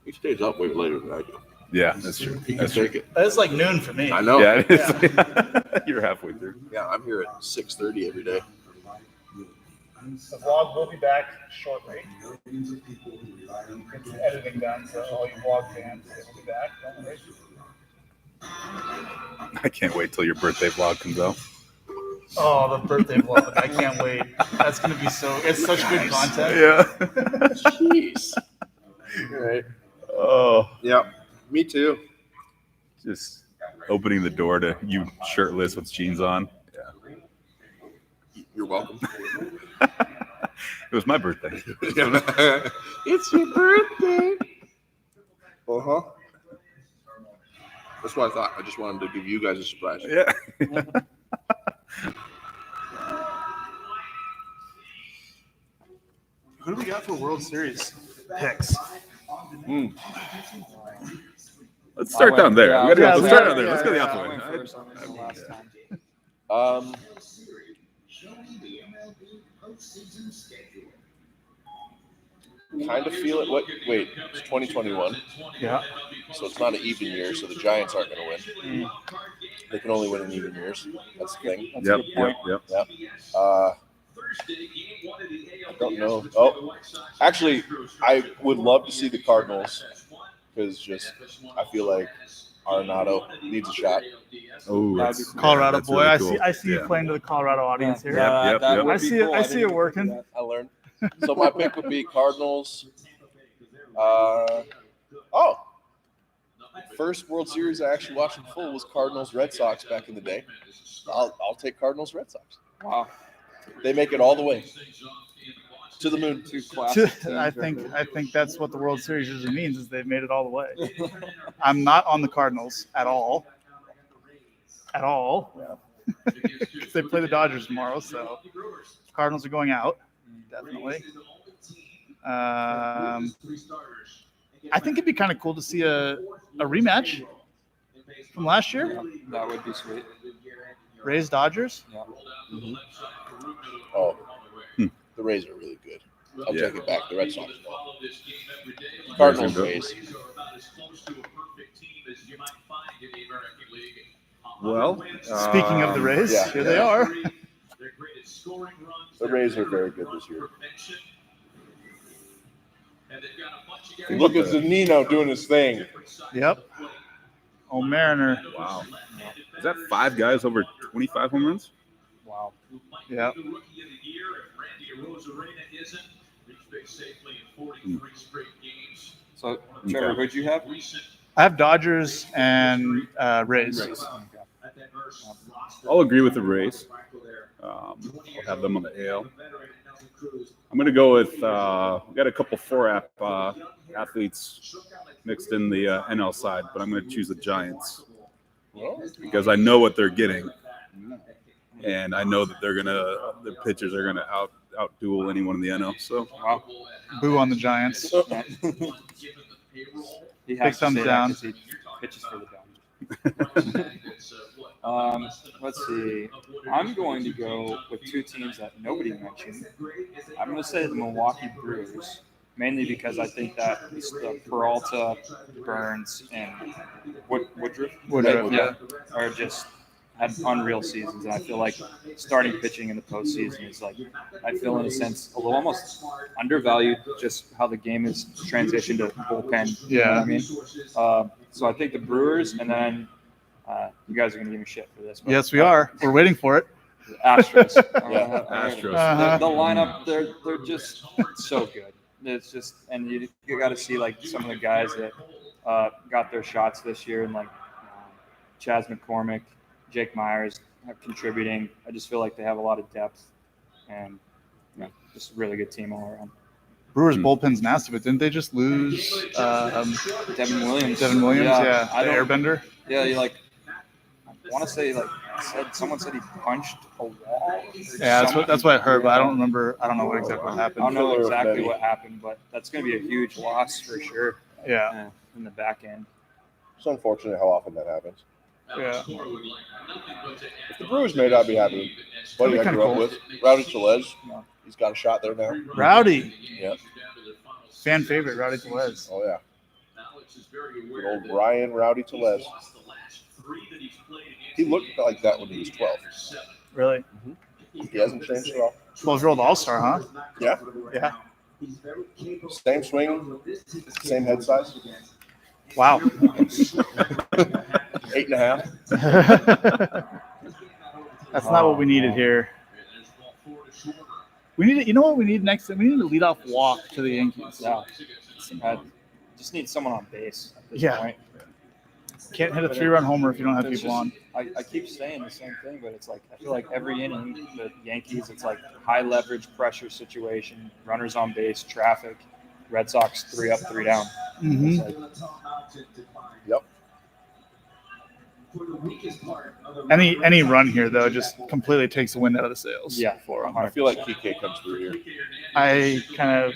He stays up way later than I do. Yeah, that's true. He can That's true. take it. It's like noon for me. I know. Yeah, it is. You're halfway through. Yeah, I'm here at 6:30 every day. The vlog will be back shortly. It's editing done, so all you vlog fans will be back. Don't worry. I can't wait till your birthday vlog comes out. Oh, the birthday vlog! I can't wait. That's gonna be so. It's such good content. Yeah. Jeez. All right. Oh, Yeah. Me too. just opening the door to you shirtless with jeans on. Yeah. You're welcome. It was my birthday. It's your birthday. Uh-huh. That's what I thought. I just wanted to give you guys a surprise. Yeah. Who do we got for World Series picks? Let's start down there. Yeah, Let's yeah, start down there. yeah, Let's go the yeah, opposite I way. went first on this last time. kind of feel it. Wait, it's 2021, Yeah. so it's not an even year. So the Giants aren't going to win. They can only win in even years. That's the thing. That's a good point. Yep. I don't know. Oh, actually, I would love to see the Cardinals because I feel like Arenado needs a shot. Oh, That'd be that's cool. Colorado that's boy. really I cool. see. I see you Yeah. playing to the Colorado audience here. Yep, that yep. would I be see it. cool. I see didn't it working. do that. I learned. So my pick would be Cardinals. First World Series I actually watched in full was Cardinals Red Sox back in the day. I'll take Cardinals Red Sox. Wow. They make it all the way to the moon. Two classic teams I right think there. I think that's what the World Series usually means is they've made it all the way. I'm not on the Cardinals at all. At all. They play the Dodgers tomorrow, so Cardinals are going out. Definitely. I think it'd be kind of cool to see a rematch from last year. That would be sweet. Rays Dodgers. Yeah. Oh, the Rays are really good. I'll Yeah. take it back. The Red Sox. Cardinals Rays. Well, Speaking of the Rays, yeah. here they are. The Rays are very good this year. Look Look at Zanino doing his thing. Yep. Oh, Mariner. Wow. Is that 5 guys over 25 home runs? Wow. Yep. So, Trevor, Okay. who'd you have? I have Dodgers and Rays. Okay. I'll agree with the Rays. I'll have them on the AL. I'm going to go with we got a couple 4-app athletes mixed in the NL side, but I'm going to choose the Giants because I know what they're getting, and I know that the pitchers are gonna outduel anyone in the NL. So Wow. Boo on the Giants. He Big has to thumbs say that down. 'cause he pitches for the Dodgers. Let's see. I'm going to go with 2 teams that nobody mentioned. I'm going to say the Milwaukee Brewers, mainly because I think that it's the Peralta, Burns, and Woodruff. Woodruff, Are just had unreal seasons, and I feel like starting pitching in the postseason is like, I feel in a sense a little almost undervalued, just how the game is transitioned to bullpen. You know what I mean? So I think the Brewers, and then you guys are going to give me shit for this. But Yes, we are. We're waiting for it. the Astros. Astros. Uh-huh. The lineup, they're just so good. It's just, and you got to see like some of the guys that got their shots this year, and like Chas McCormick, Jake Myers contributing. I just feel like they have a lot of depth, and just a really good team all around. Brewers bullpen's nasty, but didn't they just lose Devin Williams. Devin Williams? Yeah, I the don't. Airbender. Yeah, I want to say someone said he punched a wall. Yeah, that's what I heard, but I don't remember. I don't know what exactly what I happened. don't know Killer of exactly many. what happened, but that's going to be a huge loss for sure Yeah, in the back end. It's unfortunate how often that happens. yeah. If the Brewers made it, I'd be happy. Buddy I That'd be grew up kinda with, Rowdy Tellez. He's got a shot there now. Rowdy, Yeah. fan favorite, Rowdy Tellez. Oh yeah. Good old Ryan Rowdy Tellez. He looked like that when he was 12. Really? He hasn't changed at all. 12-year-old All-Star, huh? Yeah. Yeah. Same swing, same head size. Wow. 8.5. That's not what we needed here. We need, you know what we need next? We need a leadoff walk to the Yankees. Yeah, I just need someone on base at this Yeah. point. Can't hit a 3-run homer if you don't have It's people just- on. I keep saying the same thing, but it's like I feel like every inning, the Yankees, it's like high leverage pressure situation, runners on base, traffic. Red Sox 3 up, 3 down. Mm-hmm. It's like, Yep. Any run here though just completely takes the wind out of the sails. yeah, for them. I feel like PK comes through here. I kind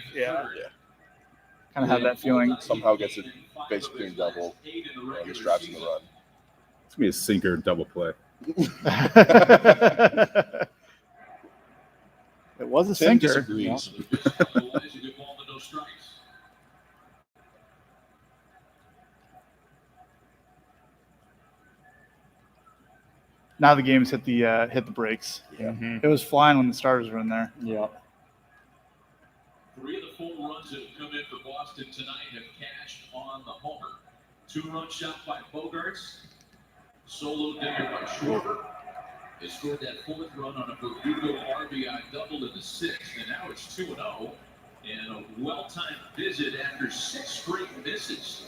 of have that feeling. Somehow gets it basically in double and just drives in the run. it's gonna be a sinker double play. It was a Tim sinker. disagrees. no strikes. Now the game's hit the brakes. Mhm. It was flying when the starters were in there. Yeah. 3 of the 4 runs that have come in for Boston tonight have cashed on the homer. 2-run shot by Bogarts. Solo digger by Schwarber. They scored that 4th run on a Verdugo RBI double in the 6th, and now it's 2-0. And a well-timed visit after 6 straight misses.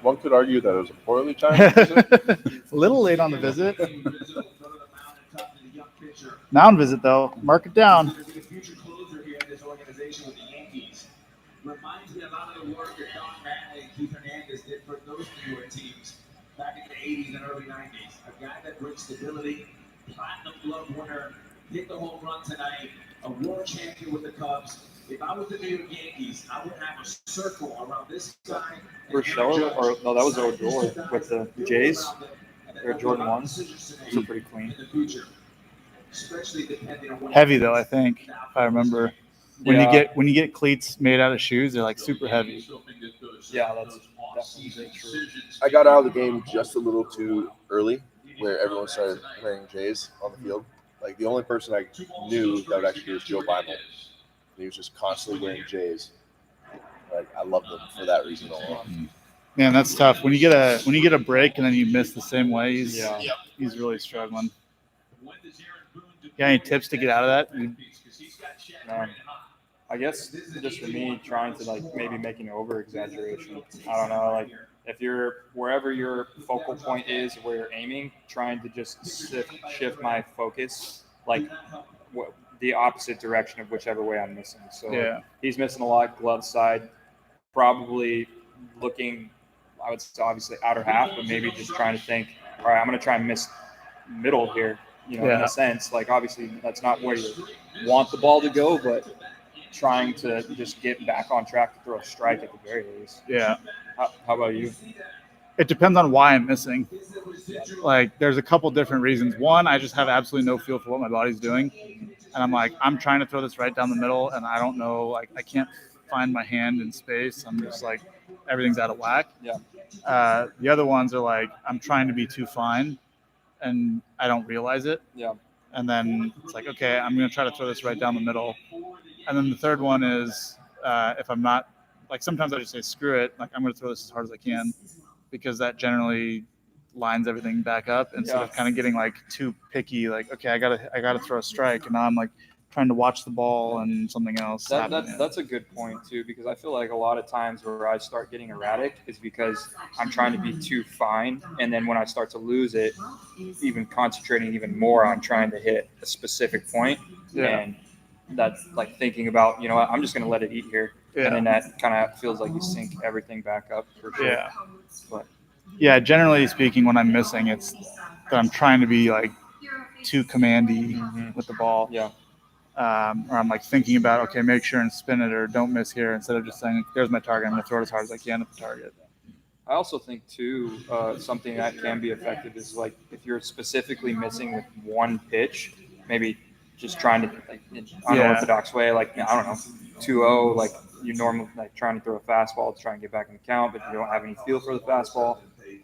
One could argue that it was a poorly timed visit. A little late on the visit. Mound visit though. Mark it down. Future closer here in this organization with the Yankees. Reminds me a lot of the work that Don Mattingly and Keith Hernandez did for those newer teams back in the 80s and early 90s. A guy that brings stability, platinum glove winner, hit the home run tonight, a world champion with the Cubs. If I was the New York Yankees, I would have a circle around this guy. Urshela, or no, that was Odor with the Jays. Their Jordan 1s. Those are pretty clean. In the future, especially depending on what Heavy though, I think. If I remember. When Yeah. you get cleats made out of shoes, they're like super heavy. Yeah, that's definitely true. I got out of the game just a little too early, where everyone started wearing J's on the field. Like the only person I knew that would actually do was Joe Bible. He was just constantly wearing J's. Like I loved him for that reason alone. Man, that's tough. When you get a break and then you miss the same way, he's really struggling. Got any tips to get out of that? I guess just for me, trying to like maybe make an over exaggeration. I don't know, like if you're wherever your focal point is, where you're aiming, trying to just shift my focus like the opposite direction of whichever way I'm missing. So Yeah. he's missing a lot, glove side, probably looking, I would say obviously outer half, but maybe just trying to think, all right, I'm going to try and miss middle here, in a sense. Like obviously that's not where you want the ball to go, but trying to just get back on track to throw a strike at the very least. Yeah. How about you? It depends on why I'm missing. Like there's a couple different reasons. One, I just have absolutely no feel for what my body's doing. And I'm like, I'm trying to throw this right down the middle and I don't know, like I can't find my hand in space. I'm just like, everything's out of whack. Yeah. The other ones are like, I'm trying to be too fine and I don't realize it. Yeah. And then it's like, okay, I'm going to try to throw this right down the middle. And then the third one is if I'm not, like sometimes I just say, screw it. Like I'm going to throw this as hard as I can because that generally lines everything back up instead of kind of getting like too picky. Like, okay, I gotta throw a strike. And now I'm like trying to watch the ball and something else. That's a good point too, because I feel like a lot of times where I start getting erratic is because I'm trying to be too fine. And then when I start to lose it, even concentrating even more on trying to hit a specific point. Yeah. And that's like thinking about, I'm just going to let it eat here. Yeah. And then that kind of feels like you sync everything back up for sure. Yeah. But yeah, generally speaking, when I'm missing, it's that I'm trying to be like too commandy with the ball. Yeah. Or I'm like thinking about, okay, make sure and spin it or don't miss here instead of just saying, there's my target. I'm going to throw it as hard as I can at the target. I also think too, something that can be effective is like if you're specifically missing with one pitch, maybe just trying to like in unorthodox way, like I don't know, 2-0, like you normally like trying to throw a fastball to try and get back in the count, but you don't have any feel for the fastball,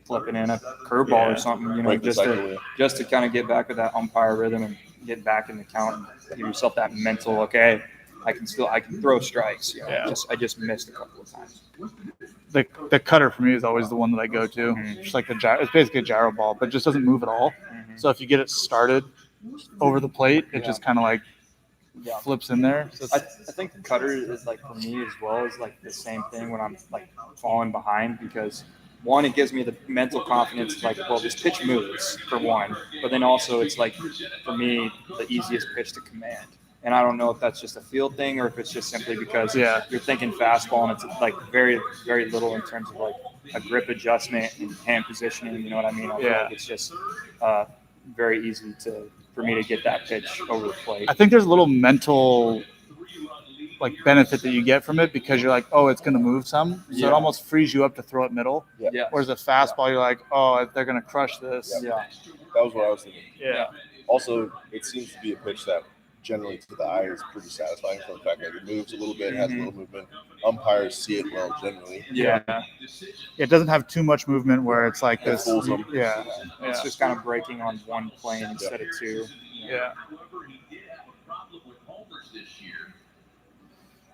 flipping in a curveball or something, just to kind of get back with that umpire rhythm and get back in the count and give yourself that mental, okay, I can throw strikes. I just missed a couple of times. The cutter for me is always the one that I go to. Just like it's basically a gyro ball, but it just doesn't move at all. So if you get it started over the plate, it just kind of like flips in there. So I think the cutter is like for me as well is like the same thing when I'm like falling behind, because one, it gives me the mental confidence like, well, this pitch moves for one, but then also it's like for me the easiest pitch to command. And I don't know if that's just a field thing or if it's just simply because you're thinking fastball and it's like very, very little in terms of like a grip adjustment and hand positioning. You know what I mean? I feel like it's just very easy for me to get that pitch over the plate. I think there's a little mental like benefit that you get from it because you're like, oh, it's going to move some. So it almost frees you up to throw it middle. Yeah. Whereas a fastball, you're like, oh, they're going to crush this. Yeah. That was what I was thinking. Yeah. Also, it seems to be a pitch that generally to the eye is pretty satisfying for the fact that it moves a little bit, has a little movement. Umpires see it well generally. Yeah. It doesn't have too much movement where it's like It this. fools them. Yeah. It's just kind of breaking on one plane instead of two. Yeah. However, he did have a problem with homers this year.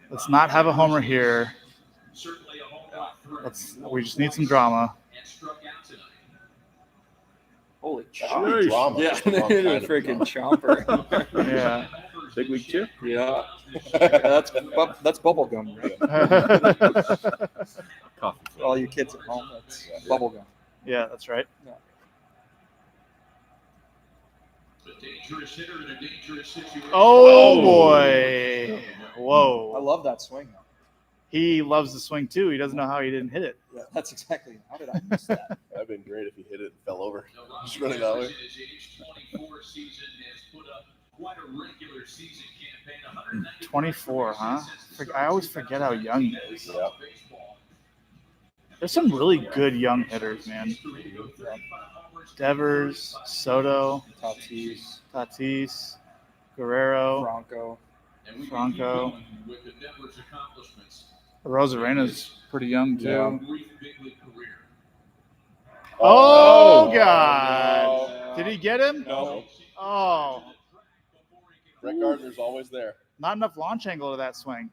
Let's not have a homer here. Certainly a home run through. We just need some drama. And struck out tonight. Holy That should chomper. be drama. Yeah, just the wrong it kind is of freaking drama. chomper. Yeah. Big league cheer. Yeah. That's bubble gum, right? Coffee. For all you kids at home, that's bubble gum. Yeah, that's right. A dangerous hitter in a dangerous situation. Oh boy. I Whoa. love that swing. He loves the swing too. He doesn't know how he didn't hit it. Yeah, that's exactly. How did I miss that? That'd been great if he hit it and fell over. Now, Just running that way. in his age 24 season has put up quite a regular season campaign. 190 24, huh? I always forget how young he is. Yeah. There's some really good young hitters, man. Devers, Soto, Tatis, Guerrero, Franco. With the Devers accomplishments. Rosarena's pretty young too. Yeah. Brief big league career. Oh, Oh, God. Did he get him? No. Oh, Brett Gardner's always there. not enough launch angle to that swing.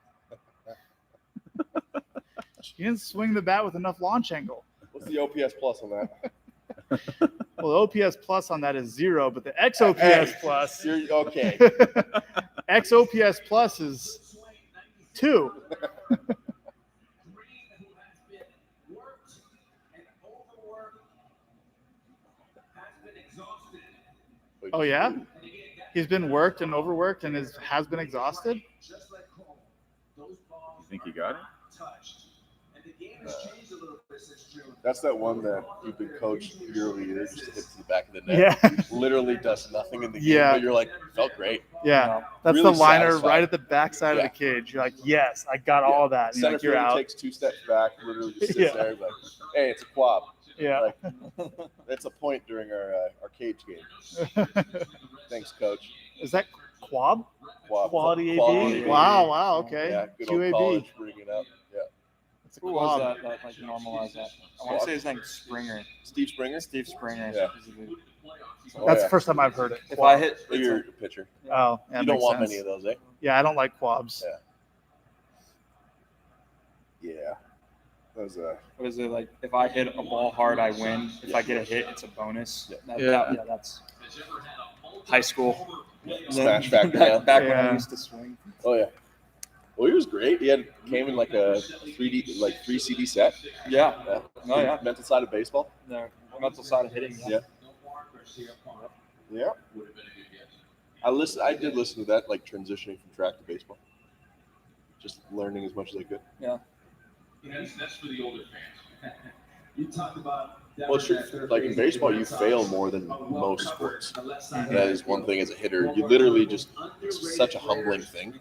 He didn't swing the bat with enough launch angle. What's the OPS plus on that? Well, the OPS plus on that is 0, but the XOPS Hey, plus, You're, okay. XOPS plus is 2. Oh yeah, he's been worked and overworked and has been exhausted. You think he got it? That's that one that you've been coached year over year, just hits the back of the net. Yeah, Literally does nothing in the game, Yeah. but you're like, felt great. yeah. That's Really the liner satisfied. right at the backside Yeah. of the cage. You're like, yes, I got all of that. And you're Center like, you're fielder out. takes 2 steps back, literally just sits Yeah. there, like, hey, it's a quab. Yeah. Like, that's a point during our cage game. Thanks, coach. Is that Quab? Quab. Quality AB? Quality Wow, wow, okay. Yeah, good old QAB. college bringing it up. Yeah. It's a Who was Quab. that like normalized that? I want to say his name's Springer. Steve Springer. Steve Springer. Yeah. Oh, That's yeah. the first time I've heard it. If I hit, But you're a pitcher. Oh, yeah, You don't makes want sense. many of those, eh? Yeah, I don't like Quabs. Yeah. That was a. what is it like? If I hit a ball hard, I win. If I get a hit, it's a bonus. Yeah. That's high school. Smash factor, Back, yeah. back when Yeah. I used to swing. Oh yeah. Well, he was great. He came in like a 3 CD set. Yeah. Yeah. Oh yeah. Mental side of baseball. The mental side of hitting. Yeah. Yeah. I did listen to that, like transitioning from track to baseball. Just learning as much as I could. That's for the older fans. You talked about Well, it's true. Like in baseball, you fail more than most sports. That is one thing as a hitter. You literally just, it's such a humbling thing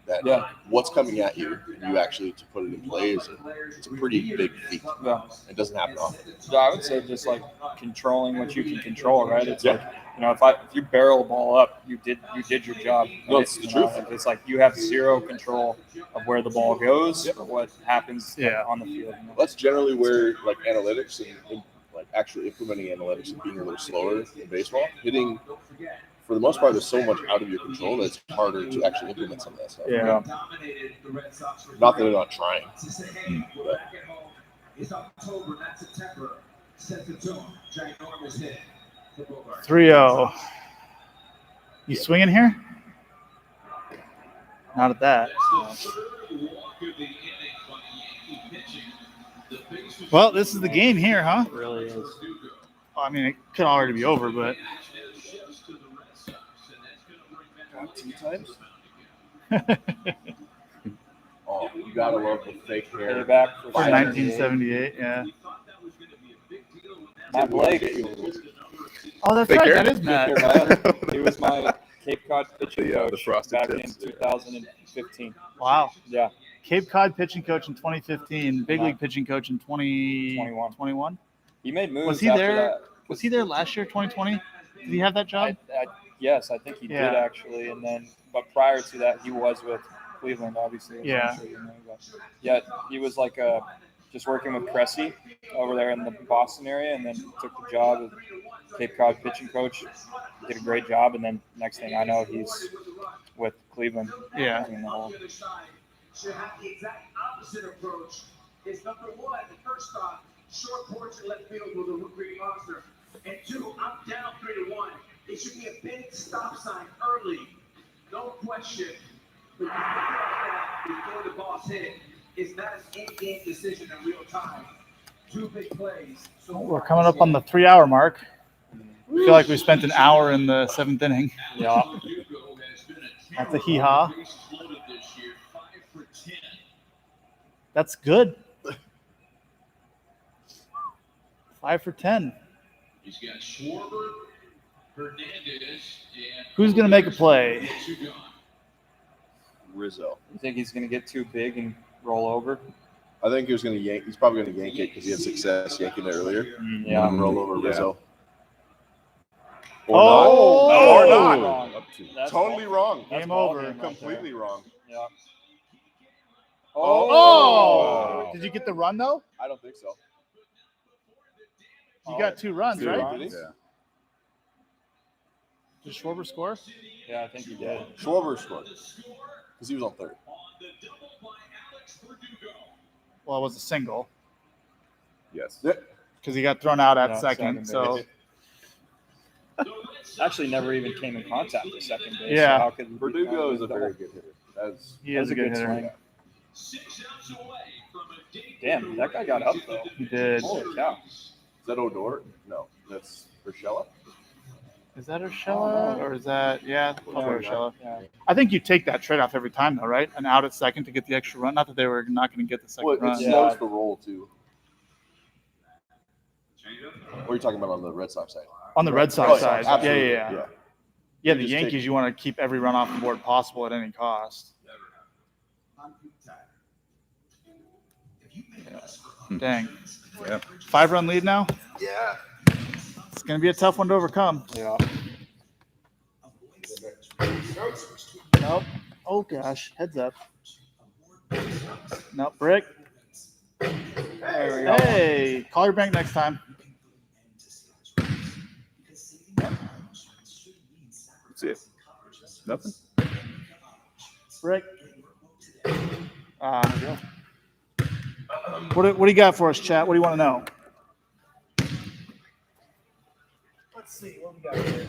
that Yeah. what's coming at you, and you actually to put it in play it's a pretty big feat. Yeah. It doesn't happen often. Yeah, I would say just like controlling what you can control, right? It's Yeah. like, if you barrel a ball up, you did your job. No, it's the truth. It's like you have zero control of where the ball goes or what happens Yeah. on the field. That's generally where like analytics and like actually implementing analytics and being a little slower in baseball. Hitting, for the most part, there's so much out of your control that it's harder to actually implement some of that stuff. Yeah. Not that they're not trying. But It's October, not September. Set the tone. Ginormous hit. 3-0. You swinging here? Not at that. Well, this is the game here, huh? It really is. I mean, it could already be over, but 2 times. Oh, you gotta love the fake Hit hair. it back for for 1978, yeah. Matt Blake. Oh, that's Fake right. hair? That is Matt. He was my Cape Cod pitching The, coach the frosted back tips. in 2015. Wow. Yeah, Cape Cod pitching coach in 2015, big league pitching coach in 2021. he made moves. Was he after there? that. Was he there last year, 2020? Did he have that job? Yes, I think he did Yeah. actually, and then but prior to that, he was with Cleveland, obviously. as I'm Yeah. sure you know, but yeah, he was like just working with Cressy over there in the Boston area, and then took the job of Cape Cod pitching coach. Did a great job, and then next thing I know, he's with Cleveland. Yeah. doing the whole- Should have the exact opposite approach. Is number one, the first off, short porch in left field with a green monster. And two, I'm down 3-1. It should be a big stop sign early. No question. But you think about that before the ball's hit. It's not an in-game decision in real time. Two big plays. So We're coming up on the 3-hour mark. I feel like we spent an hour in the 7th inning. Yeah. That's a hee-haw. Bases loaded this year, 5 for 10. That's good. 5 for 10. He's got Schwarber, Hernandez, and Who's going to make a play? two gone. Rizzo. You think he's going to get too big and roll over? I think he was going to yank. He's probably going to yank it because he had success yanking it earlier. Yeah. And roll over Yeah. Rizzo. Oh! not. Or not. Wrong. Up to. That's Totally wrong. That's Game ball over. game right Completely wrong. there. Yeah. Oh! Wow. Did you get the run, though? I don't think so. You got 2 runs, Two. right? Did he? Yeah. Did Schwarber score? Yeah, I think he did. Schwarber scored because he was on third. Well, it was a single Yes. because he got thrown out at Yeah, second. second So, base. Actually, never even came in contact with second base. Yeah. So how could he beat Verdugo that? is a very good hitter. That's he is a good hitter. swing. Damn, that guy got up though. He did. Holy cow. Is that Odor? No, that's Urshela. Is that Urshela or is that, yeah, probably Urshela. Yeah. I think you take that trade off every time, though, right? An out at second to get the extra run. Not that they were not going to get the second Well, it run. slows the roll too. What are you talking about on the Red Sox side? On the Red Sox Oh, yeah, side. absolutely, Yeah. Yeah, the just Yankees, take- you want to keep every run off the board possible at any cost. Dang. Yeah. 5-run lead now? Yeah. It's going to be a tough one to overcome. Yeah. Nope. Oh, gosh. Heads up. Nope. Brick. There we go. Hey, call your bank next time. That's it. Nothing. Brick. What do you got for us, chat? What do you want to know? Let's see. What we got here?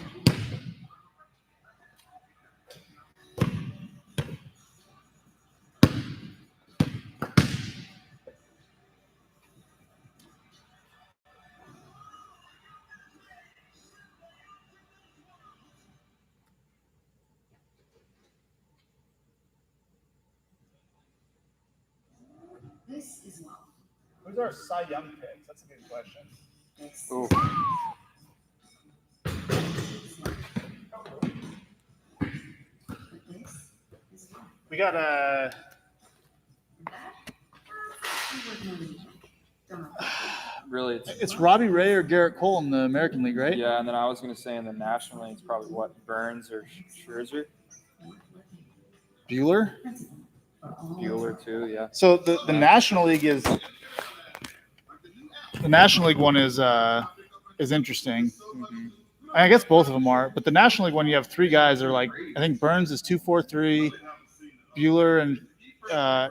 This is love. Who's our Cy Young picks? That's a good question. This Ooh. is love. We got That was no reason. Don't know. Really, it's Robbie Ray or Garrett Cole in the American League, right? yeah. And then I was gonna say in the National League, it's probably what, Burns or Scherzer, Bueller. Bueller too. Yeah. So the National League is the National League one is interesting. Mm-hmm. I guess both of them are, but the National League one you have 3 guys that are like, I think Burns is 2.43, Bueller and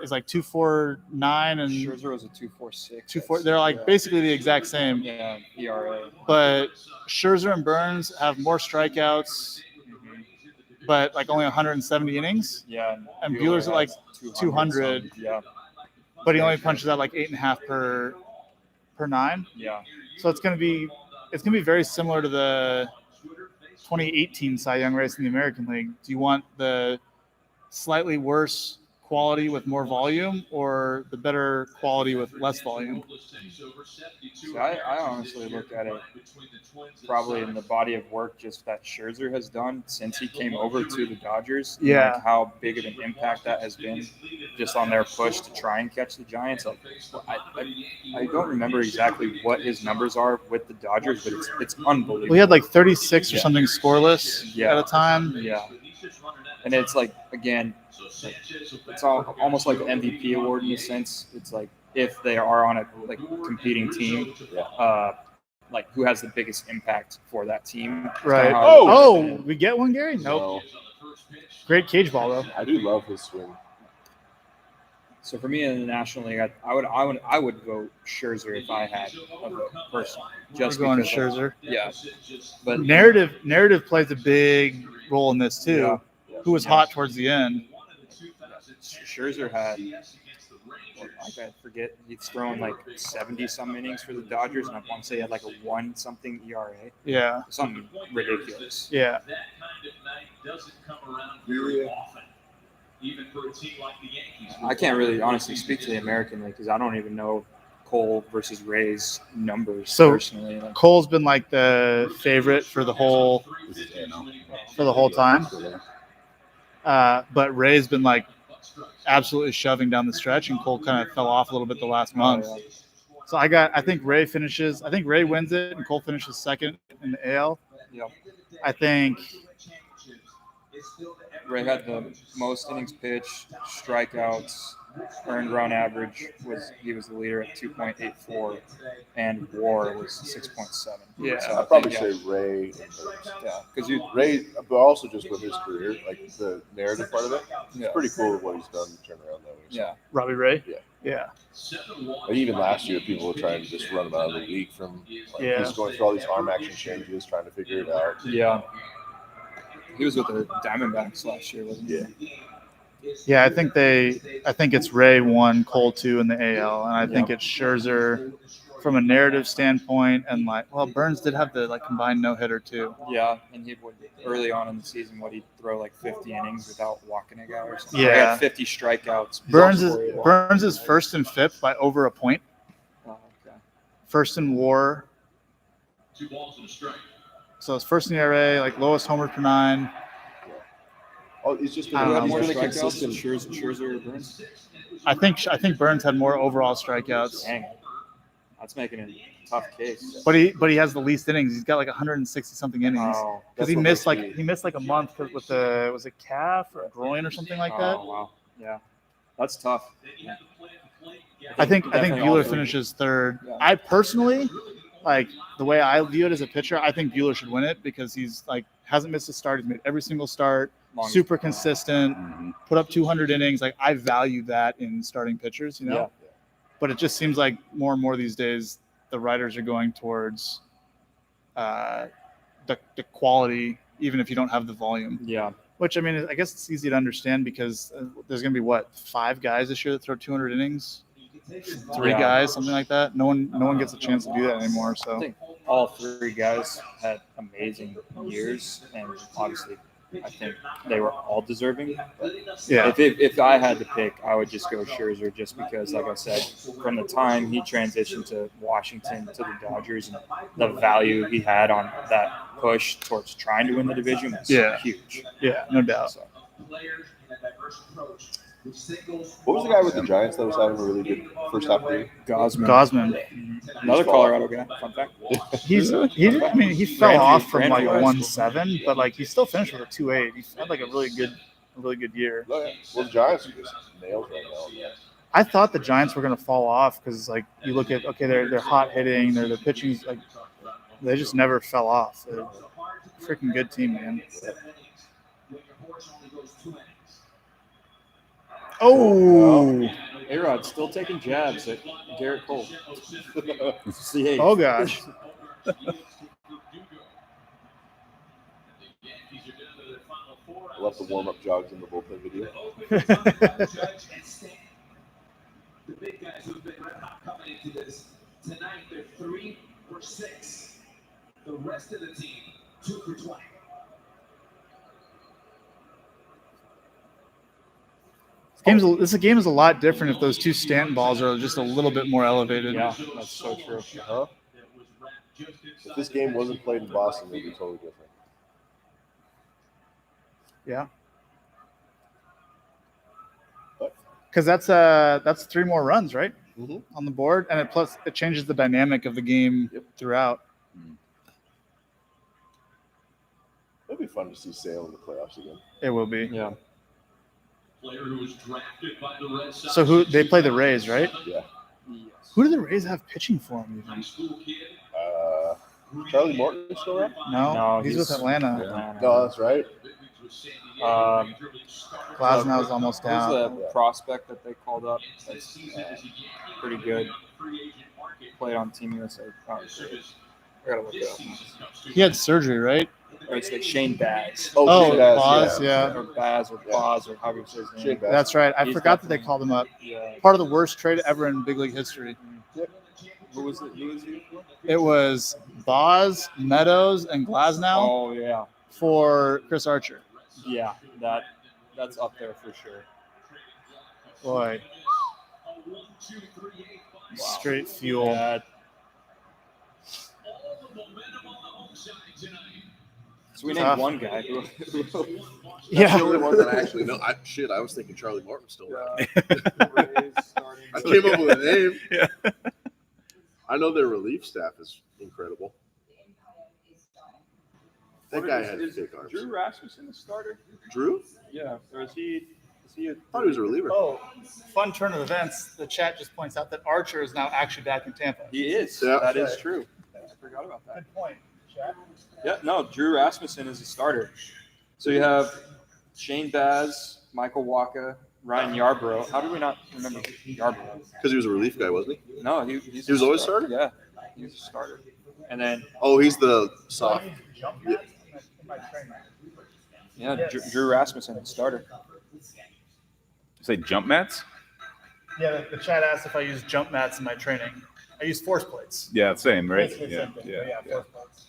is like 2.49 and Scherzer was a 2.46. 2.4. They're like basically the exact same. Yeah, ERA. But Scherzer and Burns have more strikeouts, but like only 170 innings. Yeah, And Bueller's at like has 200. some. Yeah, But he only punches out like 8.5 per 9. yeah. So it's gonna be very similar to the 2018 Cy Young race in the American League. Do you want the slightly worse quality with more volume or the better quality with less volume? So I honestly look at it probably in the body of work just that Scherzer has done since he came over to the Dodgers. And, Yeah. like how big of an impact that has been just on their push to try and catch the Giants. Like I don't remember exactly what his numbers are with the Dodgers, but it's unbelievable. We had like 36 or Yeah. something scoreless Yeah. at a time. Yeah. And it's like, again, it's almost like an MVP award in a sense. It's like if they are on a like competing team, like who has the biggest impact for that team. It's Right. kinda how I look at it. We get one, Gary? Nope. No, Great cage ball though. I do love his swing. So for me in the National League, I would vote Scherzer if I had a vote personally. Just We're going because Scherzer. yeah. But Narrative plays a big role in this too. Yeah. Who was hot towards the end? Scherzer had, I forget, he's thrown like 70 some innings for the Dodgers, and I want to say he had like a 1-something ERA. Yeah. Something ridiculous. Yeah. That kind of night doesn't come around very often, even for a team like the Yankees. I can't really honestly speak to the American League because I don't even know Cole versus Ray's numbers So- personally. Like, Cole's been like the favorite for the whole time. But Ray's been like absolutely shoving down the stretch, and Cole kind of fell off a little bit the last month. yeah. So I think Ray wins it, and Cole finishes second in the AL. Yeah. I think Ray had the most innings pitched, strikeouts, earned run average he was the leader at 2.84, and WAR was 6.7. Yeah. So I'd probably think, say Ray and Burns. yeah, because Ray, but also just with his career, like the narrative part of it, yeah, it's pretty cool what he's done to turn around that way. So, yeah, Robbie Ray. Yeah. Yeah. like even last year, people were trying to just run him out of the league from like Yeah. he's going through all these arm action changes, trying to figure it out. yeah. He was with the Diamondbacks last year, wasn't he? Yeah, I think it's Ray 1, Cole 2 in the AL, and I think it's Scherzer from a narrative standpoint, and Burns did have the combined no hitter too. Yeah, and he would early on in the season, he'd throw like 50 innings without walking a guy or something. He Yeah. had 50 strikeouts. Burns is first and fifth by over a point. Oh, okay. First in WAR, 2 balls and a strike. so it's first in ERA, like lowest homer per 9. Oh, he's just I don't know, he's More been a strikeouts than consistent. Scherzer or Burns. I think Burns had more overall strikeouts, Dang, that's making it a tough case. but he has the least innings. He's got like 160 something innings Oh, because he That's missed what he missed like a month with was it calf or a groin or something like that. oh, wow. Yeah, that's tough. I think Definitely all Bueller three. finishes third. Yeah. I personally, the way I view it as a pitcher, I think Bueller should win it because he's hasn't missed a start. He's made every single start, Longest- super consistent, Mhm. put up 200 innings. Like I value that in starting pitchers, you know. Yeah. But it just seems like more and more these days the writers are going towards the quality, even if you don't have the volume. Yeah, Which I mean, I guess it's easy to understand because there's going to be 5 guys this year that throw 200 innings. 3 Yeah. guys, something like that. No one gets a chance to do that anymore. I So think all 3 guys had amazing years, and obviously, I think they were all deserving. yeah, If I had to pick, I would just go Scherzer, just because, like I said, from the time he transitioned to Washington to the Dodgers and the value he had on that push towards trying to win the division was Yeah. huge. yeah, no doubt. So, Players and a diverse approach, which signals What was the guy with the Giants that was having a really good first half of the year? Gosman, another Colorado guy. Fun fact. He fell Grandview- off from Grandview High 1.7, but he still finished with a 2.8. He had a really good year. Oh, yeah. Well, the Giants are just nails right now. I thought the Giants were going to fall off because you look at they're hot hitting, their pitching they just never fell off. They're a freaking good team, man. Oh, A-Rod still taking jabs at Garrett Cole. CH. oh gosh. I love the warm up jogs in the bullpen video. The big guys who've been red hot coming into this tonight, they're 3 for 6. The rest of the team 2 for 20. This game is a lot different if those two Stanton balls are just a little bit more elevated. Yeah, that's so true. Uh-huh. If this game wasn't played in Boston, it'd be totally different. Yeah. What? Because that's 3 more runs, right? Mhm. On the board, and it changes the dynamic of the game throughout. It'd be fun to see Sale in the playoffs again. It will be. Yeah. Player who was drafted by the Redsox. So who they play the Rays, right? Yeah. Who do the Rays have pitching for them? High Even? school kid. Charlie Morton is still around? No, he's with he's- Atlanta. No, that's right. Glasnow's almost Who's down. the prospect that they called up? That's pretty good. Played on Team USA. Oh, I gotta look it up. He had surgery, right? Or it's like Shane Baz. Oh, Shane Baz, Baz, yeah. Or Baz or Baz or however you say his Shane name. Baz. That's right. I He's forgot that they definitely- called him up. Yeah. Part of the worst trade ever in big league history. Who was it? Who was he? It was Boz, Meadows, and Glasnow Oh yeah. for Chris Archer. Yeah. That's up there for sure. Boy, straight fuel. Yeah. So we named Tough. one guy who That's the Yeah. only one that I actually know. I was thinking Charlie Morton's still around. Rays starting. I came up with a name. Yeah. I know their relief staff is incredible. That guy had is big arms. Drew Rasmussen the starter? Drew? Yeah. Or is he a I thought he was a reliever. Oh, fun turn of events. The chat just points out that Archer is now actually back in Tampa. He is. Yeah. That is true. I forgot about that. Good point, chat. Yeah, no, Drew Rasmussen is a starter. So you have Shane Baz, Michael Waka, Ryan Yarbrough. How do we not remember Yarbrough? Because he was a relief guy, wasn't he? No, he He was always starter? Yeah, he was a starter. And then, Oh, he's the soft. yeah, Drew Rasmussen, the starter. Say jump mats? Yeah, the chat asked if I use jump mats in my training. I use force plates. Yeah, same, right? Basically Yeah, same thing, yeah, but yeah. force plates.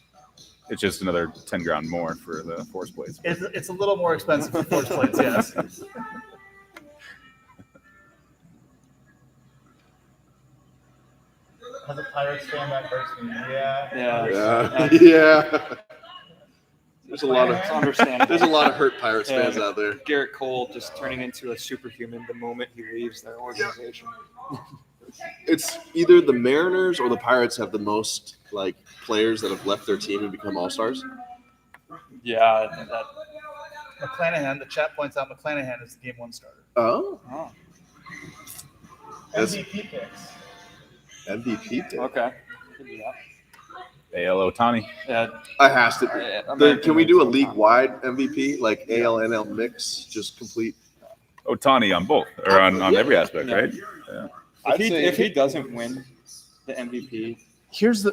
It's just another 10 grand more for the force plates. It's a little more expensive for force plates, yes. As a Pirates fan, that hurts me. Yeah. Yeah, Yeah. Yeah. There's a lot it's of understandable. hurt Pirates Yeah. fans out there. Garrett Cole just turning into a superhuman the moment he leaves their organization. It's either the Mariners or the Pirates have the most like players that have left their team and become all-stars. Yeah, that. McClanahan, the chat points out McClanahan is the game 1 starter. Oh, Oh, That's- MVP picks. MVP pick. okay. AL Otani. Yeah, I has to. Can we do a league-wide MVP like AL NL mix? Just complete. Otani on both, or on every aspect, Yeah. right? I'd say If he doesn't win the MVP, Here's the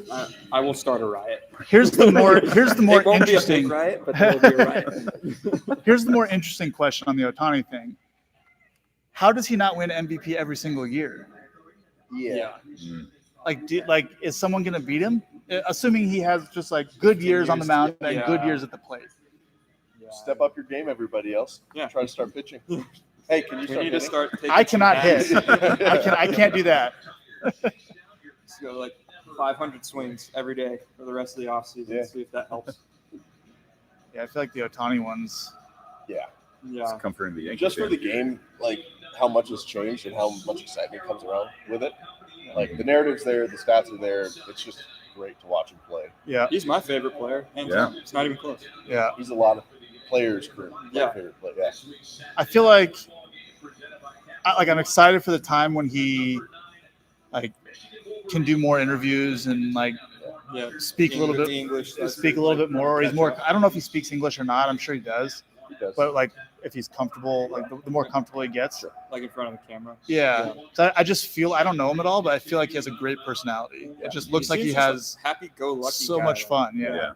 I will start a riot. here's the more It won't be a interesting big riot, but there will be a riot. here's the more interesting question on the Otani thing. How does he not win MVP every single year? Yeah. Like, is someone going to beat him? Assuming he has just like good years on the mound and Yeah. good years at the plate. Yeah. Step up your game, everybody else. Yeah. Try to start pitching. Hey, can you We start need to hitting? start taking I cannot some hit. naps. I can't do that. Just go like 500 swings every day for the rest of the offseason. Yeah. See if that helps. Yeah, I feel like the Otani ones. Yeah. Yeah. It's comforting the Yankees. Just for fan. the game, like how much has changed and how much excitement comes around with it. Like the narrative's there, the stats are there. It's just great to watch him play. Yeah, He's my favorite player. Hands Yeah. down. It's not even close. yeah. He's a lot of players' career. Yeah. Favorite player. Yeah. I feel like I'm excited for the time when he like can do more interviews and like Yeah. speak a little bit, English. speak a little bit more. Or he's more. I don't know if he speaks English or not. I'm sure he does. He does. But like if he's comfortable, like the more comfortable he gets. Like in front of the camera. Yeah. So I just feel I don't know him at all, but I feel like he has a great personality. It just looks like he seems just has a happy-go-lucky so guy. much fun. Yeah. Yeah.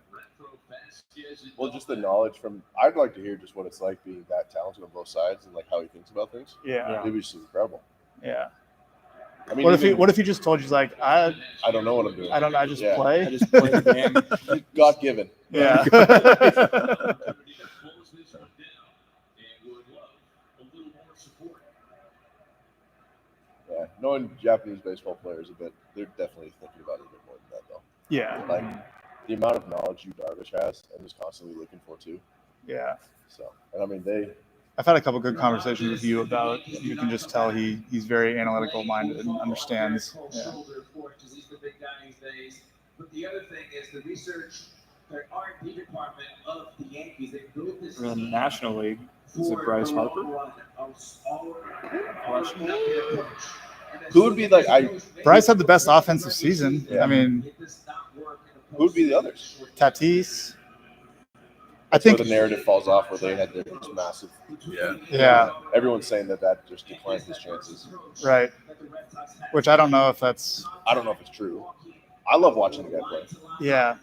Well, just the knowledge from. I'd like to hear just what it's like being that talented on both sides and like how he thinks about things. Yeah. Maybe it's just incredible. Yeah. I mean, What if he just told you, he's like, I don't know what I'm doing. don't know, I just Yeah. I play. just play the game. God given. Yeah. Yeah, knowing Japanese baseball players a bit, they're definitely thinking about it a bit more than that, though. Yeah. Like the amount of knowledge Yu Darvish has and is constantly looking for too. Yeah. So, and I mean, I've had a couple good conversations with you about it. You can just tell he's very analytical minded and understands. Yeah. Because he's the big guy these days. But the other thing is the research, the R&D department of the Yankees, they built this For the team National League, is it for Bryce the Harper? long run of all who would be like Bryce had the best offensive season. Yeah. I mean, who would be the others? Tatis. I That's where think the narrative falls off, where they had their just massive. Yeah. Yeah, Everyone's saying that just declined his chances. right. Which I don't know if that's I don't know if it's true. I love watching the guy play. yeah.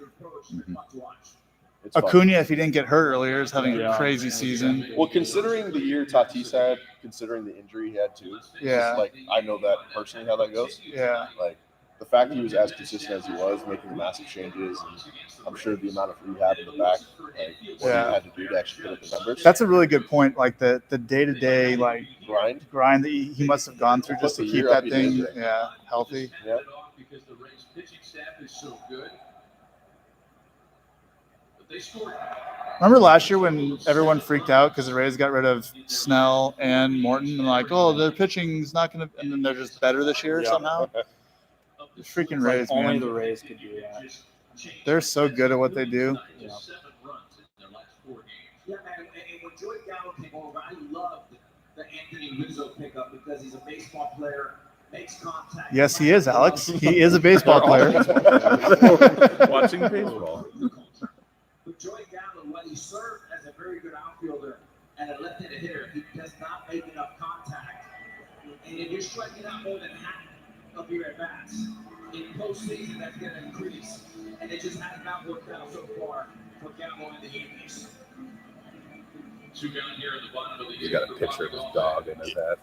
It's fun. Acuna, if he didn't get hurt earlier, is having a Yeah. crazy season. Well, considering the year Tatis had, considering the injury he had too, Yeah. like I know that personally how that goes. Yeah. Like the fact he was as consistent as he was, making massive changes, and I'm sure the amount of rehab in the back, like what Yeah. he had to do to actually put up the numbers. That's a really good point. Like the day-to-day like grind. that he must have gone through just to Put the keep year up that he thing did. healthy. Yeah. Because the Rays pitching staff is so good. But they scored. Remember last year when everyone freaked out because the Rays got rid of Snell and Morton and like, oh, their pitching's not going to, and then they're just better this year Yeah. somehow. The freaking It's like Rays, only man. the Rays could do that. They're so good at what they do. Yeah. 7 runs in their last 4 games. Yeah, and when Joey Gallo came over, I loved the Anthony Rizzo pickup because he's a baseball player, makes contact. Yes, he is, Alex. He is a baseball player. Watching baseball. But Joey Gallo, while he served as a very good outfielder and a left-handed hitter, he does not make enough contact. And if you're striking out more than half of your at-bats, in postseason, that's going to increase. And it just has not worked out so far for Gallo and the Yankees. 2 down here at the bottom of the He's got a picture of his dog in his hat.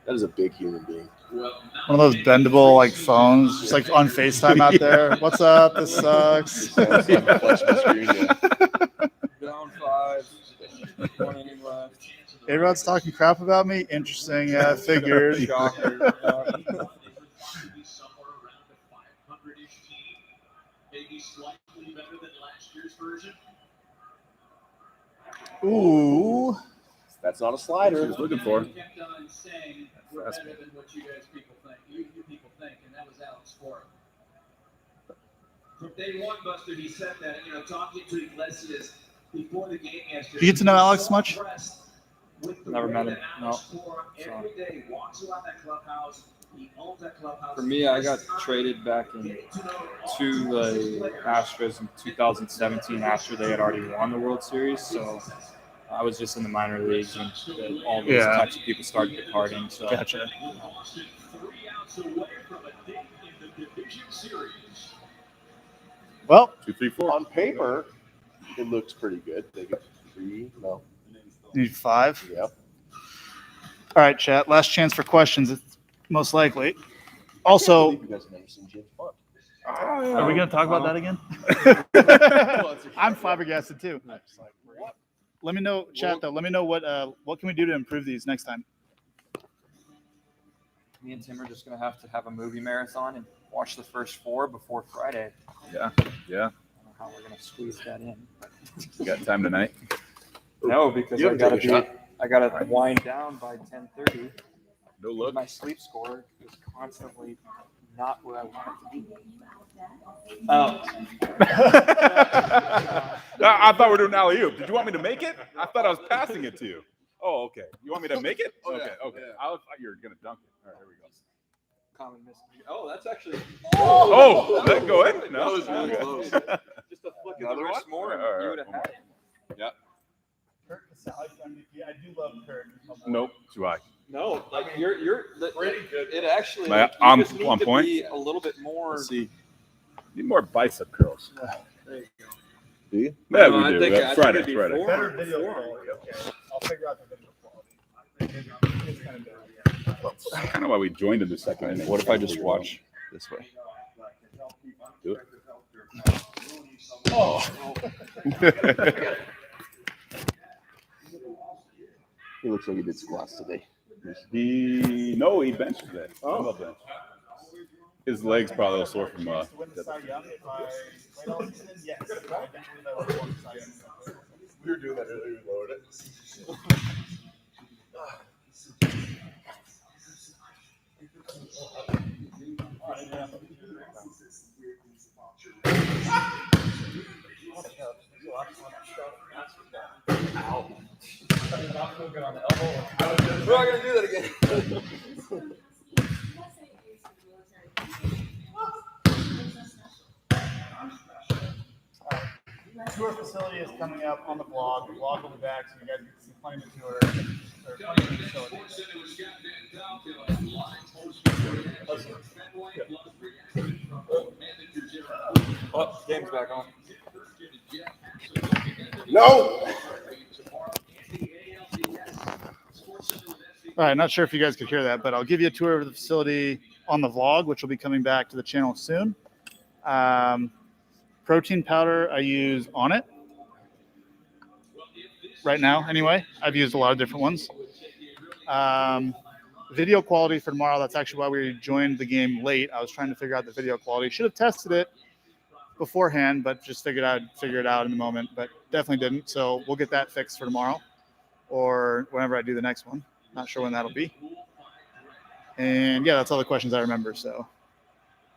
That is a big human being. One of those bendable like phones, just like on FaceTime out there. What's up? This sucks. Flex the screen, yeah. Down 5, 1 inning left. A-Rod's talking crap about me. Interesting. Yeah, I figured. Shocker. somewhere around the 500-ish team, maybe slightly better than last year's version. Ooh. That's not a slider. He was looking for. He kept on saying we're better than what you guys people think. You people think, and that was Alex Cora. From day one, Buster, he said that, talking to Iglesias before the game yesterday. Do you get to know Alex much? Never met him. No. Every day, walks around that clubhouse. He owns that clubhouse. For me, I got traded back to the Astros in 2017 after they had already won the World Series. So I was just in the minor leagues when all those Yeah. types of people started departing. So Gotcha. Boston 3 outs away from a date in the division series. Well, 2, 3, 4. On paper, it looks pretty good. They get 3. No. need 5. Yeah. All right, chat. Last chance for questions, most likely. Also, You guys have never seen James Bond. are we going to talk about that again? I'm flabbergasted too. Let me know, chat though. Let me know what can we do to improve these next time. me and Tim are just going to have a movie marathon and watch the first 4 before Friday. Yeah. Yeah. I don't know how we're going to squeeze that in. You got time tonight? No, because You I haven't taken a gotta wind down by 10:30. No look. My sleep score is constantly not where I want it to be. Oh, I thought we were doing alley-oop. Did you want me to make it? I thought I was passing it to you. Oh, okay. You want me to make it? Oh, yeah. Okay. Okay. Yeah. I thought you were gonna dunk it. All right, here we go. common miss. Oh, that's actually Oh, let it go in. No, That was really okay. close. just a flick of the Another wrist one? more, and All right, you would have all right. had it. Kurt Casale MVP. I do love Kurt. Nope. Too high. No, like you're Pretty good. It actually Am I like, you on- just need on to point? be a little bit more. Let's see. Need more bicep curls. There you go. Do you? Yeah, No, we I do. think- Yeah, I think Friday. it'd be Friday. four. Better video quality. Okay. I'll figure out the video quality. It's kind of better. That's kind of why we joined in the second inning. What if I just watch this way? Do it. He looks like he did squats today. He benched today. Oh, bench. His legs probably a little sore from We were doing that earlier. We lowered it. We're not gonna do that again. Tour facility is coming up on the blog. The blog will be back, so you guys can see plenty of tour or plenty of facility. Oh, game's back on. No. All right, not sure if you guys could hear that, but I'll give you a tour of the facility on the vlog, which will be coming back to the channel soon. Protein powder I use on it right now. Anyway, I've used a lot of different ones. Video quality for tomorrow. That's actually why we joined the game late. I was trying to figure out the video quality. Should have tested it beforehand, but just figure it out in the moment. But definitely didn't. So we'll get that fixed for tomorrow, or whenever I do the next one. Not sure when that'll be. And yeah, that's all the questions I remember. So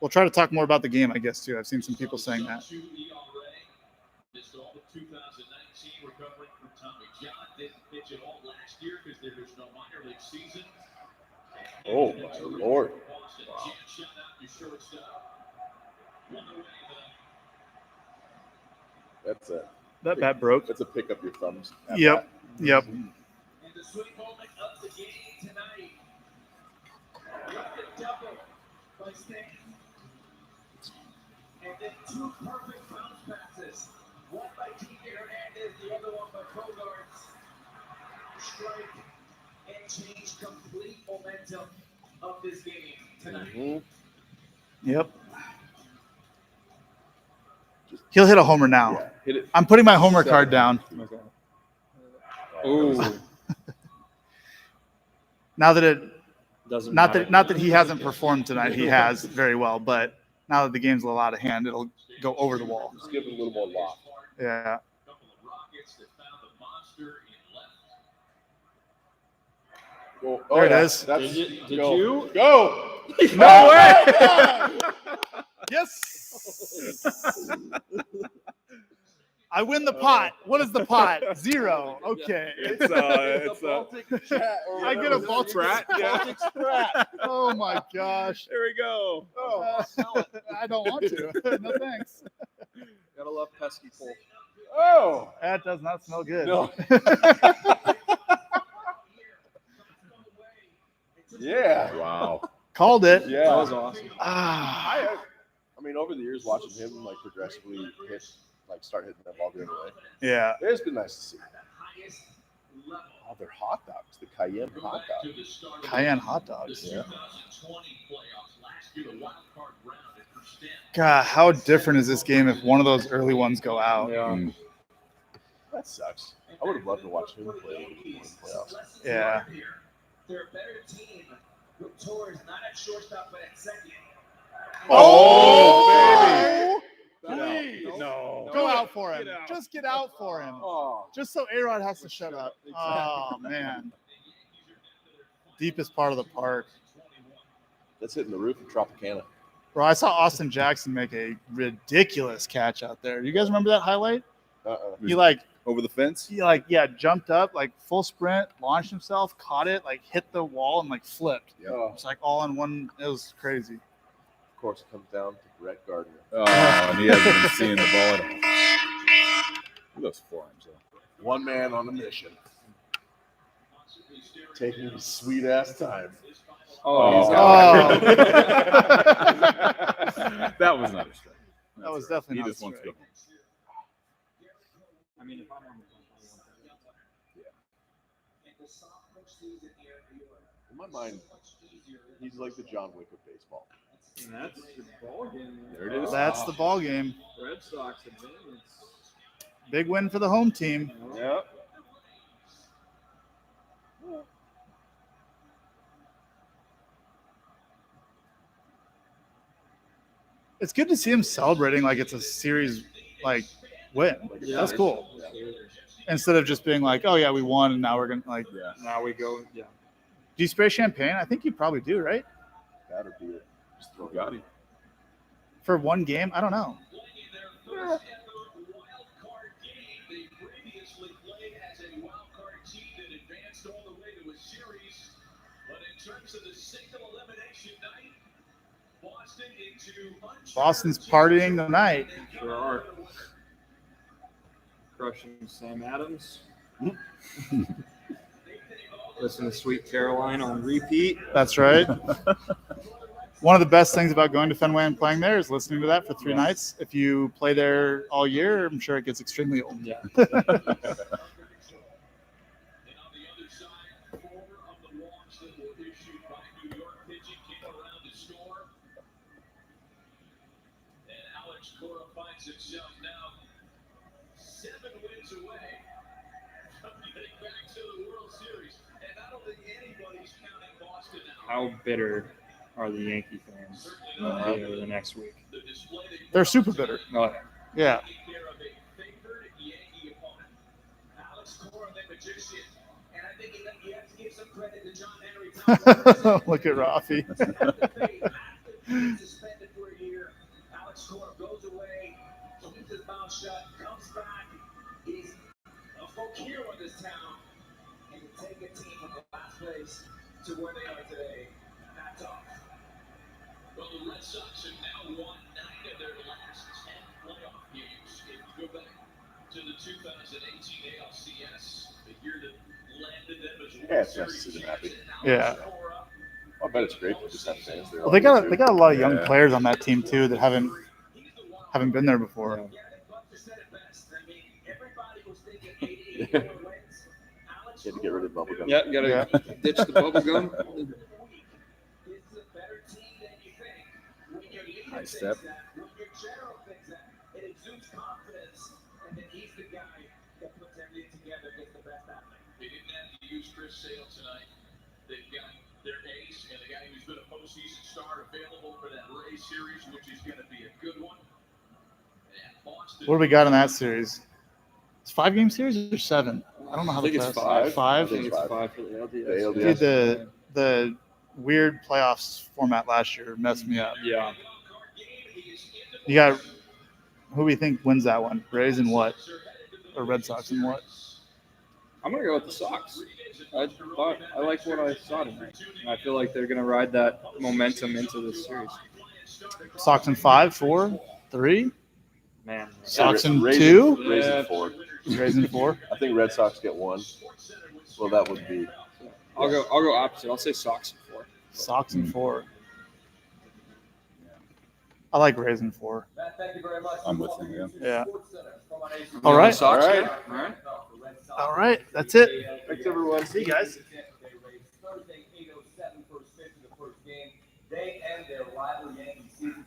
we'll try to talk more about the game, I guess, too. I've seen some people saying that. Oh my Lord! Wow. That bat broke. That's a pick up your thumbs. Yep. Yep. And the sweet moment of the game tonight. Got the double by Stan. And then two perfect bounce passes. One by Kike Hernandez, the other one by Bogarts. Strike and change complete momentum of this game tonight. Mm-hmm. Yep. He'll hit a homer now. Yeah, hit it. I'm putting my homer card down. Okay. Ooh. Now that it, Doesn't not matter. that he hasn't performed tonight, he has very well. But now that the game's a little out of hand, it'll go over the wall. Just give it a little more loft. Yeah. Well, There it is. That's, Did go. you? Go. No way! Yes. I win the pot. What is the pot? 0. Okay. It's I get a Baltic Sprat. Yeah. Sprat. Oh my gosh. There we go. Oh. I don't want to. No thanks. Gotta love pesky pull. Oh. That does not smell good. No. Yeah. Wow. Called it. Yeah. That was awesome. Ah. I mean, over the years, watching him like progressively start hitting that ball the other way, Yeah. it's been nice to see. Oh, they're hot dogs. The Cayenne hot dogs. Cayenne hot dogs. Yeah. God, how different is this game if one of those early ones go out? Yeah. Mm. That sucks. I would have loved to watch him play in the playoffs. Yeah. They're a better team. With Torres not at shortstop, but at second. Oh, baby. please. No. Go out for him. Get out. Just get out for him. Oh. Just so A-Rod has to shut up. Oh, man. Deepest part of the park. That's hitting the roof of Tropicana. Bro, I saw Austin Jackson make a ridiculous catch out there. You guys remember that highlight? He Over the fence? jumped up, full sprint, launched himself, caught it, hit the wall and flipped. Yeah. It's all in one. It was crazy. Of course, it comes down to Brett Gardner. Oh, and he hasn't been seeing the ball at all. Look at those forearms, though. One man on a mission. Taking his sweet ass time. Oh, he's Oh. got it. That was not a strike. That was definitely He not a just wants to go strike. home. I mean, if I'm on In my mind, he's like the John Wick of baseball. and that's the ball game. There it is. That's the ball game. Redsox advance. Big win for the home team. Yep. It's good to see him celebrating like it's a series like win. That's cool. Instead of just being like, oh yeah, we won and now we're gonna like. Yeah. Now we go. Yeah. Do you spray champagne? I think you probably do, right? That or beer. Just throw Got it. For one game, I don't know. Wildcard game. They previously played as a wildcard team that advanced all the way to a series. But in terms of the single elimination night, Boston into Boston's partying tonight. Sure are. Crushing Sam Adams. Listen to Sweet Caroline on repeat. That's right. One of the best things about going to Fenway and playing there is listening to that for 3 nights. If you play there all year, I'm sure it gets extremely old. Yeah. And on the other side, 4 of the walks that were issued by New York pitching came around to score. And Alex Cora finds himself now 7 wins away from getting back to the World Series. And I don't think anybody's counting Boston out. How bitter are the Yankee fans over the next week? The display they They're super bitter. Oh, Yeah. taking care of a favored Yankee opponent. Alex Cora, the magician. And I think you have to give some credit to John Henry Thomas. Look at Rafi. Suspended for a year. Alex Cora goes away, keeps his mouth shut, comes back. He's a folk hero in this town. And to take a team from the last place to where they are today, that's off. Well, the Red Sox have now won 9 of their last 10 playoff games. If you go back to the 2018 ALCS, the year that landed them as Yeah, it's nice to see them happy. Yeah. I bet it's great to just have fans there. Well, they got a lot of young Yeah. players on that team too that haven't been there before. Yeah, and Buster said it best. I mean, everybody was thinking 84 wins. Alex You had to get rid of bubblegum. yeah, gotta ditch the bubble gum. This is a better team than you think. When your leader Nice thinks step. that, when your general thinks that, it exudes confidence, and then he's the guy that puts everything together, gets the best out of it. They didn't have to use Chris Sale tonight. They've got their ace and the guy who's been a postseason star available for that Rays series, which is going to be a good one. And Boston. What do we got in that series? It's 5-game series or 7? I don't know how I think to it's play. 5. 5? I think it's 5 for the LDS. The ALDS. Dude, the weird playoffs format last year messed me up. Yeah. You got who we think wins that one? Rays and what? Or Red Sox and what? I'm gonna go with the Sox. I like what I saw tonight, and I feel like they're gonna ride that momentum into this series. Sox in 5, 4, 3. Man, Sox in Rays 2. Rays Yeah. in 4. Rays in 4. I think Red Sox get 1. Well, that would be. I'll go opposite. I'll say Sox in 4. Sox in 4. I like Rays in 4. Matt, thank you very much. I'm with you, yeah. Yeah. SportsCenter, come on, Ace. All right. Sox. All right. All right. All right. That's it. Thanks, everyone. See you guys.